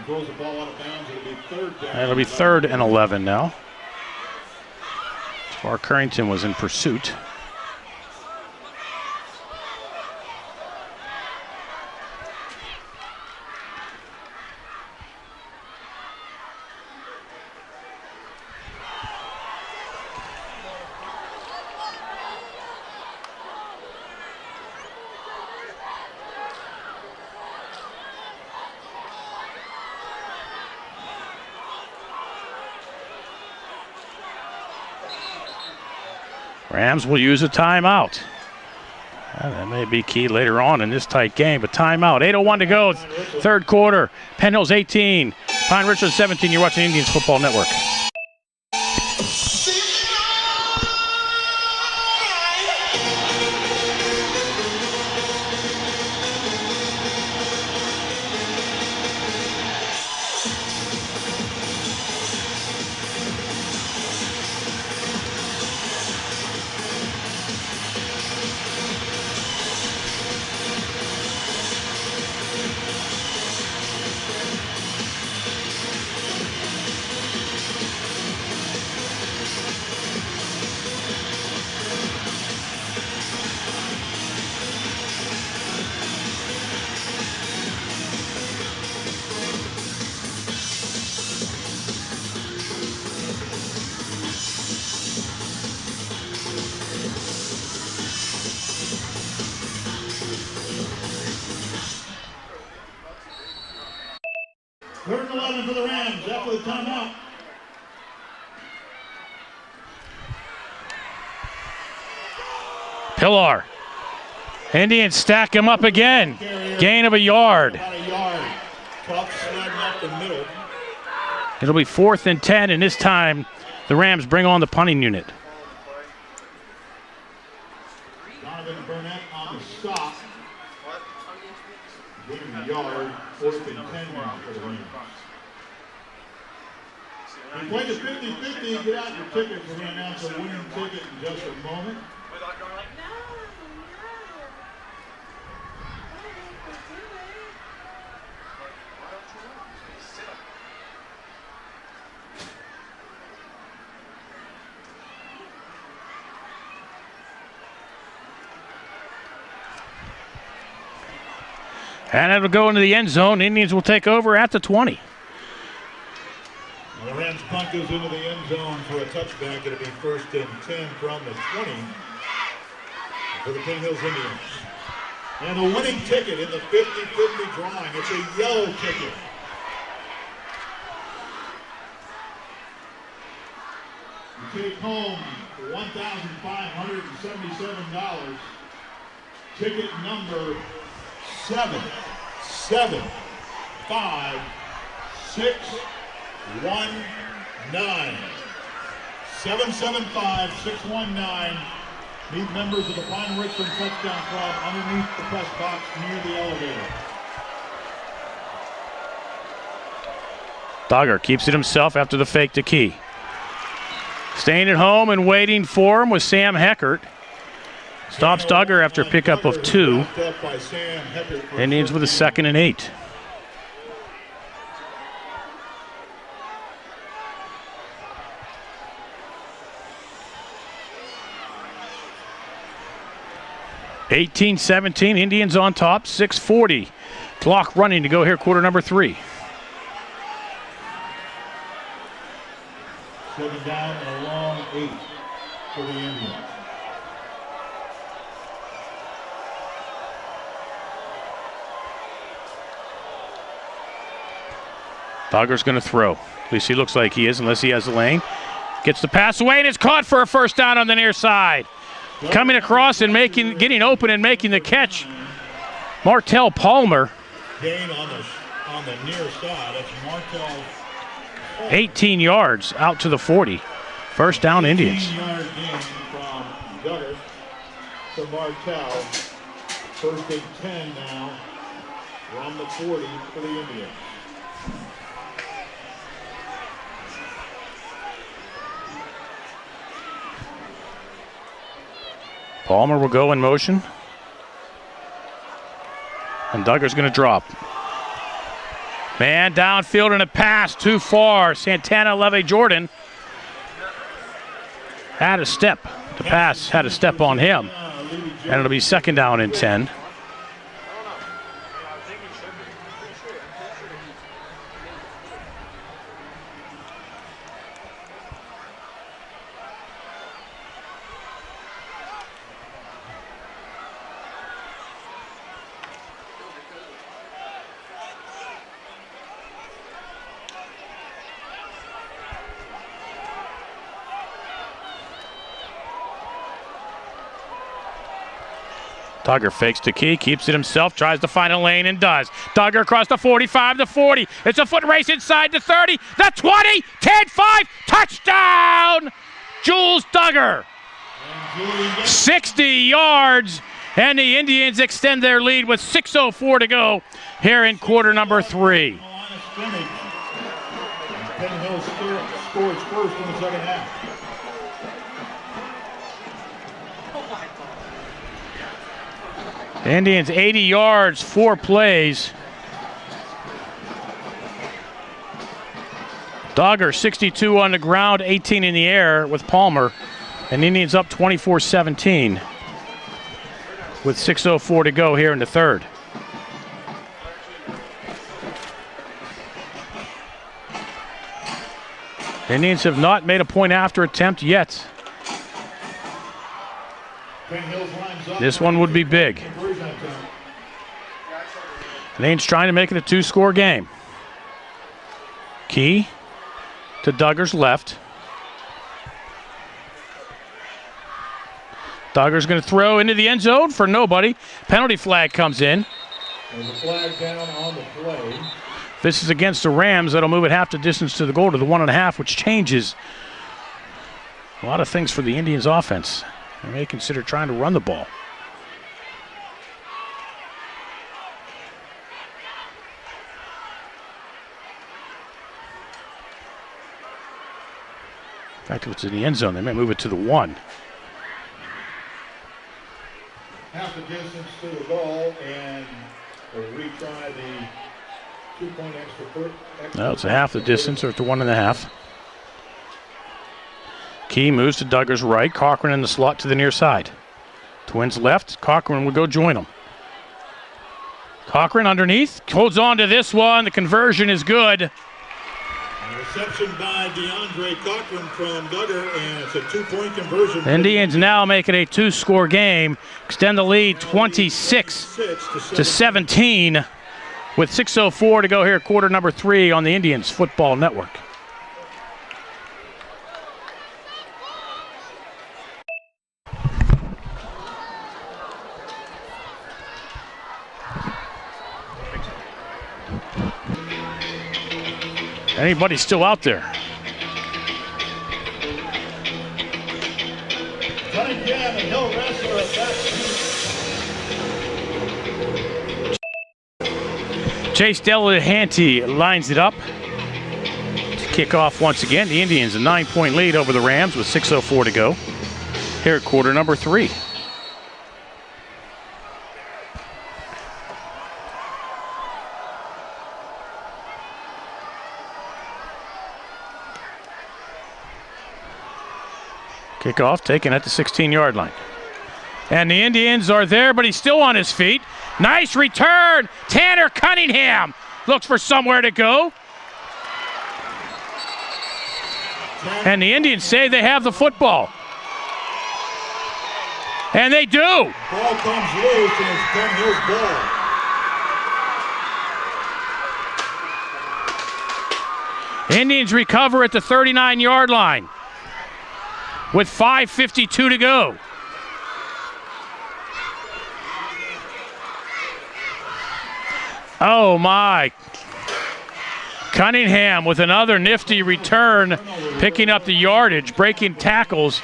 It'll be 3rd and 11 now. Far Currington was in pursuit. Rams will use a timeout. That may be key later on in this tight game, but timeout. 8:01 to go, third quarter. Penn Hills 18, Pine Richland 17. You're watching Indians Football Network. Third and 11 for the Rams after the timeout. Pillar. Indians stack him up again. Gain of a yard. About a yard. Tough sliding up the middle. It'll be 4th and 10, and this time the Rams bring on the punting unit. Donovan Burnett on the stop. Gain of a yard. 4th and 10 now for the Rams. We played the 50-50. Get out your tickets. We're going to announce a winning ticket in just a moment. And it'll go into the end zone. Indians will take over at the 20. The Rams punt goes into the end zone for a touchback. It'll be 1st and 10 from the 20 for the Penn Hills Indians. And the winning ticket in the 50-50 drawing. It's a yellow ticket. You take home $1,577. Ticket number 775-619. 775-619. Meet members of the Pine Richland Touchdown Club underneath the press box near the elevator. Duggar keeps it himself after the fake to Key. Staying at home and waiting for him was Sam Heckert. Stops Duggar after a pickup of 2. Indians with a 2nd and 8. (18-17), Indians on top, 6:40. Clock running to go here, quarter number 3. 7 down and a long 8 for the Indians. Duggar's going to throw. At least he looks like he is, unless he has the lane. Gets the pass away, and it's caught for a first down on the near side. Coming across and getting open and making the catch, Martell Palmer. Gain on the near side. That's Martell. 18 yards out to the 40. First down, Indians. 18-yard gain from Duggar to Martell. 1st and 10 now from the 40 for the Indians. Palmer will go in motion. And Duggar's going to drop. Man downfield and a pass too far. Santana Leve Jordan had a step. The pass had a step on him. And it'll be 2nd down and 10. Duggar fakes to Key, keeps it himself, tries to find a lane and does. Duggar across the 45, the 40. It's a foot race inside the 30, the 20, 10-5, touchdown! Jules Duggar. 60 yards, and the Indians extend their lead with 6:04 to go here in quarter number 3. Penn Hill scores first in the second half. The Indians 80 yards, 4 plays. Duggar 62 on the ground, 18 in the air with Palmer. And the Indians up 24-17 with 6:04 to go here in the third. Indians have not made a point after attempt yet. This one would be big. The Indians trying to make it a 2-score game. Key to Duggar's left. Duggar's going to throw into the end zone for nobody. Penalty flag comes in. There's a flag down on the play. This is against the Rams. That'll move it half the distance to the goal to the 1.5, which changes a lot of things for the Indians offense. They may consider trying to run the ball. In fact, if it's in the end zone, they may move it to the 1. Half the distance to the goal and retry the 2-point extra. No, it's a half the distance, or it's a 1.5. Key moves to Duggar's right. Cochran in the slot to the near side. Twins left. Cochran would go join him. Cochran underneath. Holds on to this one. The conversion is good. Reception by DeAndre Cochran from Duggar, and it's a 2-point conversion. Indians now make it a 2-score game. Extend the lead 26-17 with 6:04 to go here, quarter number 3 on the Indians Football Network. Anybody still out there? Chase Delahanty lines it up to kick off once again. The Indians a 9-point lead over the Rams with 6:04 to go here at quarter number 3. Kickoff taken at the 16-yard line. And the Indians are there, but he's still on his feet. Nice return. Tanner Cunningham looks for somewhere to go. And the Indians say they have the football. And they do. Ball comes loose, and it's Penn Hill's ball. Indians recover at the 39-yard line with 5:52 to go. Oh my. Cunningham with another nifty return, picking up the yardage, breaking tackles,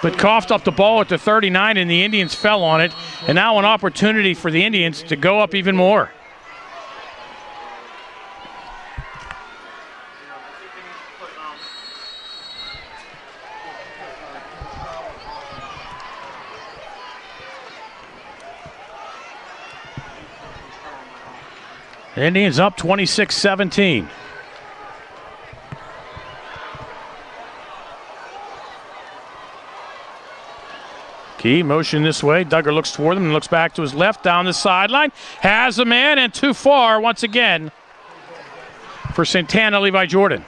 but coughed up the ball at the 39, and the Indians fell on it. And now an opportunity for the Indians to go up even more. Indians up 26-17. Key motion this way. Duggar looks toward him and looks back to his left down the sideline. Has a man and too far once again for Santana Levi Jordan.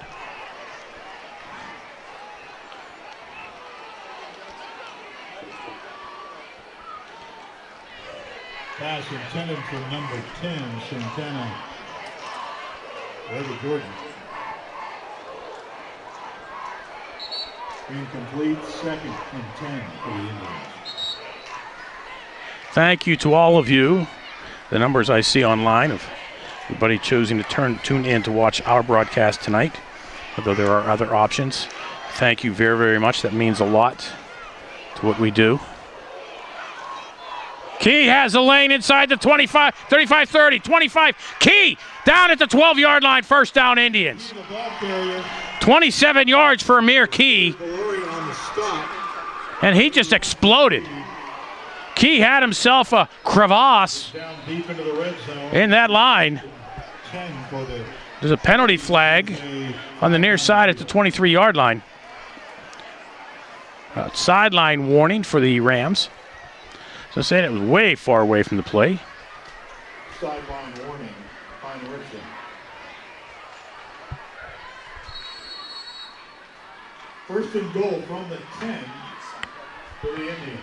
Pass intended for number 10, Santana. Levi Jordan. Incomplete, 2nd and 10 for the Indians. Thank you to all of you. The numbers I see online of everybody choosing to tune in to watch our broadcast tonight, although there are other options. Thank you very, very much. That means a lot to what we do. Key has a lane inside the 25, 35, 30, 25. Key down at the 12-yard line, first down Indians. 27 yards for Amir Key. And he just exploded. Key had himself a crevasse in that line. There's a penalty flag on the near side at the 23-yard line. Sideline warning for the Rams. So saying it was way far away from the play. Sideline warning, Penn Richland. First and goal from the 10 for the Indians.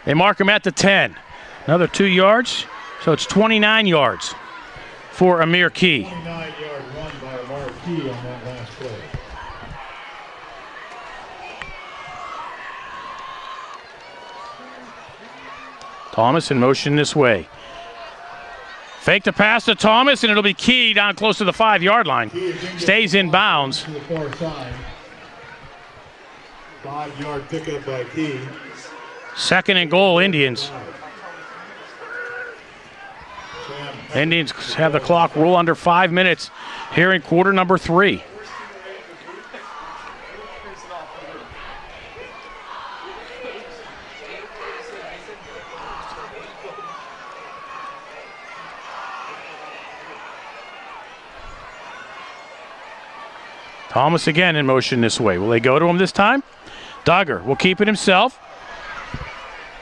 They mark him at the 10. Another 2 yards, so it's 29 yards for Amir Key. 29-yard run by Amir Key on that last play. Thomas in motion this way. Fake the pass to Thomas, and it'll be Key down close to the 5-yard line. Stays in bounds. To the far side. 5-yard pickup by Key. Second and goal, Indians. Indians have the clock roll under 5 minutes here in quarter number 3. Thomas again in motion this way. Will they go to him this time? Duggar will keep it himself.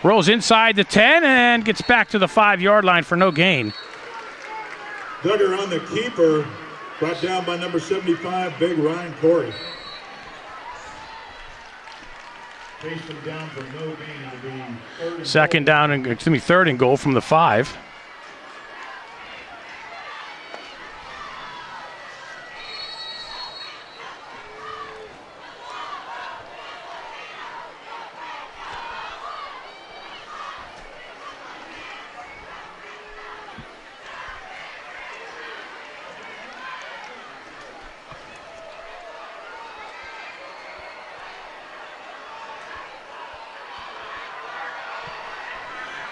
Rolls inside the 10 and gets back to the 5-yard line for no gain. Duggar on the keeper, brought down by number 75, big Ryan Corey. Chased him down for no gain. Second down and third and goal from the 5.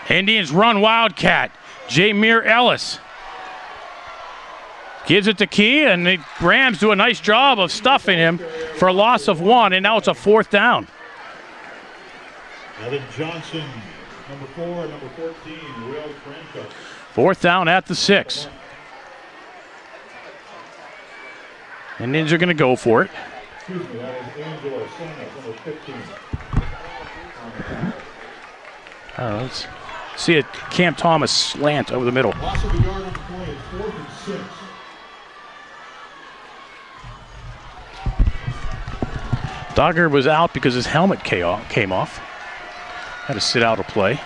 Indians run Wildcat. Jameer Ellis gives it to Key, and the Rams do a nice job of stuffing him for a loss of 1, and now it's a 4th down. Evan Johnson, number 4, number 14, Will Franco. 4th down at the 6. Indians are going to go for it. Excuse me, that is Angelo Sanders, number 15. Let's see a Cam Thomas slant over the middle. Loss of the yard on the play is 4th and 6. Duggar was out because his helmet came off. Had to sit out a play.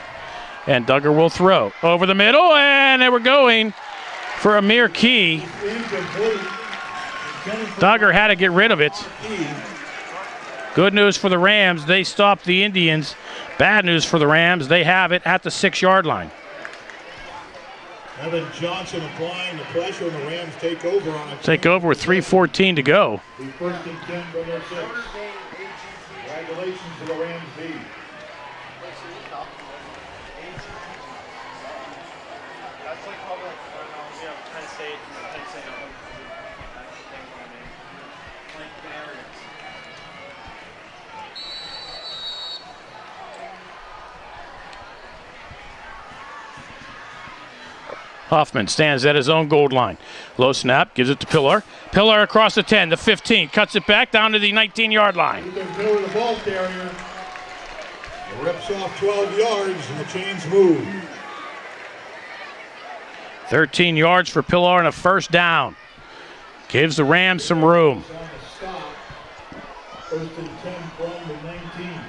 And Duggar will throw over the middle, and they were going for Amir Key. Duggar had to get rid of it. Good news for the Rams, they stopped the Indians. Bad news for the Rams, they have it at the 6-yard line. Evan Johnson applying the pressure, and the Rams take over on it. Take over with 3:14 to go. The 1st and 10 from their 6. Congratulations to the Rams B. Hoffman stands at his own goal line. Low snap, gives it to Pillar. Pillar across the 10, the 15, cuts it back down to the 19-yard line. Pillar, the ball carrier, rips off 12 yards, and the chains move. 13 yards for Pillar and a 1st down. Gives the Rams some room. 1st and 10 from the 19.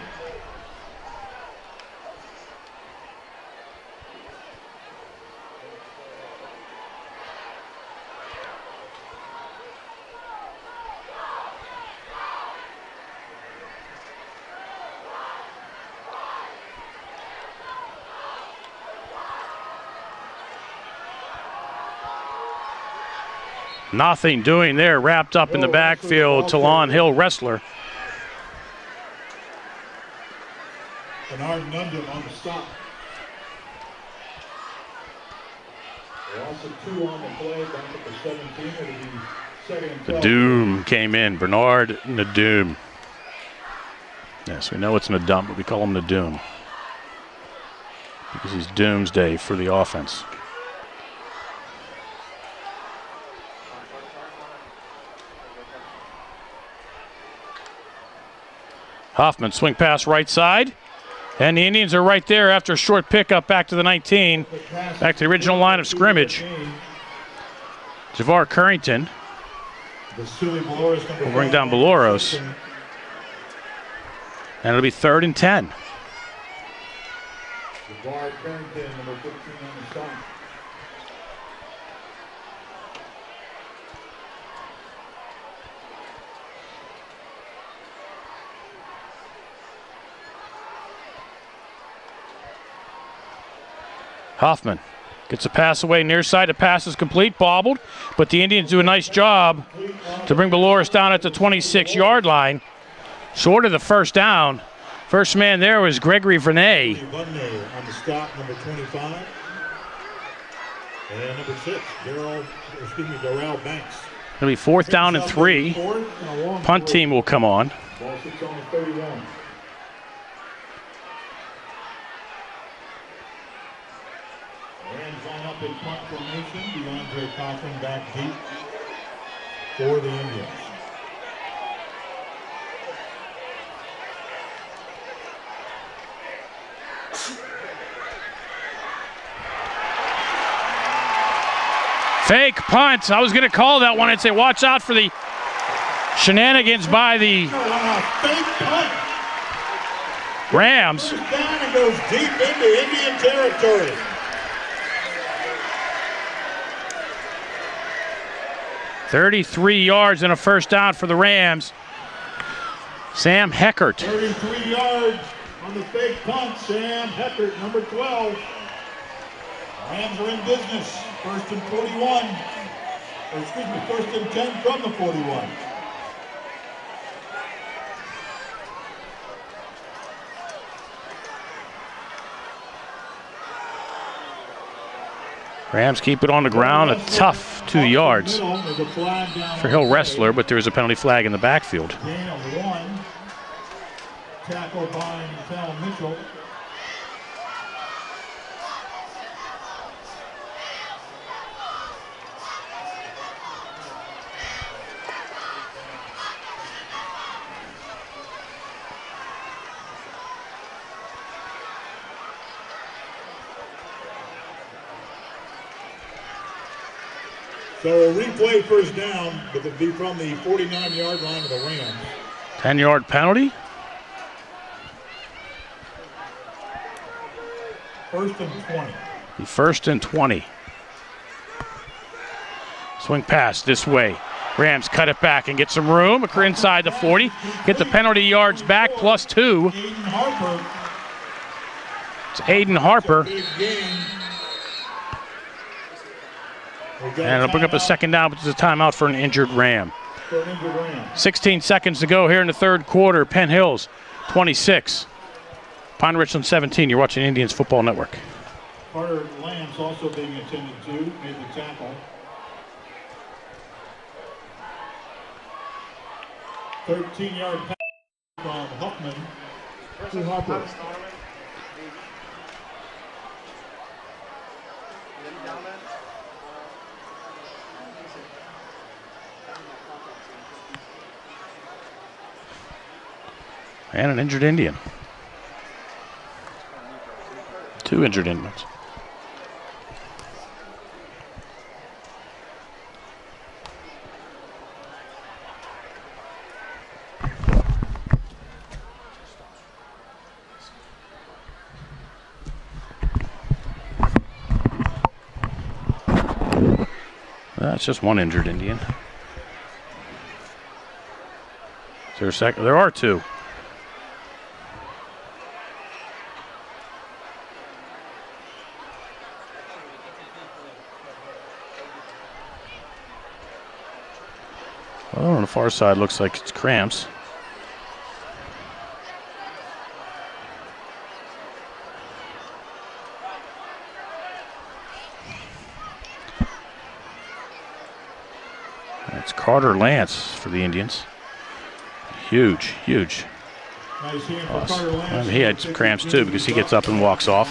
Nothing doing there. Wrapped up in the backfield. Talon Hill wrestler. Bernard Nundum on the stop. They're also 2 on the play, back at the 17. It'll be second and 12. Nadoom came in. Bernard Nadoom. Yes, we know it's Nadum, but we call him Nadoom because he's doomsday for the offense. Hoffman, swing pass right side. And the Indians are right there after a short pickup back to the 19. Back to the original line of scrimmage. Javar Currington will bring down Baloros. And it'll be 3rd and 10. Javar Currington, number 15 on the stop. Hoffman gets a pass away near side. The pass is complete, bobbled, but the Indians do a nice job to bring Baloris down at the 26-yard line. Short of the first down. First man there was Gregory Vernay. On the stop, number 25. And number 6, Darrell Banks. It'll be 4th down and 3. Punt team will come on. Ball sits on the 31. Rams line up in punt formation. DeAndre Cochran back deep for the Indians. Fake punt. I was going to call that one and say, watch out for the shenanigans by the Fake punt. Rams. Down and goes deep into Indian territory. .33 yards and a first down for the Rams. Sam Heckert. 33 yards on the fake punt. Sam Heckert, number 12. Rams are in business. 1st and 41. Or excuse me, 1st and 10 from the 41. Rams keep it on the ground. A tough 2 yards for Hill Wrestler, but there is a penalty flag in the backfield. Gain of 1. Tackle by Cal Mitchell. So a replay first down, but it'll be from the 49-yard line of the Rams. 10-yard penalty. 1st and 20. 1st and 20. Swing pass this way. Rams cut it back and get some room. Inside the 40. Get the penalty yards back plus 2. Aiden Harper. It's Aiden Harper. Big gain. And it'll bring up a second down, but there's a timeout for an injured Ram. 16 seconds to go here in the 3rd quarter. Penn Hills 26. Pine Richland 17. You're watching Indians Football Network. Carter Lamb's also being attended to. Made the tackle. 13-yard pass from Huffman to Harper. And an injured Indian. 2 injured Indians. That's just 1 injured Indian. Is there a second? There are 2. Well, on the far side, looks like it's cramps. It's Carter Lance for the Indians. Huge, huge. Nice hand for Carter Lance. He had some cramps too because he gets up and walks off.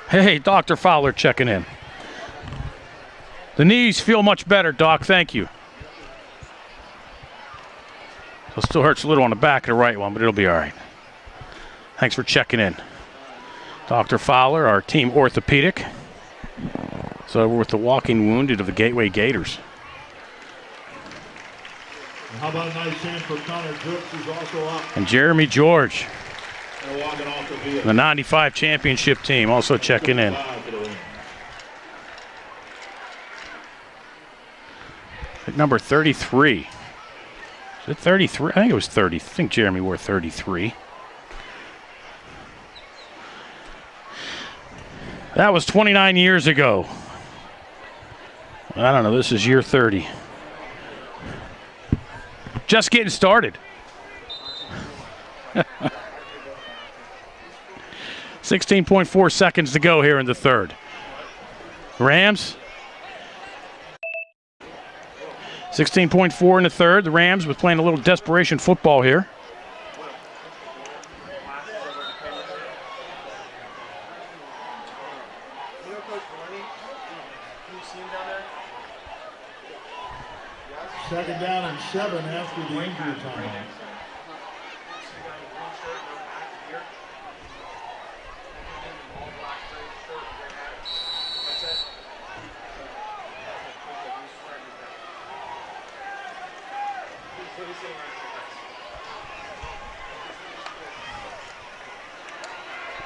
Hey, Dr. Fowler checking in. The knees feel much better, Doc. Thank you. It still hurts a little on the back of the right one, but it'll be all right. Thanks for checking in. Dr. Fowler, our team orthopedic. So we're with the walking wounded of the Gateway Gators. And how about a nice hand for Connor Brooks, who's also up And Jeremy George, and walking off the field. the 95 championship team, also checking in. At number 33. Is it 33? I think it was 30. I think Jeremy wore 33. That was 29 years ago. I don't know. This is year 30. Just getting started. 16.4 seconds to go here in the third. Rams. 16.4 in the third. The Rams with playing a little desperation football here. Second down and 7 after the injury time.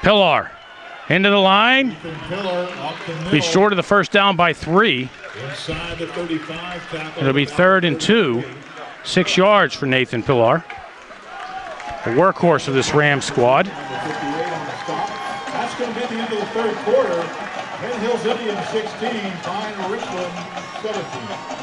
Pillar into the line. Be short of the first down by 3. Inside the 35 tackle. It'll be 3rd and 2. 6 yards for Nathan Pillar, the workhorse of this Rams squad. That's going to be the end of the third quarter. Penn Hills Indians 16, Pine Richland 17.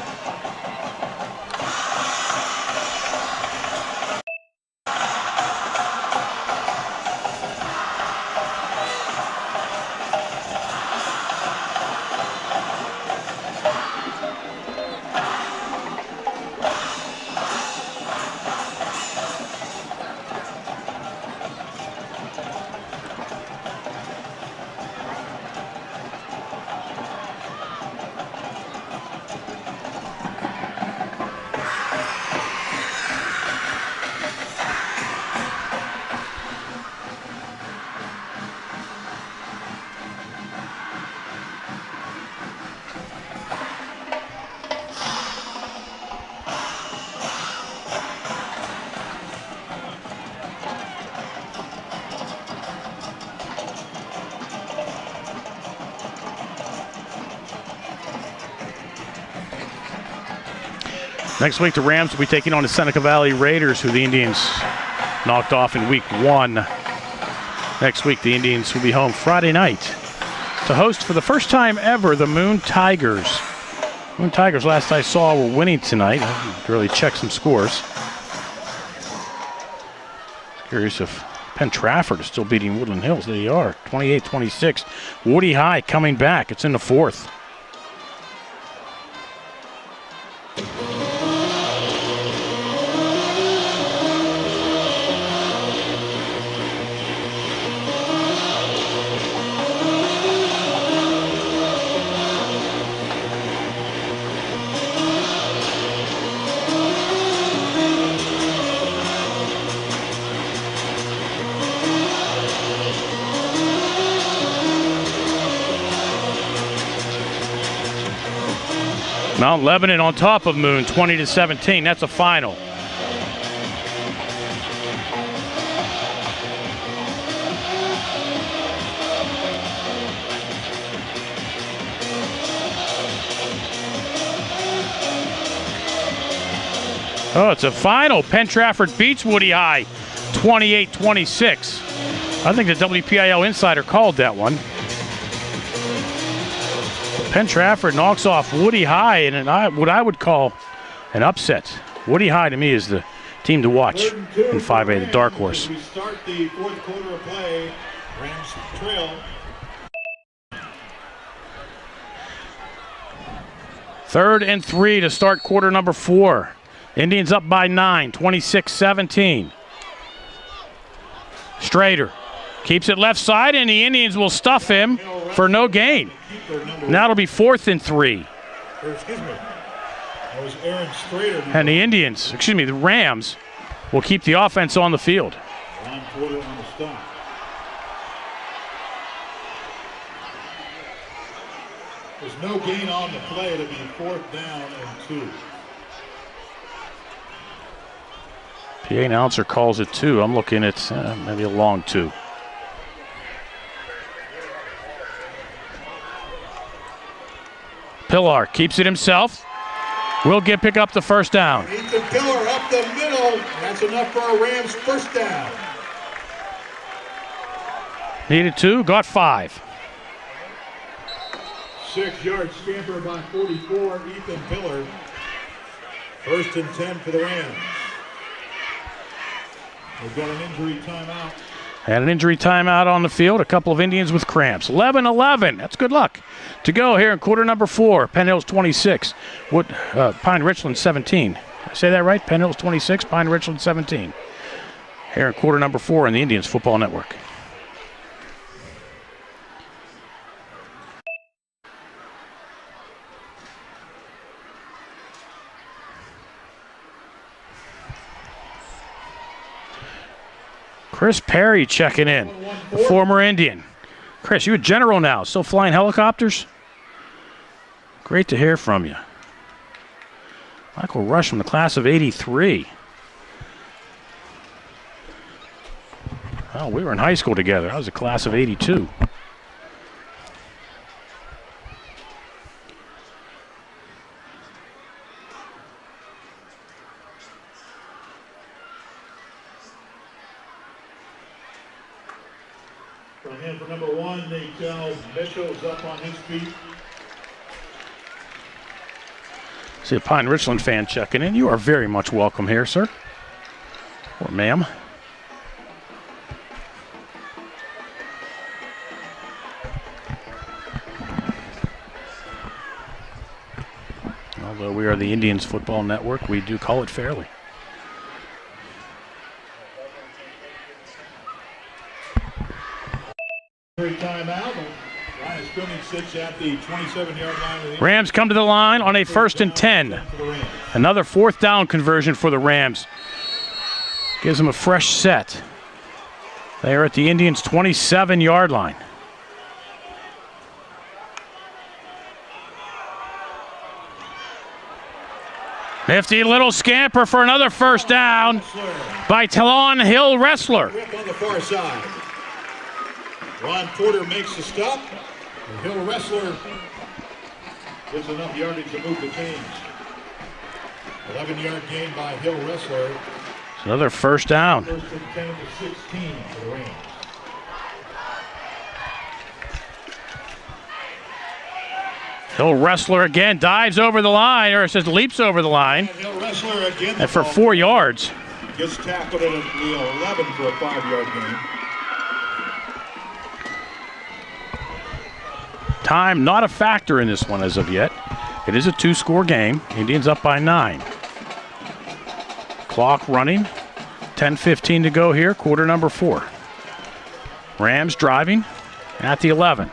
Next week, the Rams will be taking on the Seneca Valley Raiders, who the Indians knocked off in week 1. Next week, the Indians will be home Friday night to host for the first time ever the Moon Tigers. Moon Tigers, last I saw, were winning tonight. I haven't really checked some scores. Curious if Penn Trafford is still beating Woodland Hills. They are, 28-26. Woody High coming back. It's in the 4th. Mount Lebanon on top of Moon, 20-17. That's a final. Oh, it's a final. Penn Trafford beats Woody High, 28-26. I think the WPIL Insider called that one. Penn Trafford knocks off Woody High in what I would call an upset. Woody High to me is the team to watch in 5A, the dark horse. We start the fourth quarter of play. Rams trail. Third and 3 to start quarter number 4. Indians up by 9, 26-17. Strader keeps it left side, and the Indians will stuff him for no gain. Now it'll be 4th and 3. That was Aaron Strader. And the Rams will keep the offense on the field. Ron Porter on the stop. There's no gain on the play. It'll be 4th down and 2. PA announcer calls it 2. I'm looking at maybe a long 2. Pillar keeps it himself. Will pick up the first down. Ethan Pillar up the middle. That's enough for a Rams first down. Needed 2, got 5. 6-yard scamper by 44, Ethan Pillar. 1st and 10 for the Rams. We've got an injury timeout. And an injury timeout on the field. A couple of Indians with cramps. 11-11. That's good luck to go here in quarter number 4. Penn Hills 26. Pine Richland 17. Did I say that right? Penn Hills 26, Pine Richland 17. Here in quarter number 4 on the Indians Football Network. Chris Perry checking in, the former Indian. Chris, you a general now, still flying helicopters? Great to hear from you. Michael Rush from the class of 83. Well, we were in high school together. I was a class of 82. In for number 1, Nate Mitchell's up on his feet. See a Pine Richland fan checking in. You are very much welcome here, sir. Or ma'am. Although we are the Indians Football Network, we do call it fairly. Timeout. Ryan Scrimmage sits at the 27-yard line. Rams come to the line on a 1st and 10. Another 4th down conversion for the Rams. Gives them a fresh set. They are at the Indians' 27-yard line. Nifty little scamper for another first down by Talon Hill Wrestler. On the far side. Ron Porter makes the stop. The Hill Wrestler gives enough yardage to move the chains. 11-yard gain by Hill Wrestler. It's another first down. 1st and 10 to 16 for the Rams. Hill Wrestler again dives over the line, or it says leaps over the line. And Hill Wrestler again. And for 4 yards. Gets tackled at the 11 for a 5-yard gain. Time not a factor in this one as of yet. It is a 2-score game. Indians up by 9. Clock running. 10:15 to go here, quarter number 4. Rams driving at the 11.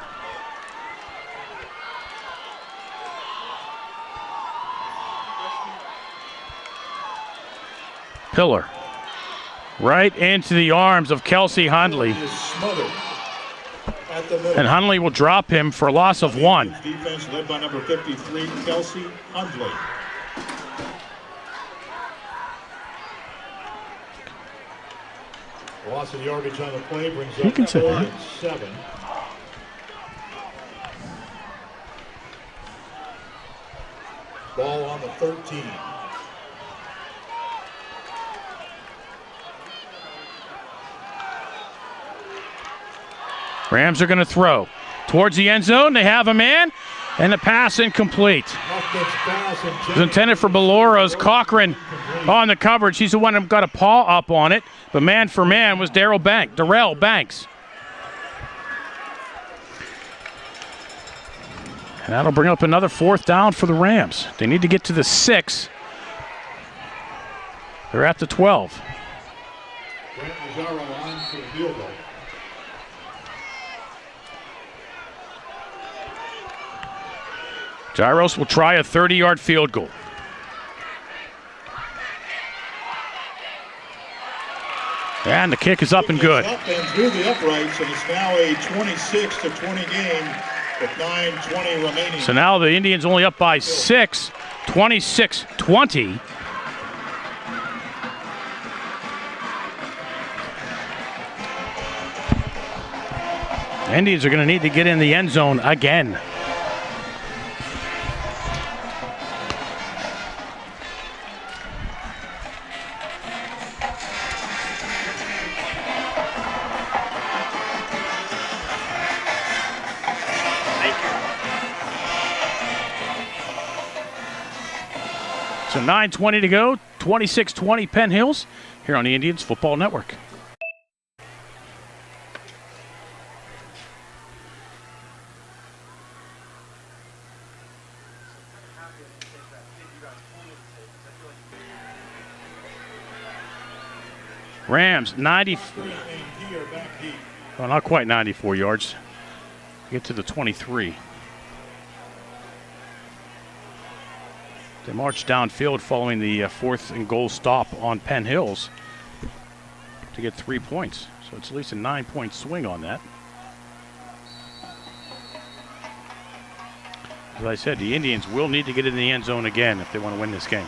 Pillar right into the arms of Kelsey Hundley. And Hundley will drop him for a loss of 1. Defense led by number 53, Kelsey Hundley. Loss of yardage on the play brings up 4th and 7. Ball on the 13. Rams are going to throw towards the end zone. They have a man. And the pass incomplete. It was intended for Beloros. Cochran on the coverage. He's the one who got a paw up on it. But man for man was Darrell Banks. And that'll bring up another 4th down for the Rams. They need to get to the 6. They're at the 12. Gyros will try a 30-yard field goal. And the kick is up and good. Up and through the uprights, and it's now a 26-20 game with 9:20 remaining. So now the Indians only up by 6, 26-20. Indians are going to need to get in the end zone again. So 9:20 to go, 26-20 Penn Hills here on the Indians Football Network. Rams 90, well, not quite 94 yards. Get to the 23. They march downfield following the 4th and goal stop on Penn Hills to get 3 points. So it's at least a 9-point swing on that. As I said, the Indians will need to get in the end zone again if they want to win this game.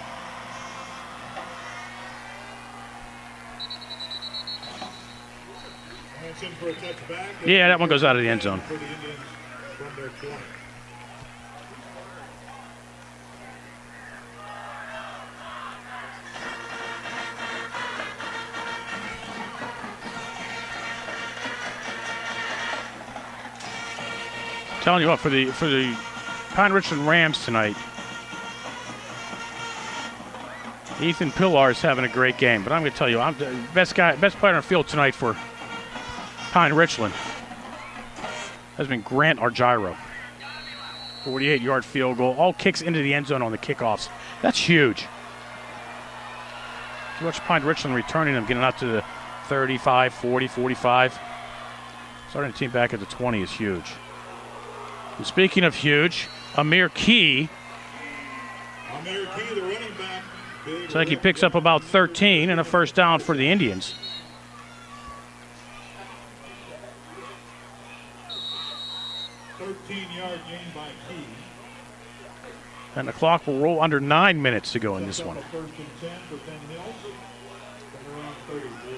Yeah, that one goes out of the end zone. Telling you what, for the Pine Richland Rams tonight, Ethan Pillar is having a great game. But I'm going to tell you, I'm the best player on the field tonight for Pine Richland has been Grant Argyro. 48-yard field goal, all kicks into the end zone on the kickoffs. That's huge. You watch Pine Richland returning them, getting out to the 35, 40, 45. Starting the team back at the 20 is huge. And speaking of huge, Amir Key. The running back. Looks like he picks up about 13 and a first down for the Indians. Yard gain by Key. And the clock will roll under 9 minutes to go in this one. First and 10 for Penn Hills from around 33.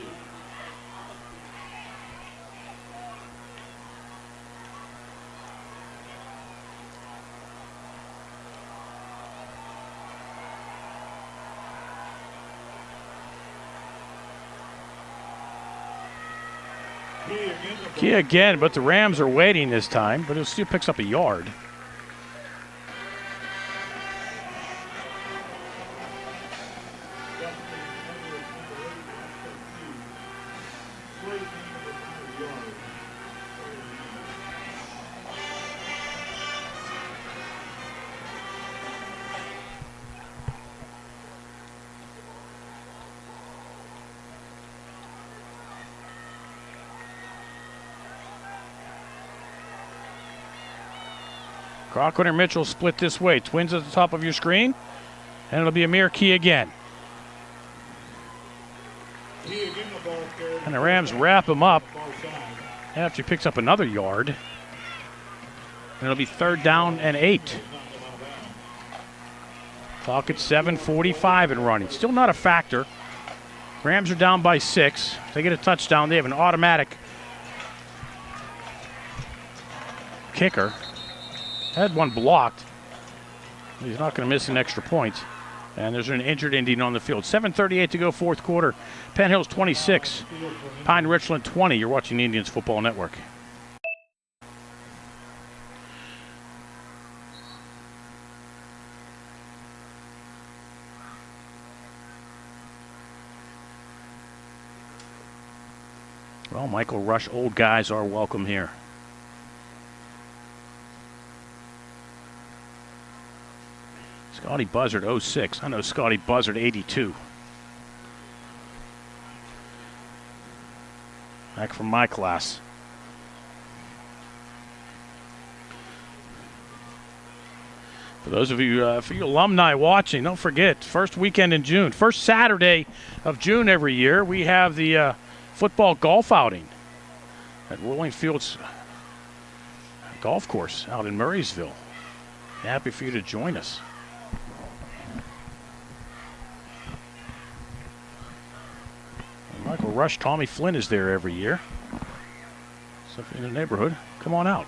Key again, but the Rams are waiting this time, but it still picks up a yard. Cochran and Mitchell split this way. Twins at the top of your screen. And it'll be Amir Key again. And the Rams wrap him up after he picks up another yard. And it'll be 3rd down and 8. Clock at 7:45 and running. Still not a factor. Rams are down by 6. If they get a touchdown, they have an automatic kicker. Had one blocked. He's not going to miss an extra point. And there's an injured Indian on the field. 7:38 to go, 4th quarter. Penn Hills 26, Pine Richland 20. You're watching the Indians Football Network. All Michael Rush old guys are welcome here. Scotty Buzzard, 06. I know Scotty Buzzard, 82. Back from my class. For those of you, for you alumni watching, don't forget, first weekend in June, first Saturday of June every year, we have the football golf outing at Rolling Fields Golf Course out in Murraysville. Happy for you to join us. Michael Rush, Tommy Flynn is there every year. So if you're in the neighborhood, come on out.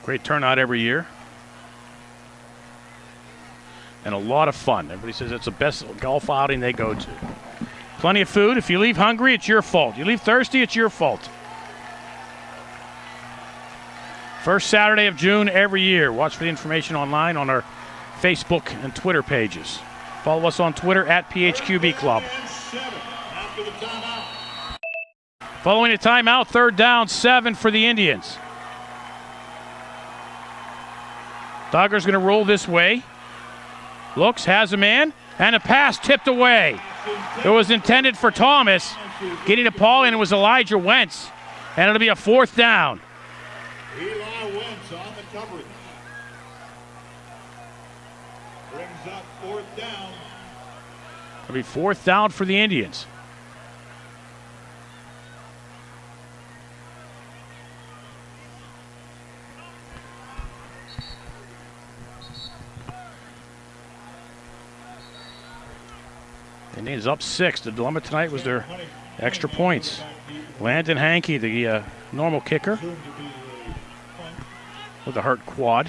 Great turnout every year. And a lot of fun. Everybody says it's the best golf outing they go to. Plenty of food. If you leave hungry, it's your fault. You leave thirsty, it's your fault. First Saturday of June every year. Watch for the information online on our Facebook and Twitter pages. Follow us on Twitter at PHQB Club. Following a timeout, 3rd down, 7 for the Indians. Dogger's going to roll this way. Looks, has a man, and a pass tipped away. It was intended for Thomas. Getting to Paul, and it was Elijah Wentz. And it'll be a 4th down. Eli Wentz on the coverage. Brings up 4th down. It'll be 4th down for the Indians. Indians up 6. The dilemma tonight was their extra points. Landon Hankey, the normal kicker, with a hurt quad.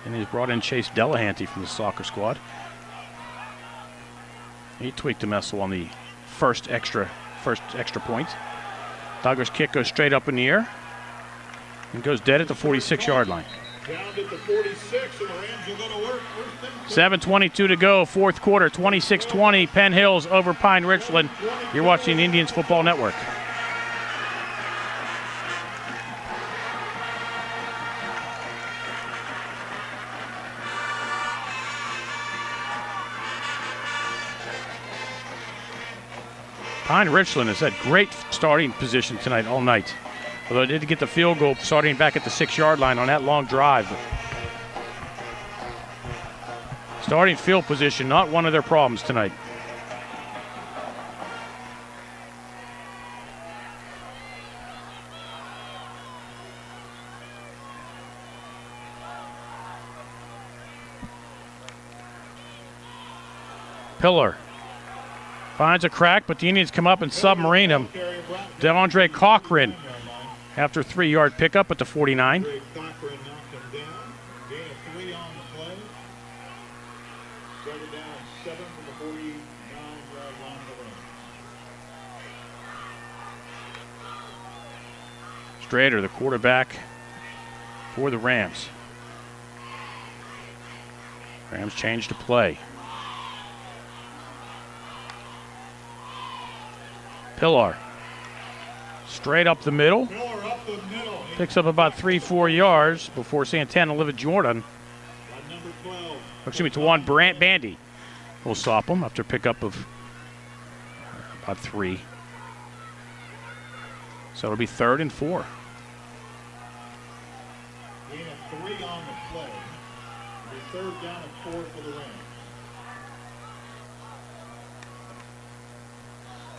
And he's brought in Chase Delahanty from the soccer squad. He tweaked a muscle on the first extra point. Dodgers kick goes straight up in the air and goes dead at the 46-yard line. Down at the 46, and the Rams are going to work. 7:22 to go, 4th quarter, 26-20, Penn Hills over Pine Richland. You're watching the Indians Football Network. Pine Richland has had great starting position tonight all night. Although they did get the field goal starting back at the 6-yard line on that long drive. Starting field position, not one of their problems tonight. Pillar finds a crack, but the Indians come up and submarine him. DeAndre Cochran after 3-yard pickup at the 49. Strader, the quarterback for the Rams. Rams change to play. Pillar, straight up the middle. Picks up about 3-4 yards before Santana Livet Jordan. Excuse me, Tawan Bandy will stop him after pickup of about 3. So it'll be 3rd and 4. Gain of 3 on the play. It'll be 3rd down and 4 for the Rams.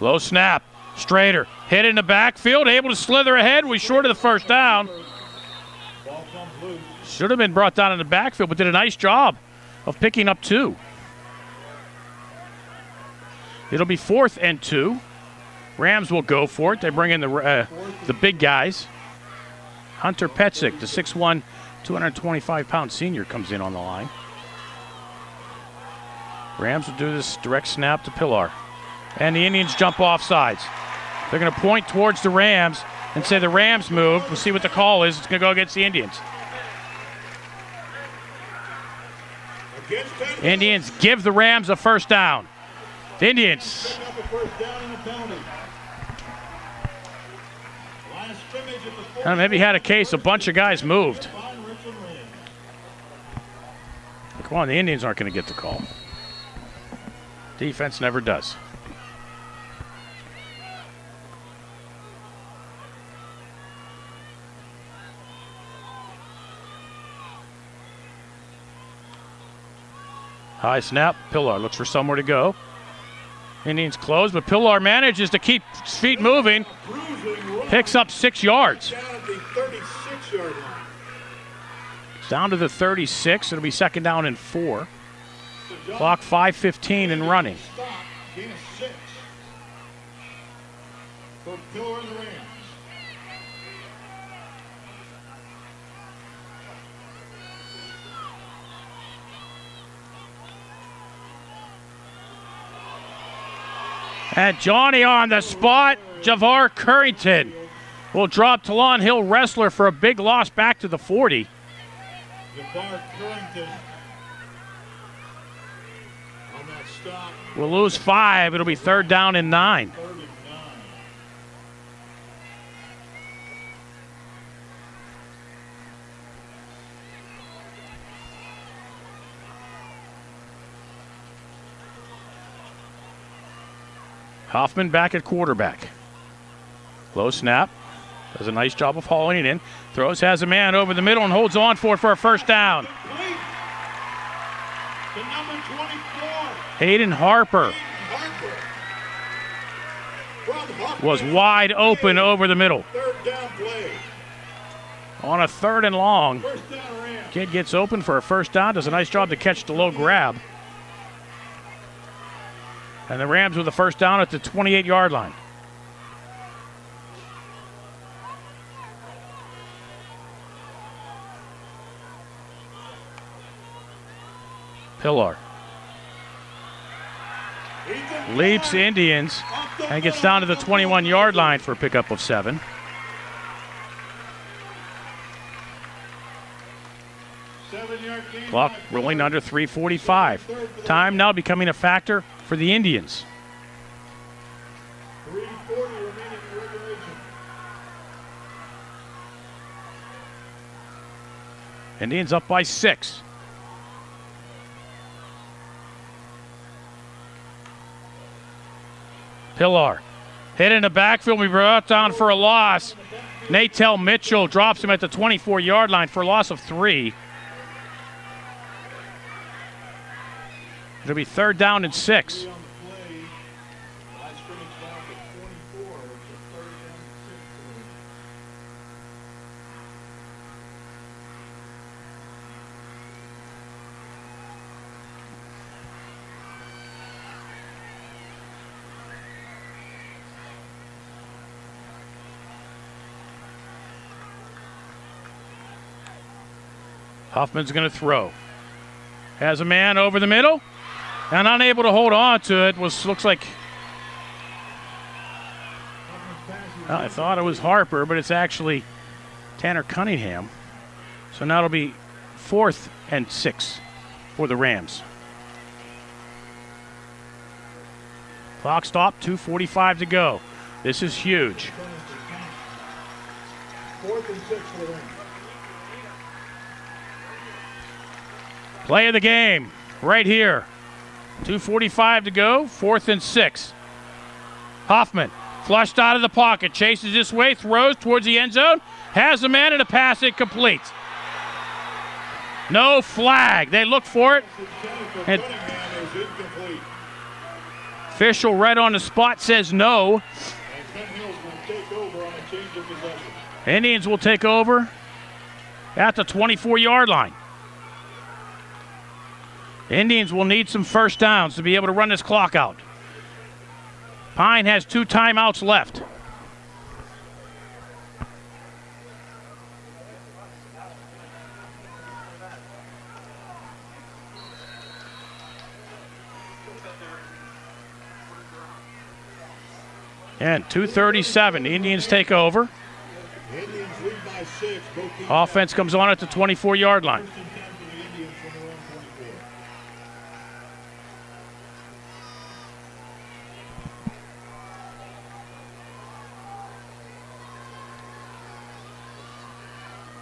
Low snap. Strader hit in the backfield, able to slither ahead. We short of the 1st down. Ball comes loose. Should have been brought down in the backfield, but did a nice job of picking up 2. It'll be 4th and 2. Rams will go for it. They bring in the big guys. Hunter Petzik, the 6'1", 225-pound senior, comes in on the line. Rams will do this direct snap to Pillar. And the Indians jump off sides. They're going to point towards the Rams and say the Rams moved. We'll see what the call is. It's going to go against the Indians. Indians give the Rams a 1st down. The Indians Maybe had a case, a bunch of guys moved. Come on, the Indians aren't going to get the call. Defense never does. High snap, Pillar looks for somewhere to go. Indians close, but Pillar manages to keep his feet moving. Picks up 6 yards. It's down to the 36. It'll be second down and 4. Clock 5:15 and running. Gain of 6 for Pillar and the Rams. And Johnny on the spot. Javar Currington will drop Talon Hill Wrestler for a big loss back to the 40. Javar Currington on that stop. We'll lose 5. It'll be third down and 9. Hoffman back at quarterback. Low snap. Does a nice job of hauling it in. Throws, has a man over the middle and holds on for it for a first down. The number 24. Hayden Harper was wide open over the middle. Third down play. On a 3rd and long. First down Rams. Kid gets open for a first down. Does a nice job to catch the low grab. And the Rams with the first down at the 28-yard line. Pillar leaps Indians and gets down to the 21-yard line for a pickup of 7. Clock rolling under 3:45. Time now becoming a factor for the Indians. 3:40 remaining in regulation. Indians up by 6. Pillar hit in the backfield. We brought down for a loss. Natel Mitchell drops him at the 24-yard line for a loss of 3. It'll be third down and 6. Hoffman's going to throw. Has a man over the middle and unable to hold on to it. Looks like I thought it was Harper, but it's actually Tanner Cunningham. So now it'll be 4th and 6 for the Rams. Clock stop, 2:45 to go. This is huge. 4th and 6 for the Rams. Play of the game right here. 2:45 to go, 4th and 6. Hoffman flushed out of the pocket, chases this way, throws towards the end zone, has a man and a pass incomplete. No flag. They look for it. And official right on the spot says no. Indians will take over at the 24-yard line. Indians will need some first downs to be able to run this clock out. Pine has 2 timeouts left. And 2:37, the Indians take over. Indians lead by 6. Offense comes on at the 24-yard line.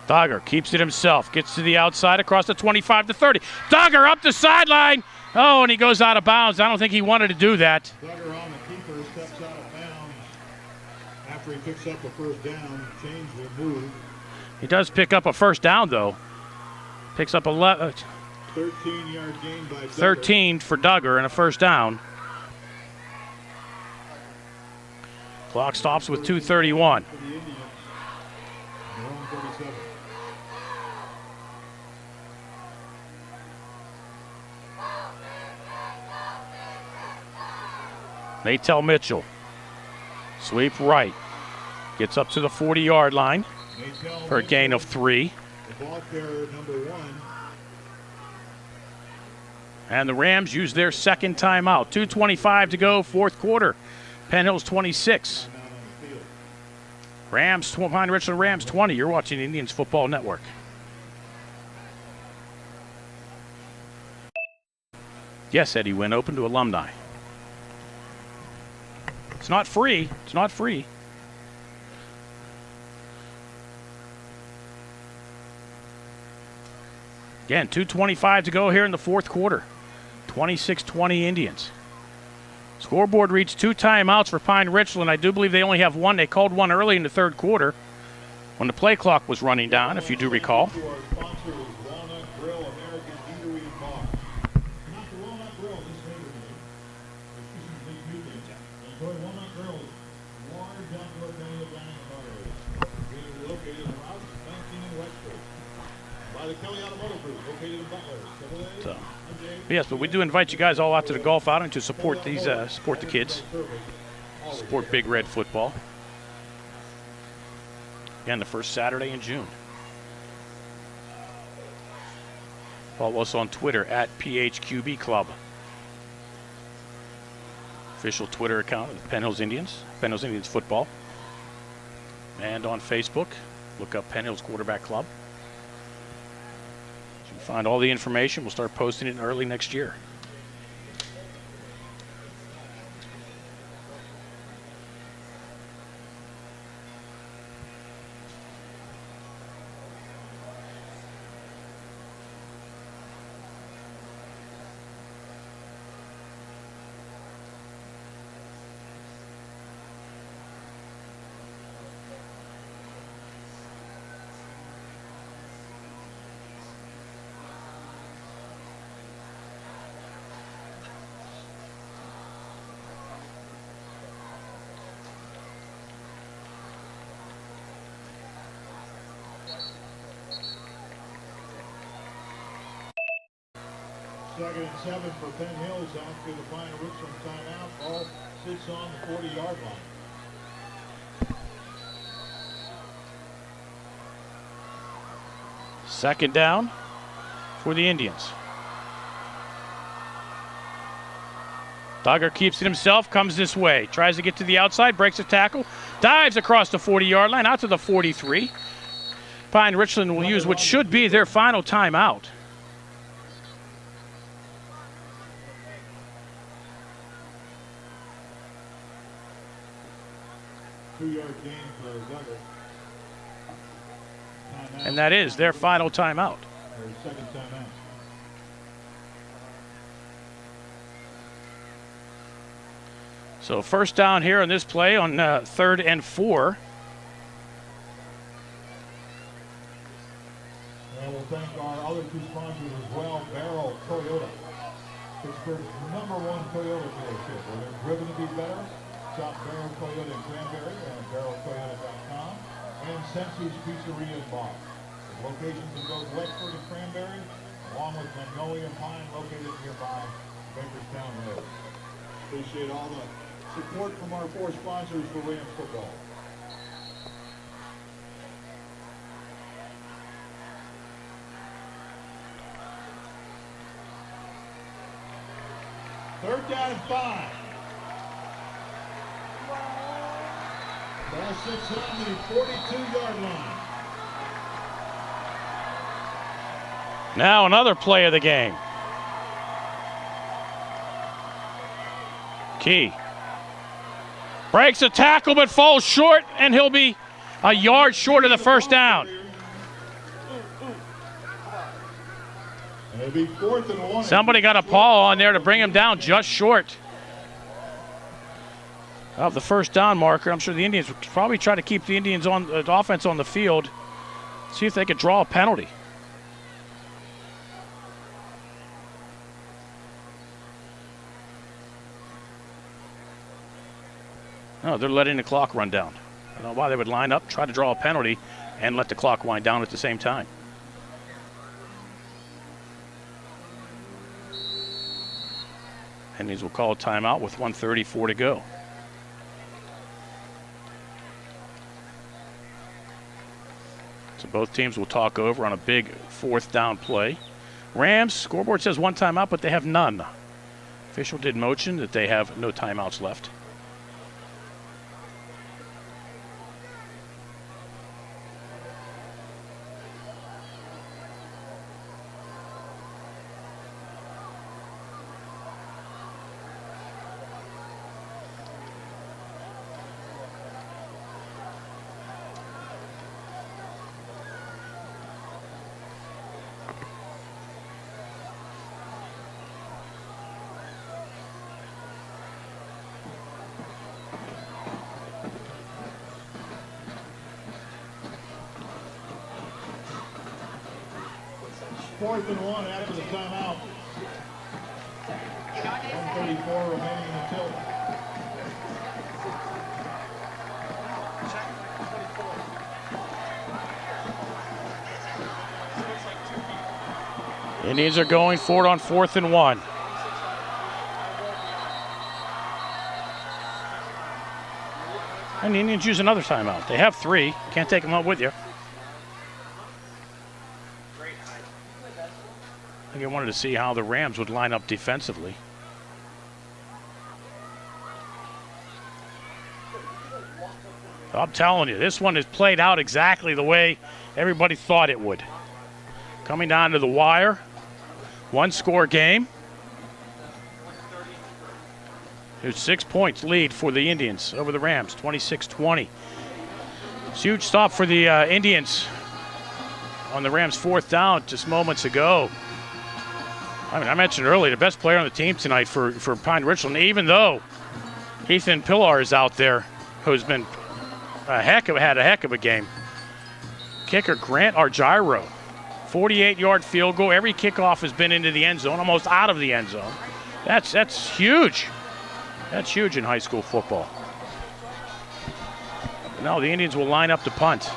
Dogger keeps it himself, gets to the outside across the 25 to 30. Dogger up the sideline. Oh, and he goes out of bounds. I don't think he wanted to do that. Duggar on the keeper, steps out of bounds after he picks up a first down. Change will move. He does pick up a first down, though. Picks up 11. 13-yard gain by Duggar. 13 for Duggar and a first down. Clock stops with 2:31. For the Indians. Their own 37. Maytel Mitchell. Sweep right. Gets up to the 40-yard line for a gain of 3. The ball carrier, number 1. And the Rams use their second timeout. 2:25 to go, fourth quarter. Penn Hills 26. Rams, Pine Richland Rams 20. You're watching Indians Football Network. Yes, Eddie Wynn, open to alumni. It's not free. It's not free. Again, 2:25 to go here in the fourth quarter. 26-20 Indians. Scoreboard reads 2 timeouts for Pine Richland. I do believe they only have 1. They called 1 early in the third quarter when the play clock was running down, if you do recall. To our sponsor is Walnut Grill, American Eatery and Bar. Not the Walnut Grill this Labor Day. This weekend. Enjoy Walnut Grill's large outdoor patio dining car area. Located in Route 19 in Westford. By the Kelly Automotive Group, located in Butler. Yes, but we do invite you guys all out to the golf outing to support these, support the kids, support Big Red football. Again, the first Saturday in June. Follow us on Twitter at PHQB Club. Official Twitter account of the Penn Hills Indians, Penn Hills Indians football. And on Facebook, look up Penn Hills Quarterback Club. Find all the information. We'll start posting it early next year. Second and 7 for Penn Hills after the Pine Richland timeout. Ball sits on the 40-yard line. Second down for the Indians. Dogger keeps it himself, comes this way. Tries to get to the outside, breaks a tackle, dives across the 40-yard line, out to the 43. Pine Richland will use what should be their final timeout. Two-yard gain for Duggar. And that is their final timeout. Their second timeout. So first down here on this play on 3rd and 4. And we'll thank our other 2 sponsors as well. Barrel Toyota, Pittsburgh's #1 Toyota dealership. Where they're driven to be better. Shop Barrel Toyota in Cranberry and barreltoyota.com. And Sensi's Pizzeria and Bar. With locations in both Westford and Cranberry, along with Magnolia and Pine, located nearby Bakerstown Road. Appreciate all the support from our 4 sponsors for Rams football. Third down and 5. Ball sits on the 42-yard line. Now another play of the game. Key breaks a tackle but falls short, and he'll be a yard short of the first down. It'll be 4th and 1. Somebody got a paw on there to bring him down just short of the first down marker. I'm sure the Indians would probably try to keep the Indians on the offense on the field, see if they could draw a penalty. No, they're letting the clock run down. I don't know why they would line up, try to draw a penalty, and let the clock wind down at the same time. Indians will call a timeout with 1:34 to go. So both teams will talk over on a big 4th down play. Rams, scoreboard says 1 timeout, but they have none. Official did motion that they have no timeouts left. Fourth and 1, out of the timeout. 1:34 remaining in the tilt. Indians are going for it on 4th and 1. And the Indians use another timeout. They have 3. Can't take them out with you. I think I wanted to see how the Rams would line up defensively. I'm telling you, this one is played out exactly the way everybody thought it would. Coming down to the wire. 1-score game. There's 6 points lead for the Indians over the Rams, 26-20. It's a huge stop for the Indians on the Rams' 4th down just moments ago. I mean, I mentioned earlier, the best player on the team tonight for Pine Richland, even though Ethan Pillar is out there, who's been had a heck of a game. Kicker Grant Argyro, 48-yard field goal. Every kickoff has been into the end zone, almost out of the end zone. That's huge. That's huge in high school football. Now the Indians will line up to punt.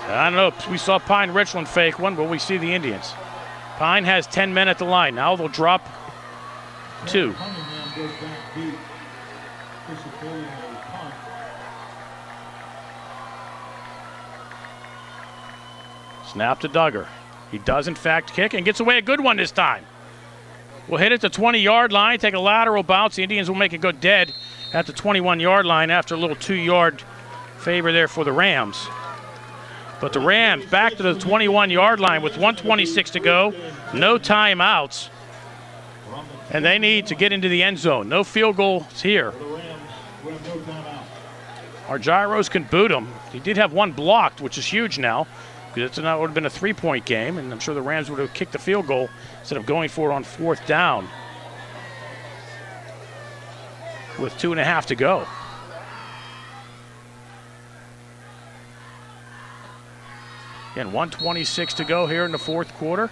I don't know, we saw Pine Richland fake one, but we see the Indians. Pine has 10 men at the line. Now they'll drop 2. Snap to Duggar. He does, in fact, kick and gets away a good one this time. We'll hit it to 20-yard line, take a lateral bounce. The Indians will make it go dead at the 21-yard line after a little 2-yard favor there for the Rams. But the Rams back to the 21-yard line with 1:26 to go, no timeouts, and they need to get into the end zone. No field goals here. Our Gyros can boot him. He did have one blocked, which is huge now, because it would have been a 3-point game, and I'm sure the Rams would have kicked the field goal instead of going for it on 4th down with 2.5 to go. Again, 1:26 to go here in the 4th quarter.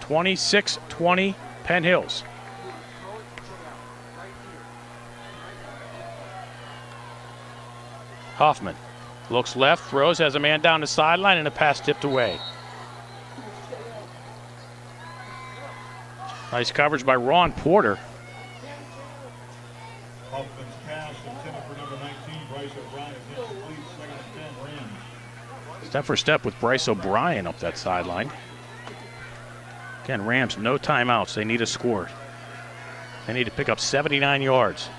26-20 Penn Hills. Hoffman looks left, throws, has a man down the sideline, and a pass tipped away. Nice coverage by Ron Porter. Hoffman's pass intended for number 19, Bryce O'Brien, is incomplete. 2nd and 10 Rams. Step for step with Bryce O'Brien up that sideline. Again, Rams, no timeouts. They need a score. They need to pick up 79 yards.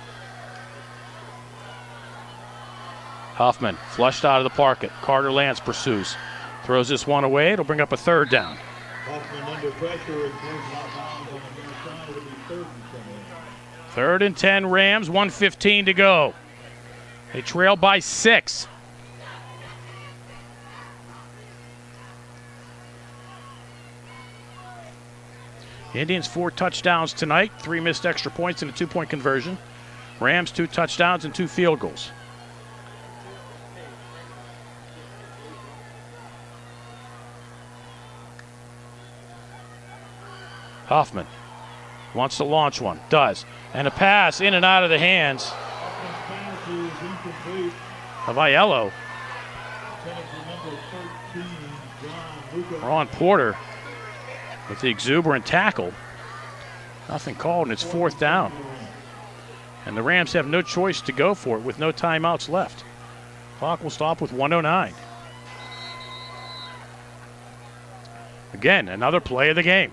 Hoffman flushed out of the pocket. Carter Lance pursues. Throws this one away. It'll bring up a 3rd down. Hoffman under pressure and throws it out of bounds on the near side. It'll be 3rd and 10. 3rd and 10 Rams, 1:15 to go. They trail by 6. Indians 4 touchdowns tonight, 3 missed extra points and a 2-point conversion. Rams 2 touchdowns and 2 field goals. Hoffman wants to launch one, does. And a pass in and out of the hands of Aiello. Ron Porter with the exuberant tackle. Nothing called, and it's 4th down. And the Rams have no choice to go for it with no timeouts left. Clock will stop with 1:09. Again, another play of the game.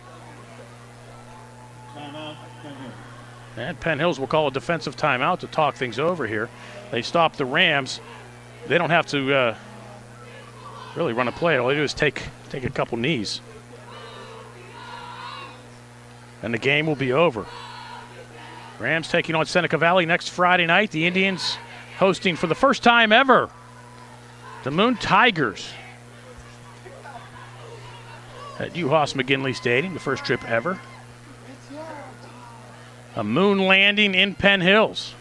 And Penn Hills will call a defensive timeout to talk things over here. They stop the Rams. They don't have to really run a play. All they do is take a couple knees. And the game will be over. Rams taking on Seneca Valley next Friday night. The Indians hosting for the first time ever the Moon Tigers at UHAS McGinley Stadium, the first trip ever. A moon landing in Penn Hills.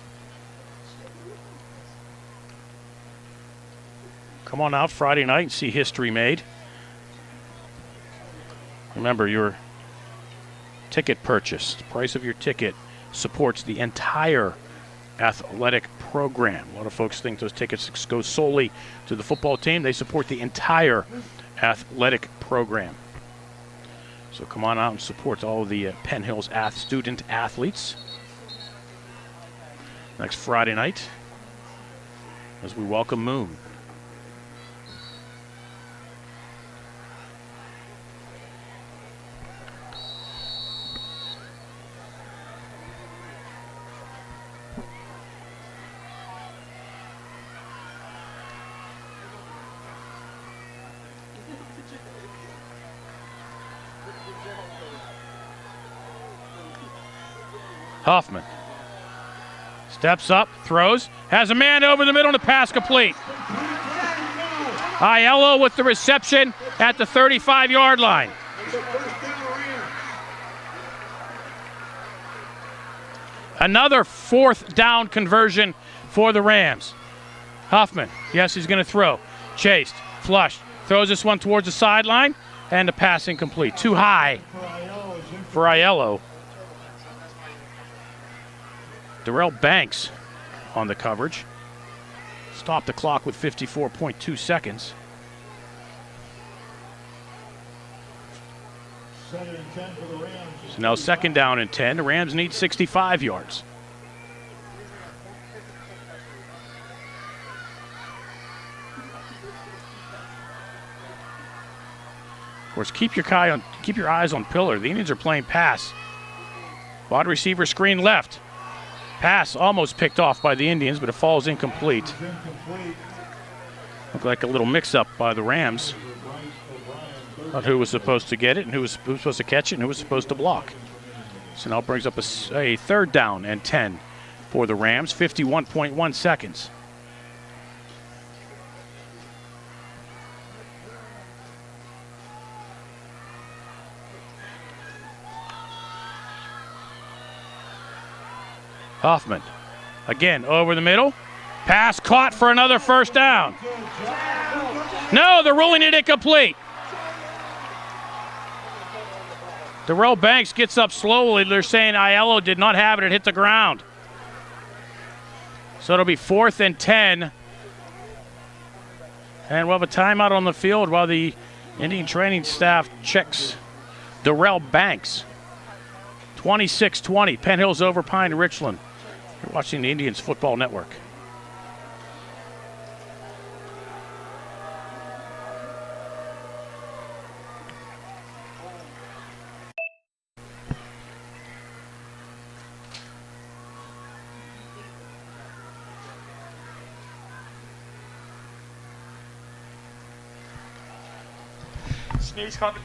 Come on out Friday night and see history made. Remember, your ticket purchase, the price of your ticket, supports the entire athletic program. A lot of folks think those tickets go solely to the football team. They support the entire athletic program. So come on out and support all of the Penn Hills student athletes next Friday night as we welcome Moon. Hoffman steps up, throws, has a man over the middle, and a pass complete. Aiello with the reception at the 35-yard line. Another 4th down conversion for the Rams. Hoffman, yes, he's going to throw. Chased, flushed, throws this one towards the sideline, and the pass incomplete. Too high for Aiello. Darrell Banks on the coverage. Stop the clock with 54.2 seconds. So now 2nd down and 10. The Rams need 65 yards. Of course, keep your eyes on Pillar. The Indians are playing pass. Wide receiver screen left. Pass almost picked off by the Indians, but it falls incomplete. Looked like a little mix-up by the Rams on who was supposed to get it and who was supposed to catch it and who was supposed to block. So now it brings up a 3rd down and 10 for the Rams, 51.1 seconds. Hoffman, again, over the middle. Pass caught for another 1st down. No, they're ruling it incomplete. Darrell Banks gets up slowly. They're saying Aiello did not have it. It hit the ground. So it'll be 4th and 10. And we'll have a timeout on the field while the Indian training staff checks Darrell Banks. 26-20, Penn Hills over Pine Richland. You're watching the Indians Football Network. Sneeze coming.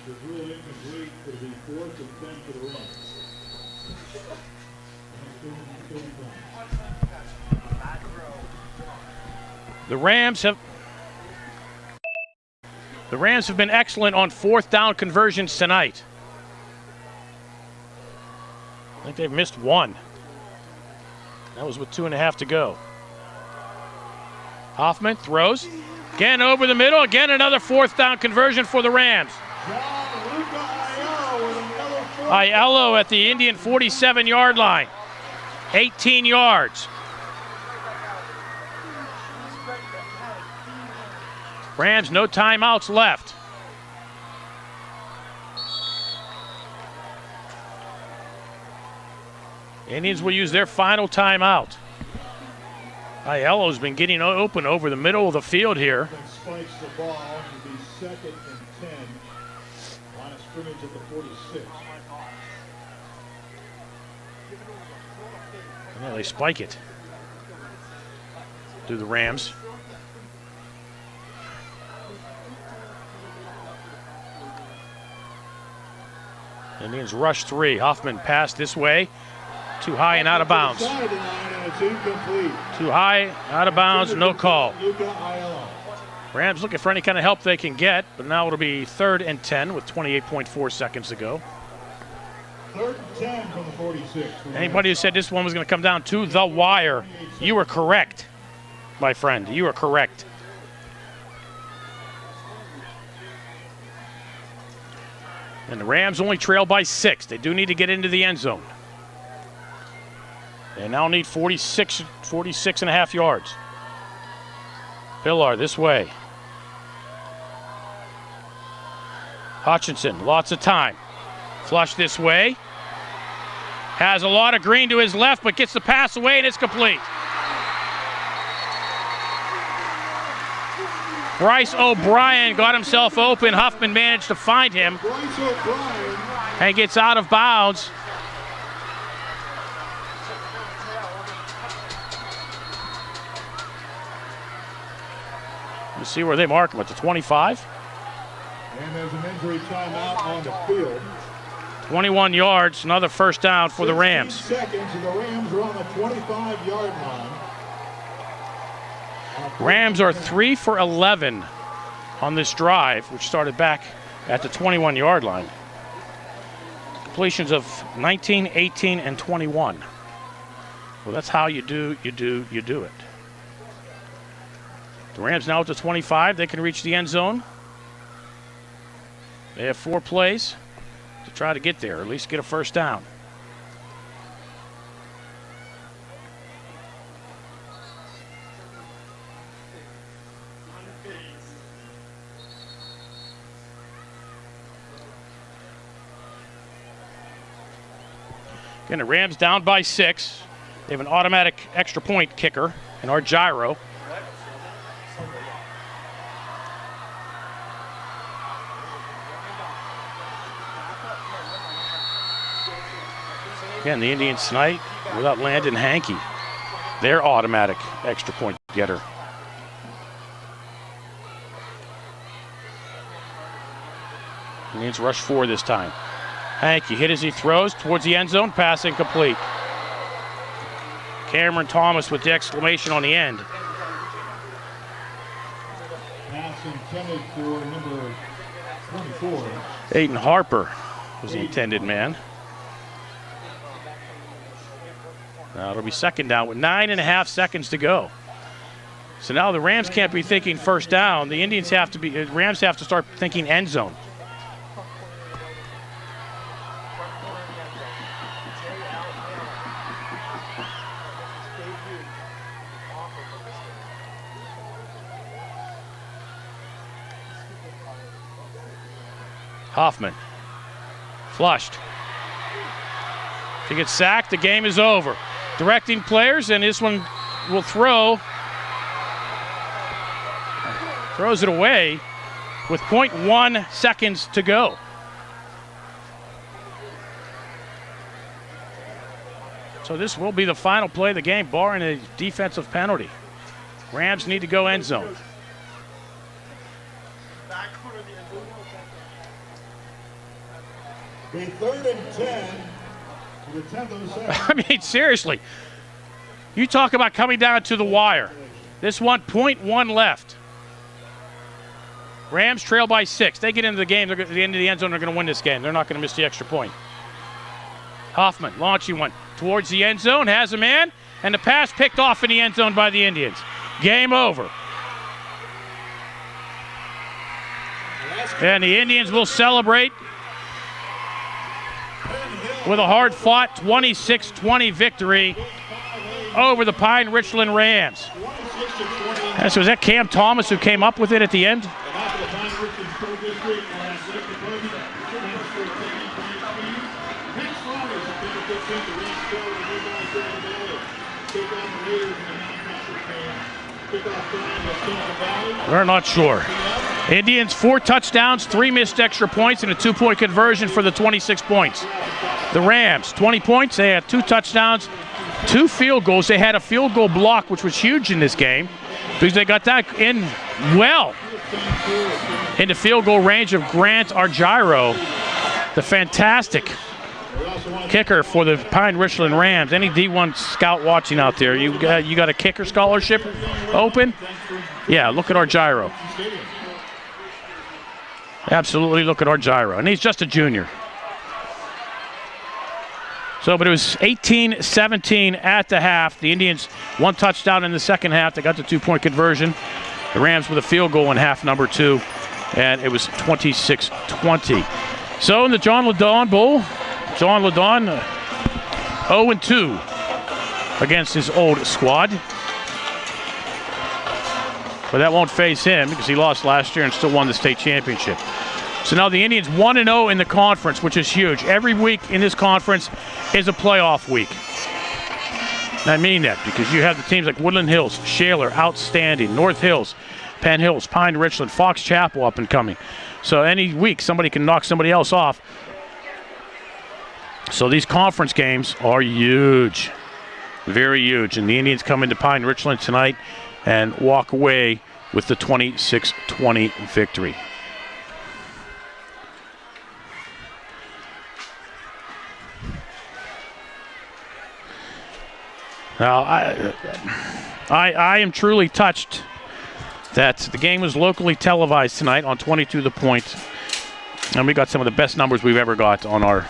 is ruled incomplete for the 4th and 10 for the Rams. The Rams have been excellent on 4th down conversions tonight. I think they've missed one. That was with 2.5 to go. Hoffman throws. Again over the middle. Again another 4th down conversion for the Rams. Aiello at the Indian 47-yard line. 18 yards. Rams, no timeouts left. Indians will use their final timeout. Aiello's been getting open over the middle of the field here. Spikes the ball to be 2nd and 10. Line of scrimmage at the 46. Yeah, they spike it. Do the Rams. Indians rush 3. Hoffman pass this way. Too high and out of bounds. Too high, out of bounds, no call. Rams looking for any kind of help they can get, but now it'll be 3rd and 10 with 28.4 seconds to go. 3rd and 10 from the 46. Anybody who said this one was going to come down to the wire, you were correct, my friend. You were correct. And the Rams only trail by 6. They do need to get into the end zone. They now need 46 and a half yards. Pillar this way. Hutchinson, lots of time. Flush this way. Has a lot of green to his left, but gets the pass away and it's complete. Bryce O'Brien got himself open. Huffman managed to find him. Bryce O'Brien. And gets out of bounds. Let's see where they mark him at the 25. And there's an injury timeout on the field. 21 yards, another first down for the Rams. 16 seconds, and the Rams are on the 25-yard line. Rams are 3 for 11 on this drive, which started back at the 21-yard line. Completions of 19, 18, and 21. Well, that's how you do it. The Rams now at the 25. They can reach the end zone. They have 4 plays to try to get there, or at least get a first down. Again, the Rams down by 6. They have an automatic extra point kicker in our gyro. Again, the Indians tonight without Landon Hankey. Their automatic extra point getter. Indians rush 4 this time. Hankey hit as he throws towards the end zone, pass incomplete. Cameron Thomas with the exclamation on the end. Pass intended for number 24. Aiden Harper was the intended man. Now it'll be second down with 9.5 seconds to go. So now the Rams can't be thinking first down. The Rams have to start thinking end zone. Hoffman, flushed. If he gets sacked, the game is over. Directing players, and this one will throws it away with 0.1 seconds to go. So this will be the final play of the game, barring a defensive penalty. Rams need to go end zone. A 3rd and 10 for the 10th. I mean, seriously. You talk about coming down to the wire. This one, 0.1 left. Rams trail by 6. They get into the game. They're at the end of the end zone. They're going to win this game. They're not going to miss the extra point. Hoffman launching one towards the end zone. Has a man. And the pass picked off in the end zone by the Indians. Game over. And the Indians will celebrate with a hard-fought 26-20 victory over the Pine Richland Rams. So was that Cam Thomas who came up with it at the end? We're not sure. Indians 4 touchdowns, 3 missed extra points, and a 2-point conversion for the 26 points. The Rams, 20 points. They had 2 touchdowns, 2 field goals. They had a field goal block, which was huge in this game because they got that in well into field goal range of Grant Argyro, the fantastic kicker for the Pine Richland Rams. Any D1 scout watching out there, you got a kicker scholarship open? Yeah, look at Argyro. Absolutely, look at Argyro. And he's just a junior. So, but it was 18-17 at the half. The Indians 1 touchdown in the second half. They got the 2-point conversion. The Rams with a field goal in half number 2. And it was 26-20. So in the Jon LeDonne Bowl, Jon LeDonne 0-2 against his old squad. But that won't phase him because he lost last year and still won the state championship. So now the Indians 1-0 in the conference, which is huge. Every week in this conference is a playoff week. And I mean that because you have the teams like Woodland Hills, Shaler, outstanding, North Hills, Penn Hills, Pine Richland, Fox Chapel up and coming. So any week somebody can knock somebody else off. So these conference games are huge, very huge. And the Indians come into Pine Richland tonight and walk away with the 26-20 victory. Now, I am truly touched that the game was locally televised tonight on 22 The Point. And we got some of the best numbers we've ever got on our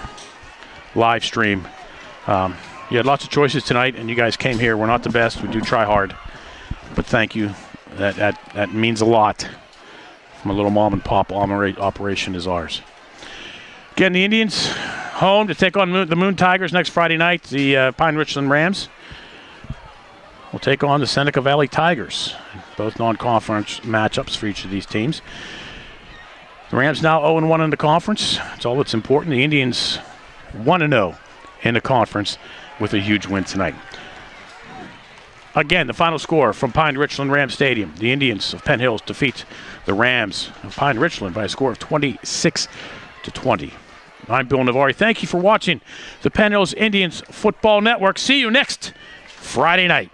live stream. You had lots of choices tonight, and you guys came here. We're not the best. We do try hard. But thank you. That means a lot from a little mom and pop operation as ours. Again, the Indians home to take on the Moon Tigers next Friday night. The Pine Richland Rams will take on the Seneca Valley Tigers. Both non-conference matchups for each of these teams. The Rams now 0-1 in the conference. That's all that's important. The Indians 1-0 in the conference with a huge win tonight. Again, the final score from Pine Richland Ram Stadium. The Indians of Penn Hills defeat the Rams of Pine Richland by a score of 26-20. I'm Bill Navari. Thank you for watching the Penn Hills Indians Football Network. See you next Friday night.